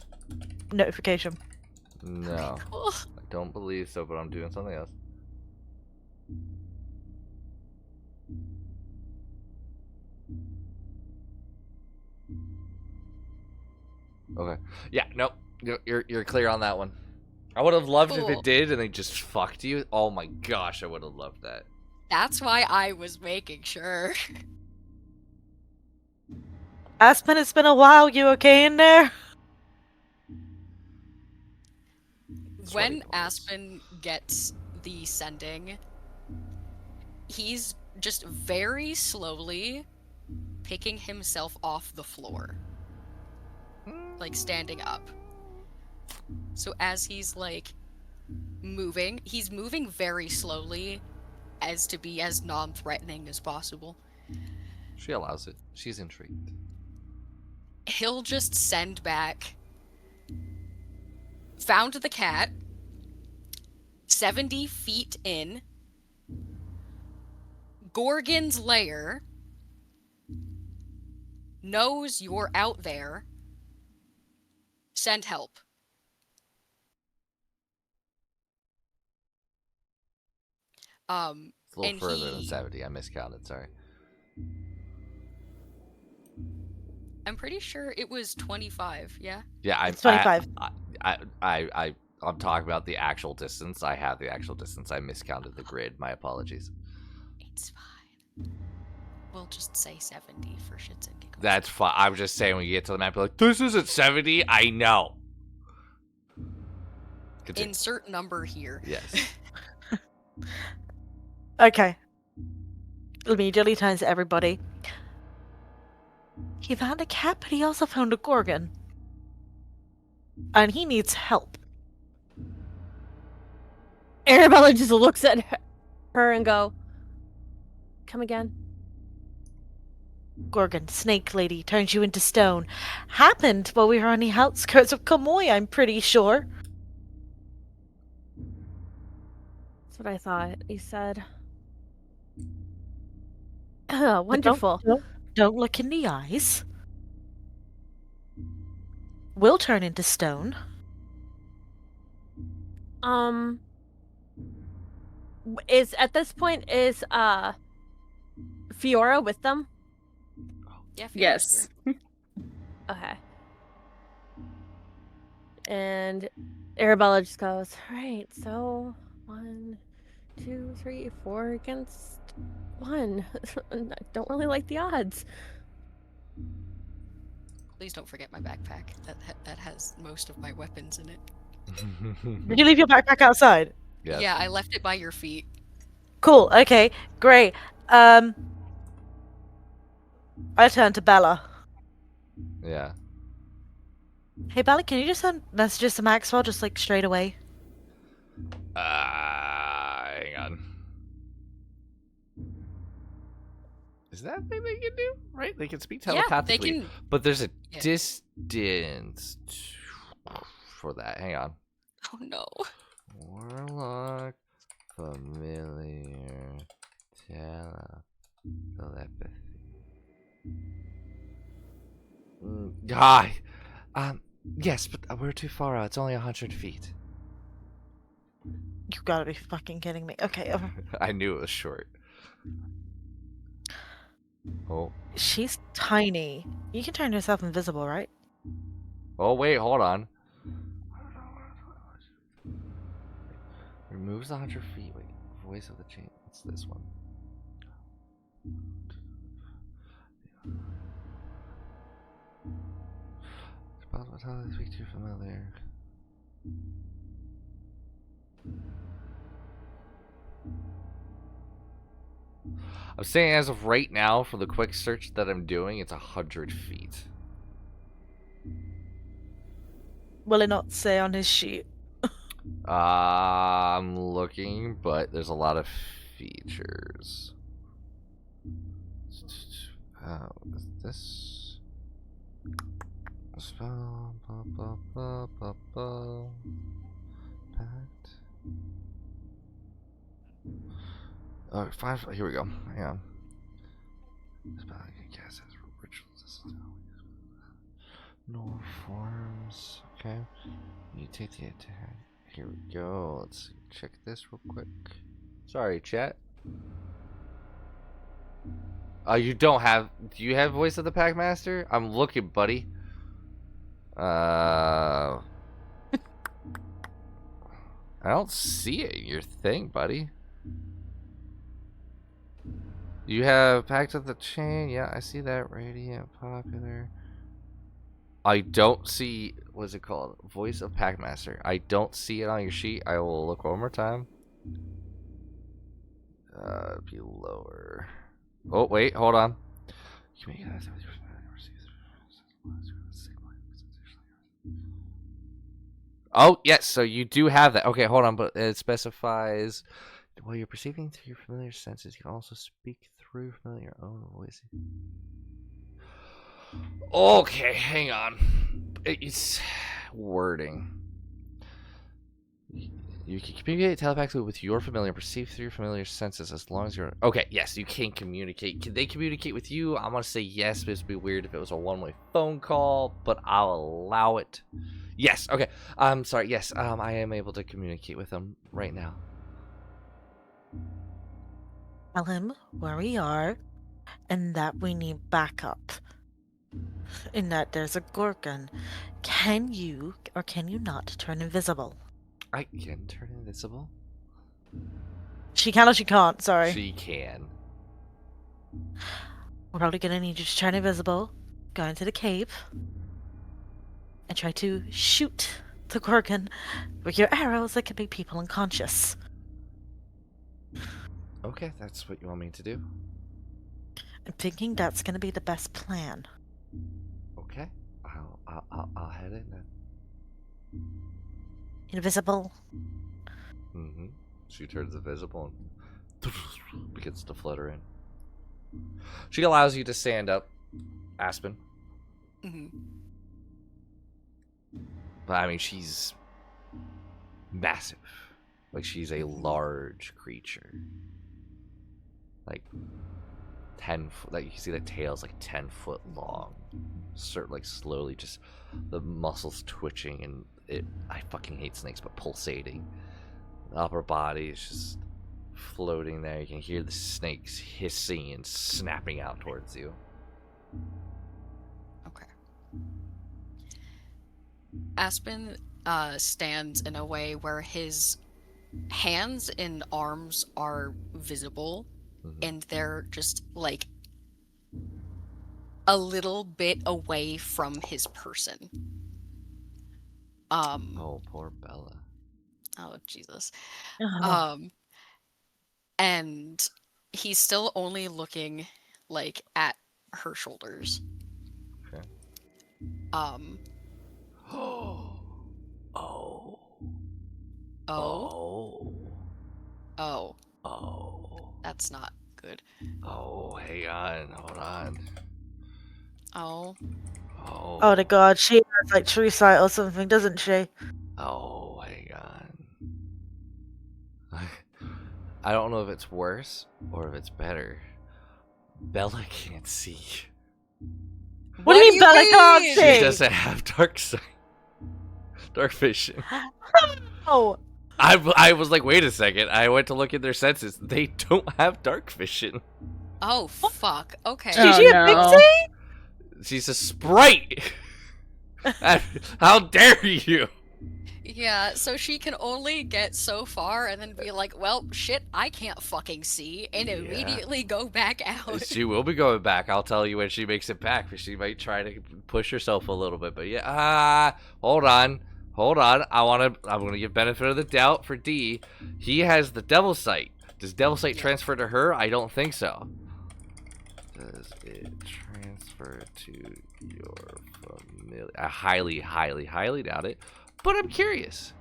notification. No, Cool. I don't believe so, but I'm doing something else. Okay. Yeah, nope. You're clear on that one. I would have loved if Cool. it did and they just fucked you. Oh my gosh, I would have loved that. That's why I was making sure. Aspen, it's been a while. You okay in there? Sweaty When balls. Aspen gets the sending, he's just very slowly picking himself off the floor. Like standing up. So as he's like moving, he's moving very slowly as to be as non-threatening as possible. She allows it. She's intrigued. He'll just send back found the cat 70 feet in Gorgon's lair, knows you're out there, send help. It's a little And further than 70. I miscounted. Sorry. I'm pretty sure it was 25, yeah? Yeah, It's 25. I'm talking about the actual distance. I have the actual distance. I miscounted the grid. My apologies. It's fine. We'll just say 70 for shits and giggles. That's fine. I'm just saying when you get to the map, you're like, this isn't 70. I know. Continue. Insert number here. Yes. Okay. Immediately turns to everybody. He found a cat, but he also found a Gorgon. And he needs help. Arabella just looks at her and go, "Come again." Gorgon, snake lady, turns you into stone. Happened while we were on the outskirts of Kamoy, I'm pretty sure. That's what I thought. He said. Wonderful. Don't look in the eyes. We'll turn into stone. Is at this point is Fiora with them? Yeah, Fiona's Yes. Okay. And Arabella just goes, "Right, so 1, 2, 3, 4 against 1. I don't really like the odds." Please don't forget my backpack. That has most of my weapons in it. Did you leave your backpack outside? Yes. Yeah, I left it by your feet. Cool, okay, great. I turn to Bella. Yeah. Hey Bella, can you just send messages to Maxwell just like straight away? Hang on. Is that a thing they can do? Right? They can speak Yeah, telepathically. they can. But there's a Yeah. distance for that. Hang on. Oh no. Warlock, familiar, telepathy. Hi. Yes, but we're too far out. It's only 100 feet. You gotta be fucking kidding me. Okay, I knew it was short. Oh. she's tiny. You can turn yourself invisible, right? Oh, wait, hold on. Removes 100 feet. Wait, voice of the chain. What's this one? It's possible to tell this week too familiar. I'm saying as of right now, for the quick search that I'm doing, it's 100 feet. Will it not say on his sheet? I'm looking, but there's a lot of features. Oh, is this spell? Pact. Oh, 5. Here we go. Hang on. Spell I can cast as rituals. No forms. Okay. You take the attack. Here we go. Let's check this real quick. Sorry, chat. You don't have. Do you have Voice of the Packmaster? I'm looking, buddy. I don't see it in your thing, buddy. You have Pact of the Chain. Yeah, I see that. Radiant, popular. I don't see. What's it called? Voice of Packmaster. I don't see it on your sheet. I will look one more time. Be lower. Oh, wait. Hold on. Oh, yes. So you do have that. Okay, hold on. But it specifies. While you're perceiving through your familiar senses, you can also speak through familiar own voice. Okay, hang on. It's wording. You can communicate telepathically with your familiar, perceive through your familiar senses as long as you're... Okay, yes, you can communicate. Can they communicate with you? I'm going to say yes, but it would be weird if it was a one-way phone call, but I'll allow it. Yes, okay. I'm sorry, yes, I am able to communicate with them right now. Tell him where we are and that we need backup. And that there's a Gorgon. Can you or can you not turn invisible? I can turn invisible? She can or she can't, sorry. She can. We're probably gonna need you to turn invisible, go into the cave, and try to shoot the Gorgon with your arrows that can make people unconscious. Okay, that's what you want me to do. I'm thinking that's gonna be the best plan. Okay, I'll head in then. Invisible. Mm-hmm. She turns invisible and begins to flutter in. She allows you to stand up, Aspen. Mm-hmm. But I mean, she's massive. Like, she's a large creature. Like 10 foot. Like, you can see the tail's like 10 foot long. Like slowly, just the muscles twitching, and I fucking hate snakes, but pulsating. The upper body is just floating there. You can hear the snakes hissing and snapping out towards you. Okay. Aspen stands in a way where his hands and arms are visible, and they're just like a little bit away from his person. Oh, poor Bella. Oh, Jesus. Oh. And he's still only looking like at her shoulders. Okay. Oh. Oh. Oh. Oh. Oh. Oh. That's not good. Oh, hang on. Hold on. Oh. Oh. Oh, the god, she has like true sight or something, doesn't she? Oh, hang on. I don't know if it's worse or if it's better. Bella can't see. What do you mean Bella can't She see? doesn't have dark sight. Dark vision. Oh. I was like, wait a second. I went to look at their senses. They don't have dark vision. Oh, fuck. Okay. Is she a pixie? She's a sprite. How dare you? Yeah, so she can only get so far and then be like, well, shit, I can't fucking see, and immediately go back out. She will be going back. I'll tell you when she makes it back, but she might try to push herself a little bit. But yeah, hold on. I'm gonna give benefit of the doubt for D. He has the devil sight. Does devil sight transfer to her? I don't think so. Does it transfer to your familiar? I highly, highly, highly doubt it. But I'm curious.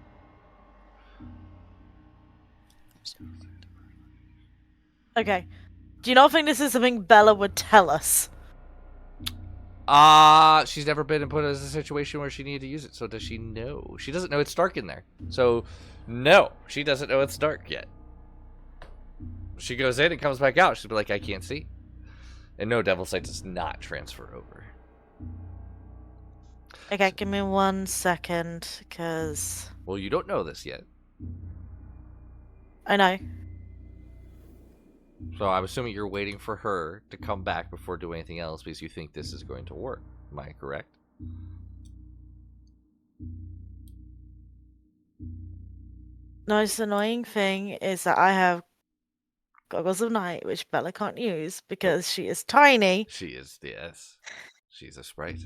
Okay. Do you not think this is something Bella would tell us? She's never been put in a situation where she needed to use it, so does she know? She doesn't know it's dark in there. So, no, she doesn't know it's dark yet. She goes in and comes back out. She'll be like, I can't see. And no, Devil Sight does not transfer over. Okay, give me 1 second, because Well, you don't know this yet. I know. So I'm assuming you're waiting for her to come back before doing anything else because you think this is going to work. Am I correct? The most annoying thing is that I have goggles of night, which Bella can't use because she is tiny. She is, yes. She's a sprite.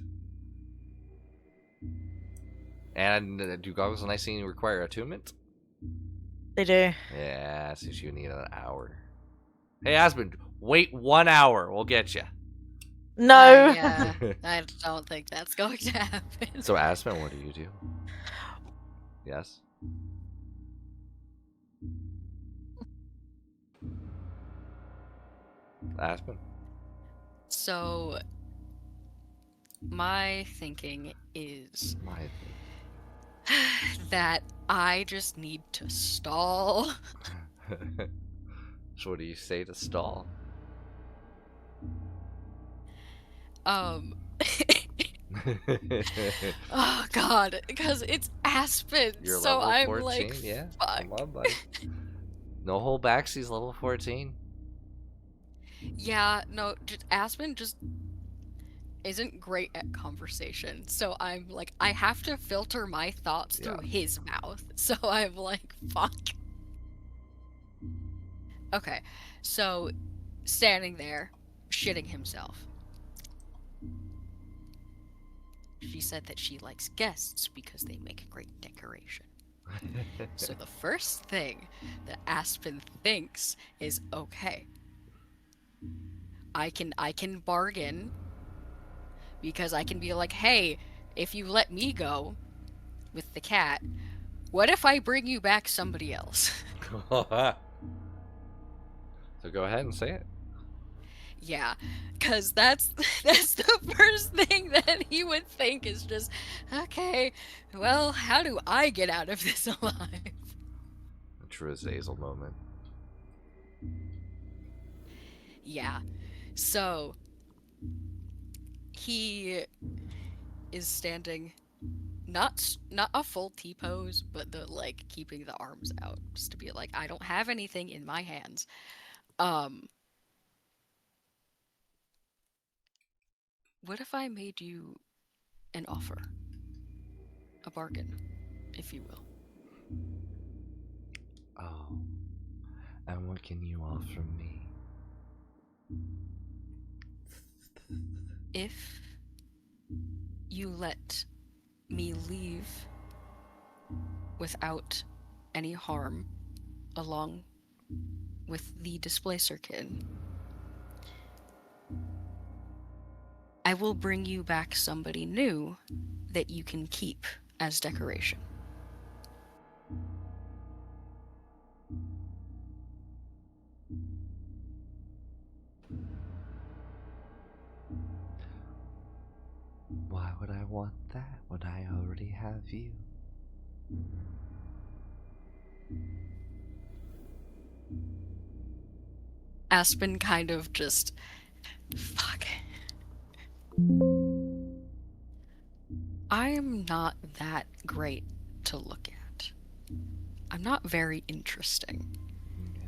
And do goggles of night seeing require attunement? They do. Yeah, since you need an hour. Hey, Aspen, wait 1 hour. We'll get you. No. Yeah, I don't think that's going to happen. So, Aspen, what do you do? Yes? Aspen? So, my thinking is My that I just need to stall. So what do you say to stall? Um. Oh God, because it's Aspen, You're so level I'm 14, like, yeah? fuck. Come on, buddy. No holdbacks, level 14. Yeah, no, just Aspen just isn't great at conversation, so I'm like, I have to filter my thoughts through his mouth. So I'm like, fuck. Okay, so standing there, shitting himself. She said that she likes guests because they make a great decoration. So the first thing that Aspen thinks is, okay, I can bargain because I can be like, hey, if you let me go with the cat, what if I bring you back somebody else? So go ahead and say it. Yeah, because that's the first thing that he would think is just, okay, well, how do I get out of this alive? A true Azazel moment. Yeah, so he is standing, not a full T pose, but the like keeping the arms out, just to be like, I don't have anything in my hands. What if I made you an offer? A bargain, if you will. Oh. And what can you offer me? If you let me leave without any harm along with the displacer kin, I will bring you back somebody new that you can keep as decoration. Why would I want that when I already have you? Aspen kind of just, fuck. I am not that great to look at. I'm not very interesting.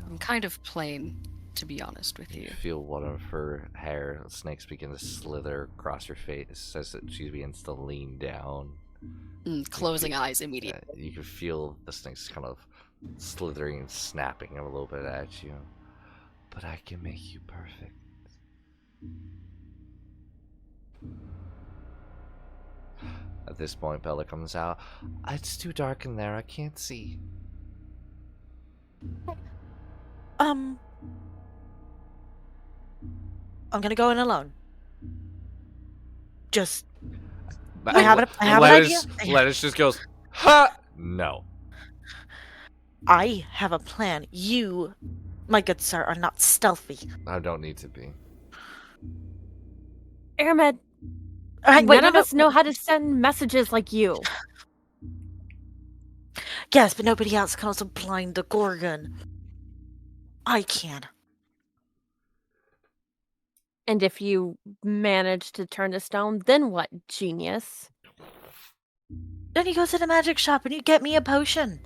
I'm kind of plain, to be honest with you. You feel one of her hair snakes begin to slither across her face as she begins to lean down. Closing eyes immediately. You can feel the snakes kind of slithering and snapping a little bit at you. But I can make you perfect. At this point, Bella comes out. It's too dark in there. I can't see. I'm gonna go in alone. Just I have an idea. Lettuce just goes, ha! No. I have a plan. You, my good sir, are not stealthy. I don't need to be. Airmed, Wait, none no, of no. us know how to send messages like you. Yes, but nobody else can also blind the Gorgon. I can. And if you manage to turn to stone, then what, genius? Then you go to the magic shop and you get me a potion.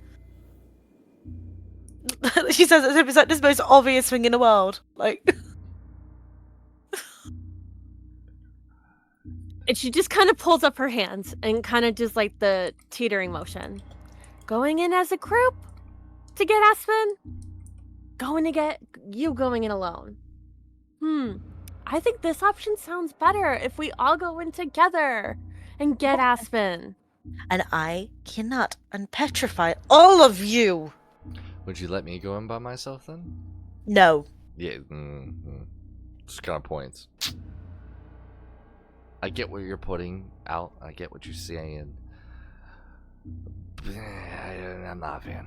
She says it as if it's like this most obvious thing in the world. Like, And she just kind of pulls up her hands and kind of just like the teetering motion. Going in as a group to get Aspen? Going to get you going in alone. I think this option sounds better if we all go in together and get Aspen. and I cannot unpetrify all of you. Would you let me go in by myself then? No. Yeah. Just kind of points. I get what you're putting out. I get what you're saying. I'm not a fan.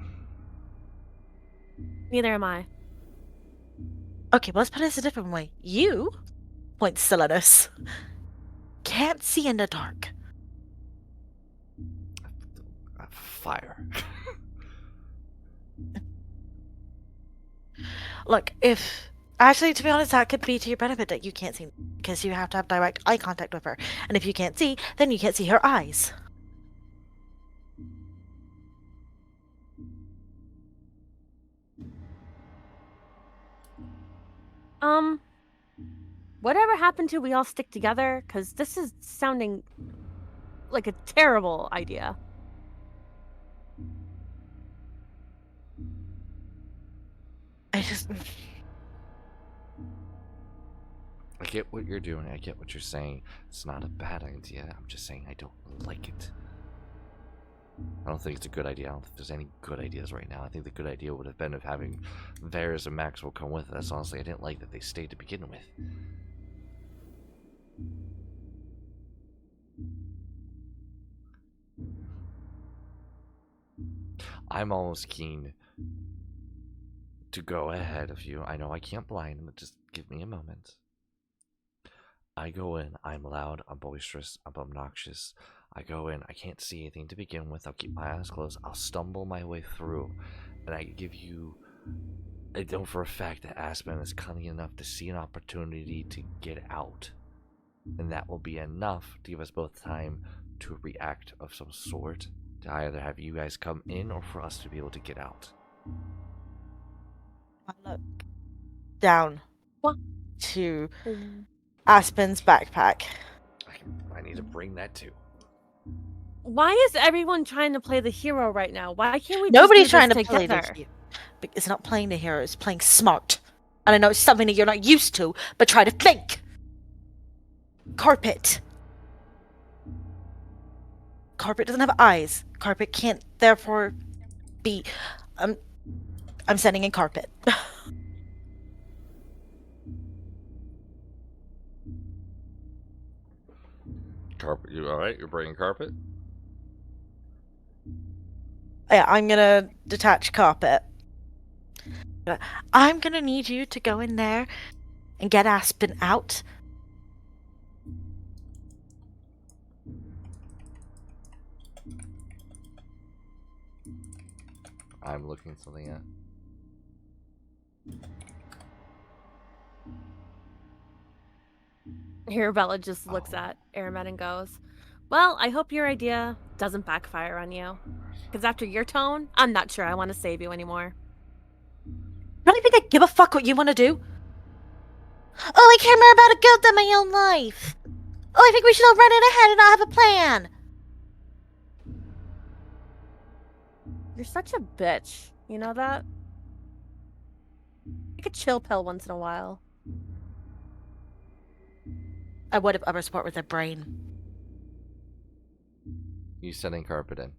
Neither am I. Okay, well, let's put this a different way. You, points Silenus, can't see in the dark. Fire. Look, if... Actually, to be honest, that could be to your benefit that you can't see, because you have to have direct eye contact with her. And if you can't see, then you can't see her eyes. Whatever happened to we all stick together? Because this is sounding like a terrible idea. I just... I get what you're doing. I get what you're saying. It's not a bad idea. I'm just saying I don't like it. I don't think it's a good idea. I don't think there's any good ideas right now. I think the good idea would have been of having Varys and Maxwell come with us. Honestly, I didn't like that they stayed to begin with. I'm almost keen to go ahead of you. I know I can't blind, but just give me a moment. I go in, I'm loud, I'm boisterous, I'm obnoxious. I go in, I can't see anything to begin with, I'll keep my eyes closed, I'll stumble my way through, and I give you... I know for a fact that Aspen is cunning enough to see an opportunity to get out. And that will be enough to give us both time to react of some sort, to either have you guys come in or for us to be able to get out. I look down What? to Aspen's backpack. I need to bring that too. Why is everyone trying to play the hero right now? Why can't we Nobody's just do trying to this play together? the hero. It's not playing the hero, it's playing smart. And I know it's something that you're not used to, but try to think. Carpet. Carpet doesn't have eyes. Carpet can't therefore be... I'm sending in Carpet. Carpet, you alright? You're bringing Carpet? Yeah, I'm gonna detach Carpet. I'm gonna need you to go in there and get Aspen out. I'm looking something at. Arabella just looks at Aramet and goes, well, I hope your idea doesn't backfire on you. Because after your tone, I'm not sure I want to save you anymore. You really think I give a fuck what you want to do? Oh, I care more about a goat than my own life. Oh, I think we should all run it ahead and not have a plan. You're such a bitch. You know that? Take a chill pill once in a while. I would have other support with a brain. You sending Carpet in.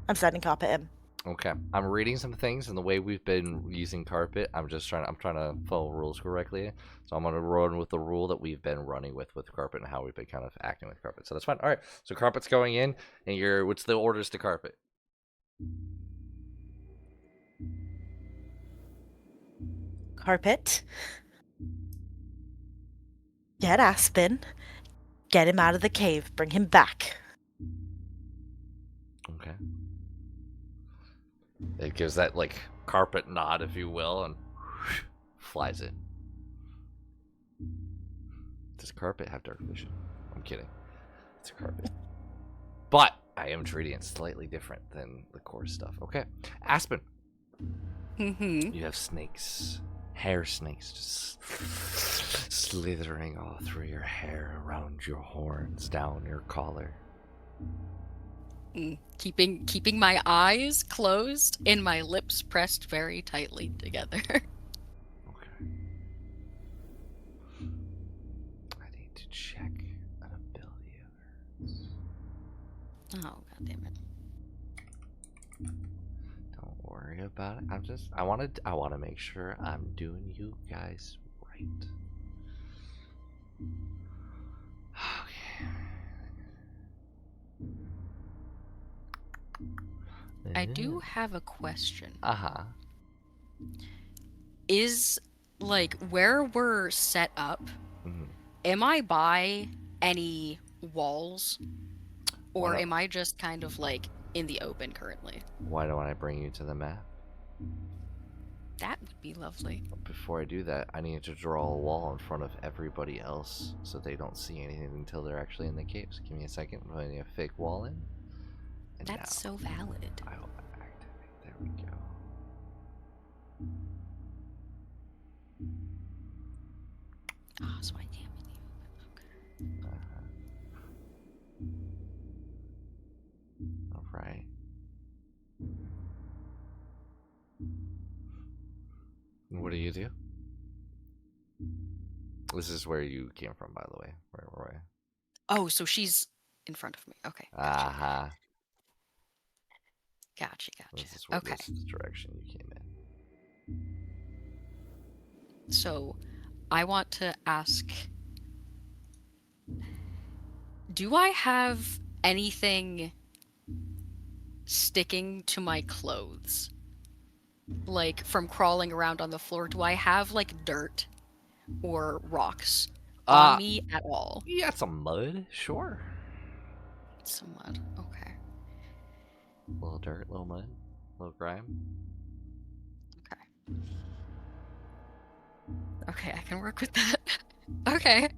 I'm sending Carpet in. Okay. I'm reading some things, and the way we've been using Carpet, I'm trying to follow rules correctly. So I'm gonna run with the rule that we've been running with Carpet and how we've been kind of acting with Carpet. So that's fine. All right. So Carpet's going in, and what's the orders to Carpet? Carpet. Get Aspen. Get him out of the cave. Bring him back. Okay. It gives that like Carpet nod, if you will, and flies in. Does Carpet have dark vision? I'm kidding. It's a Carpet. But I am treating it slightly different than the core stuff. Okay. Aspen, Mm-hmm. you have snakes. Hair snakes just slithering all through your hair, around your horns, down your collar. Keeping my eyes closed and my lips pressed very tightly together. Okay. I need to check an ability of hers. Oh, god damn it. Don't worry about it. I want to make sure I'm doing you guys right. Okay. I do have a question. Uh-huh. Is, like, where we're set up, Mhm. am I by any walls? Or Why not? am I just kind of, like, in the open currently? Why don't I bring you to the map? That would be lovely. Before I do that, I need to draw a wall in front of everybody else so they don't see anything until they're actually in the caves. Give me a second. I'm putting a fake wall in. And That's now so valid. I will activate. There we go. Oh, so I am in the open. Okay. All right. What do you do? This is where you came from, by the way. Where were I? Oh, so she's in front of me. Okay. Gotcha. Uh-huh. Gotcha. This is where Okay. this is the direction you came in. So I want to ask, do I have anything sticking to my clothes? Like, from crawling around on the floor, do I have, like, dirt or rocks on me at all? You got some mud, sure. Some mud. Okay. A little dirt, little mud, little grime. Okay. Okay, I can work with that. Okay.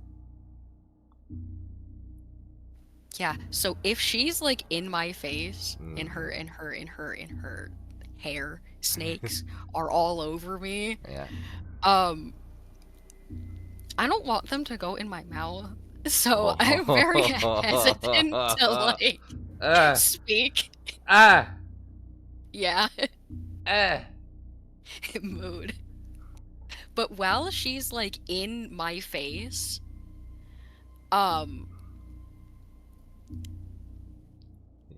Yeah, so if she's like in my face, in her hair, snakes are all over me. Yeah. I don't want them to go in my mouth. So I'm very hesitant to like speak. Yeah. Mood. But while she's like in my face,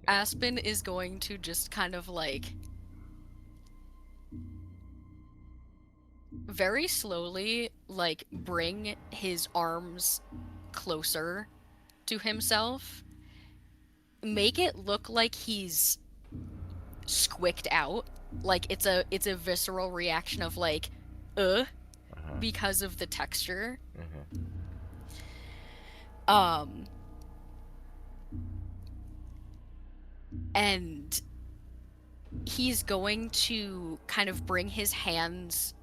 Aspen is going to just kind of like very slowly like bring his arms closer to himself, make it look like he's squicked out, like it's a visceral reaction of like because of the texture. And he's going to kind of bring his hands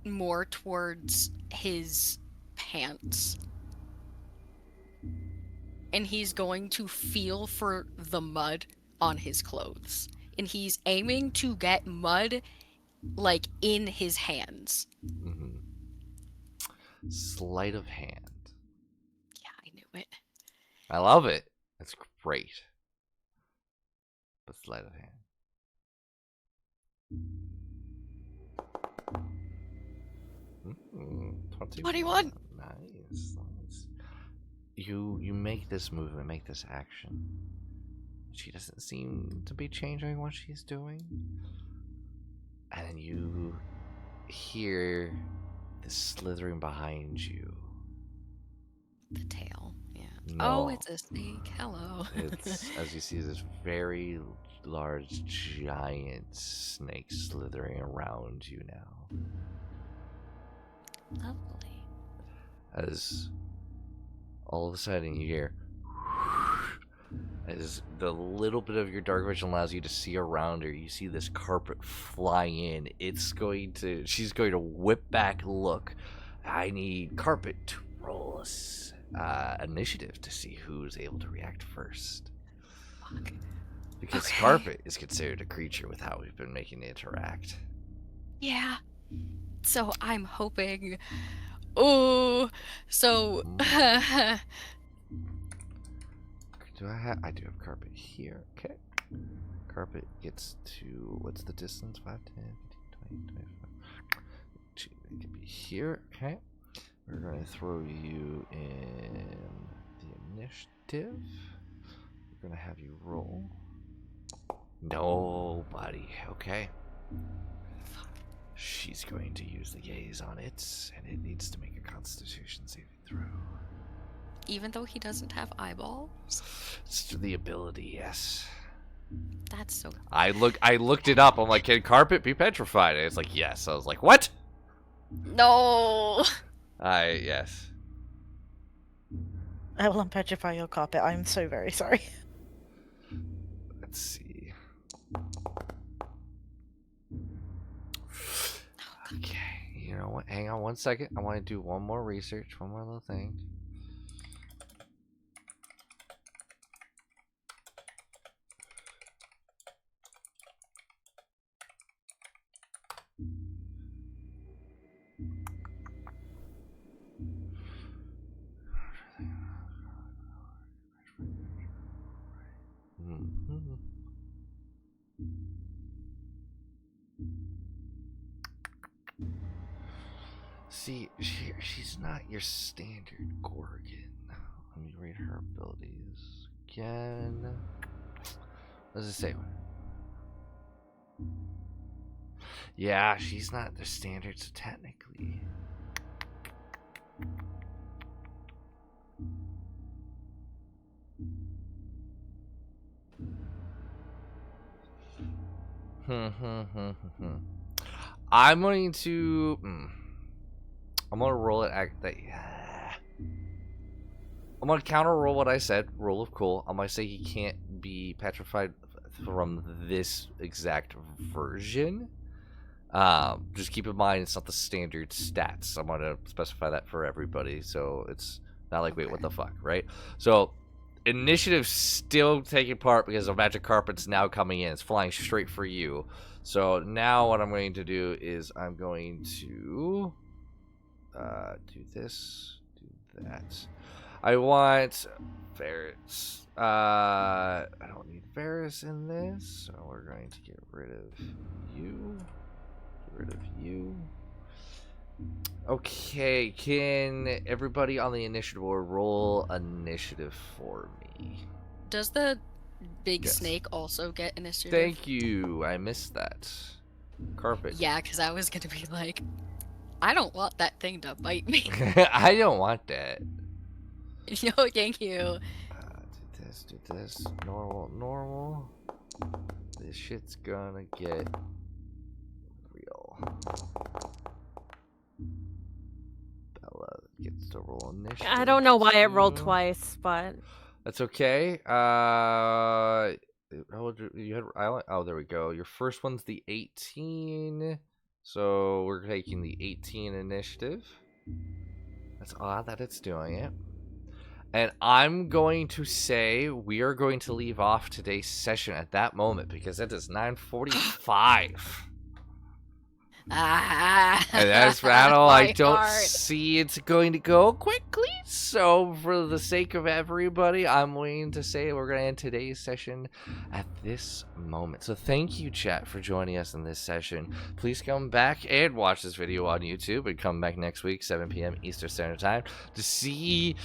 more towards his pants. And he's going to feel for the mud on his clothes. And he's aiming to get mud, like, in his hands. Sleight of hand. Yeah, I knew it. I love it. That's great. But sleight of hand. Mm, 21. Nice. You make this movement, make this action. She doesn't seem to be changing what she's doing. And then you hear this slithering behind you. The tail, yeah. No. Oh, it's a snake. Hello. It's, as you see, this very large, giant snake slithering around you now. Lovely. As all of a sudden you hear, as the little bit of your dark vision allows you to see around her, you see this carpet fly in. She's going to whip back, look. I need carpet to roll us initiative to see who's able to react first. Because Okay. carpet is considered a creature with how we've been making it interact. Yeah. So I'm hoping. Oh, so. Do I do have carpet here. Okay. Carpet gets to, what's the distance? 5, 10, 15, 20, 25. It could be here. Okay. We're going to throw you in the initiative. We're going to have you roll. Nobody. Okay. She's going to use the gaze on it, and it needs to make a Constitution saving throw. Even though he doesn't have eyeballs? It's the ability, yes. That's so. I looked it up. I'm like, can carpet be petrified? And it's like, yes. I was like, what? No! Yes. I will unpetrify your carpet. I'm so very sorry. Let's see. Okay. You know what? Hang on one second. I want to do one more research. One more little thing. Mhm. See, she's not your standard Gorgon. Let me read her abilities again. What does it say? Yeah, she's not the standard, so technically. I'm going to. I'm gonna roll it. I'm gonna counter roll what I said. Roll of cool. I'm gonna say he can't be petrified from this exact version. Just keep in mind it's not the standard stats. I'm gonna specify that for everybody, so it's not like, wait, what the fuck, right? So initiative's still taking part because the magic carpet's now coming in. It's flying straight for you. So now what I'm going to do is I'm going to do this, do that. I want Varus. I don't need Varus in this, so we're going to get rid of you. Get rid of you. Okay, can everybody on the initiative board roll initiative for me? Does the big Yes. snake also get initiative? Thank you. I missed that. Carpet. Yeah, because I was gonna be like, I don't want that thing to bite me. I don't want that. No, thank you. Do this. Normal. This shit's gonna get real. Bella gets to roll initiative. I don't know why it rolled too. twice, but That's okay. You had oh, there we go. Your first one's the 18, so we're taking the 18 initiative. That's odd that it's doing it. And I'm going to say we are going to leave off today's session at that moment because it is 9:45. And that's Rattle. I My don't heart. see it's going to go quickly. So, for the sake of everybody, I'm willing to say we're going to end today's session at this moment. So, thank you, chat, for joining us in this session. Please come back and watch this video on YouTube and come back next week, 7 p.m. Eastern Standard Time, to see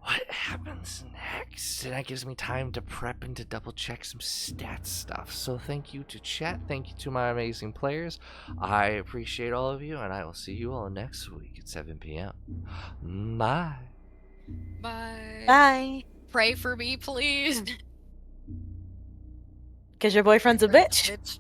what happens next. And that gives me time to prep and to double check some stats stuff. So thank you to chat. Thank you to my amazing players. I appreciate all of you, and I will see you all next week at 7 p.m. Bye. Bye. Bye. Pray for me, please. Because your boyfriend's a bitch. Bitch.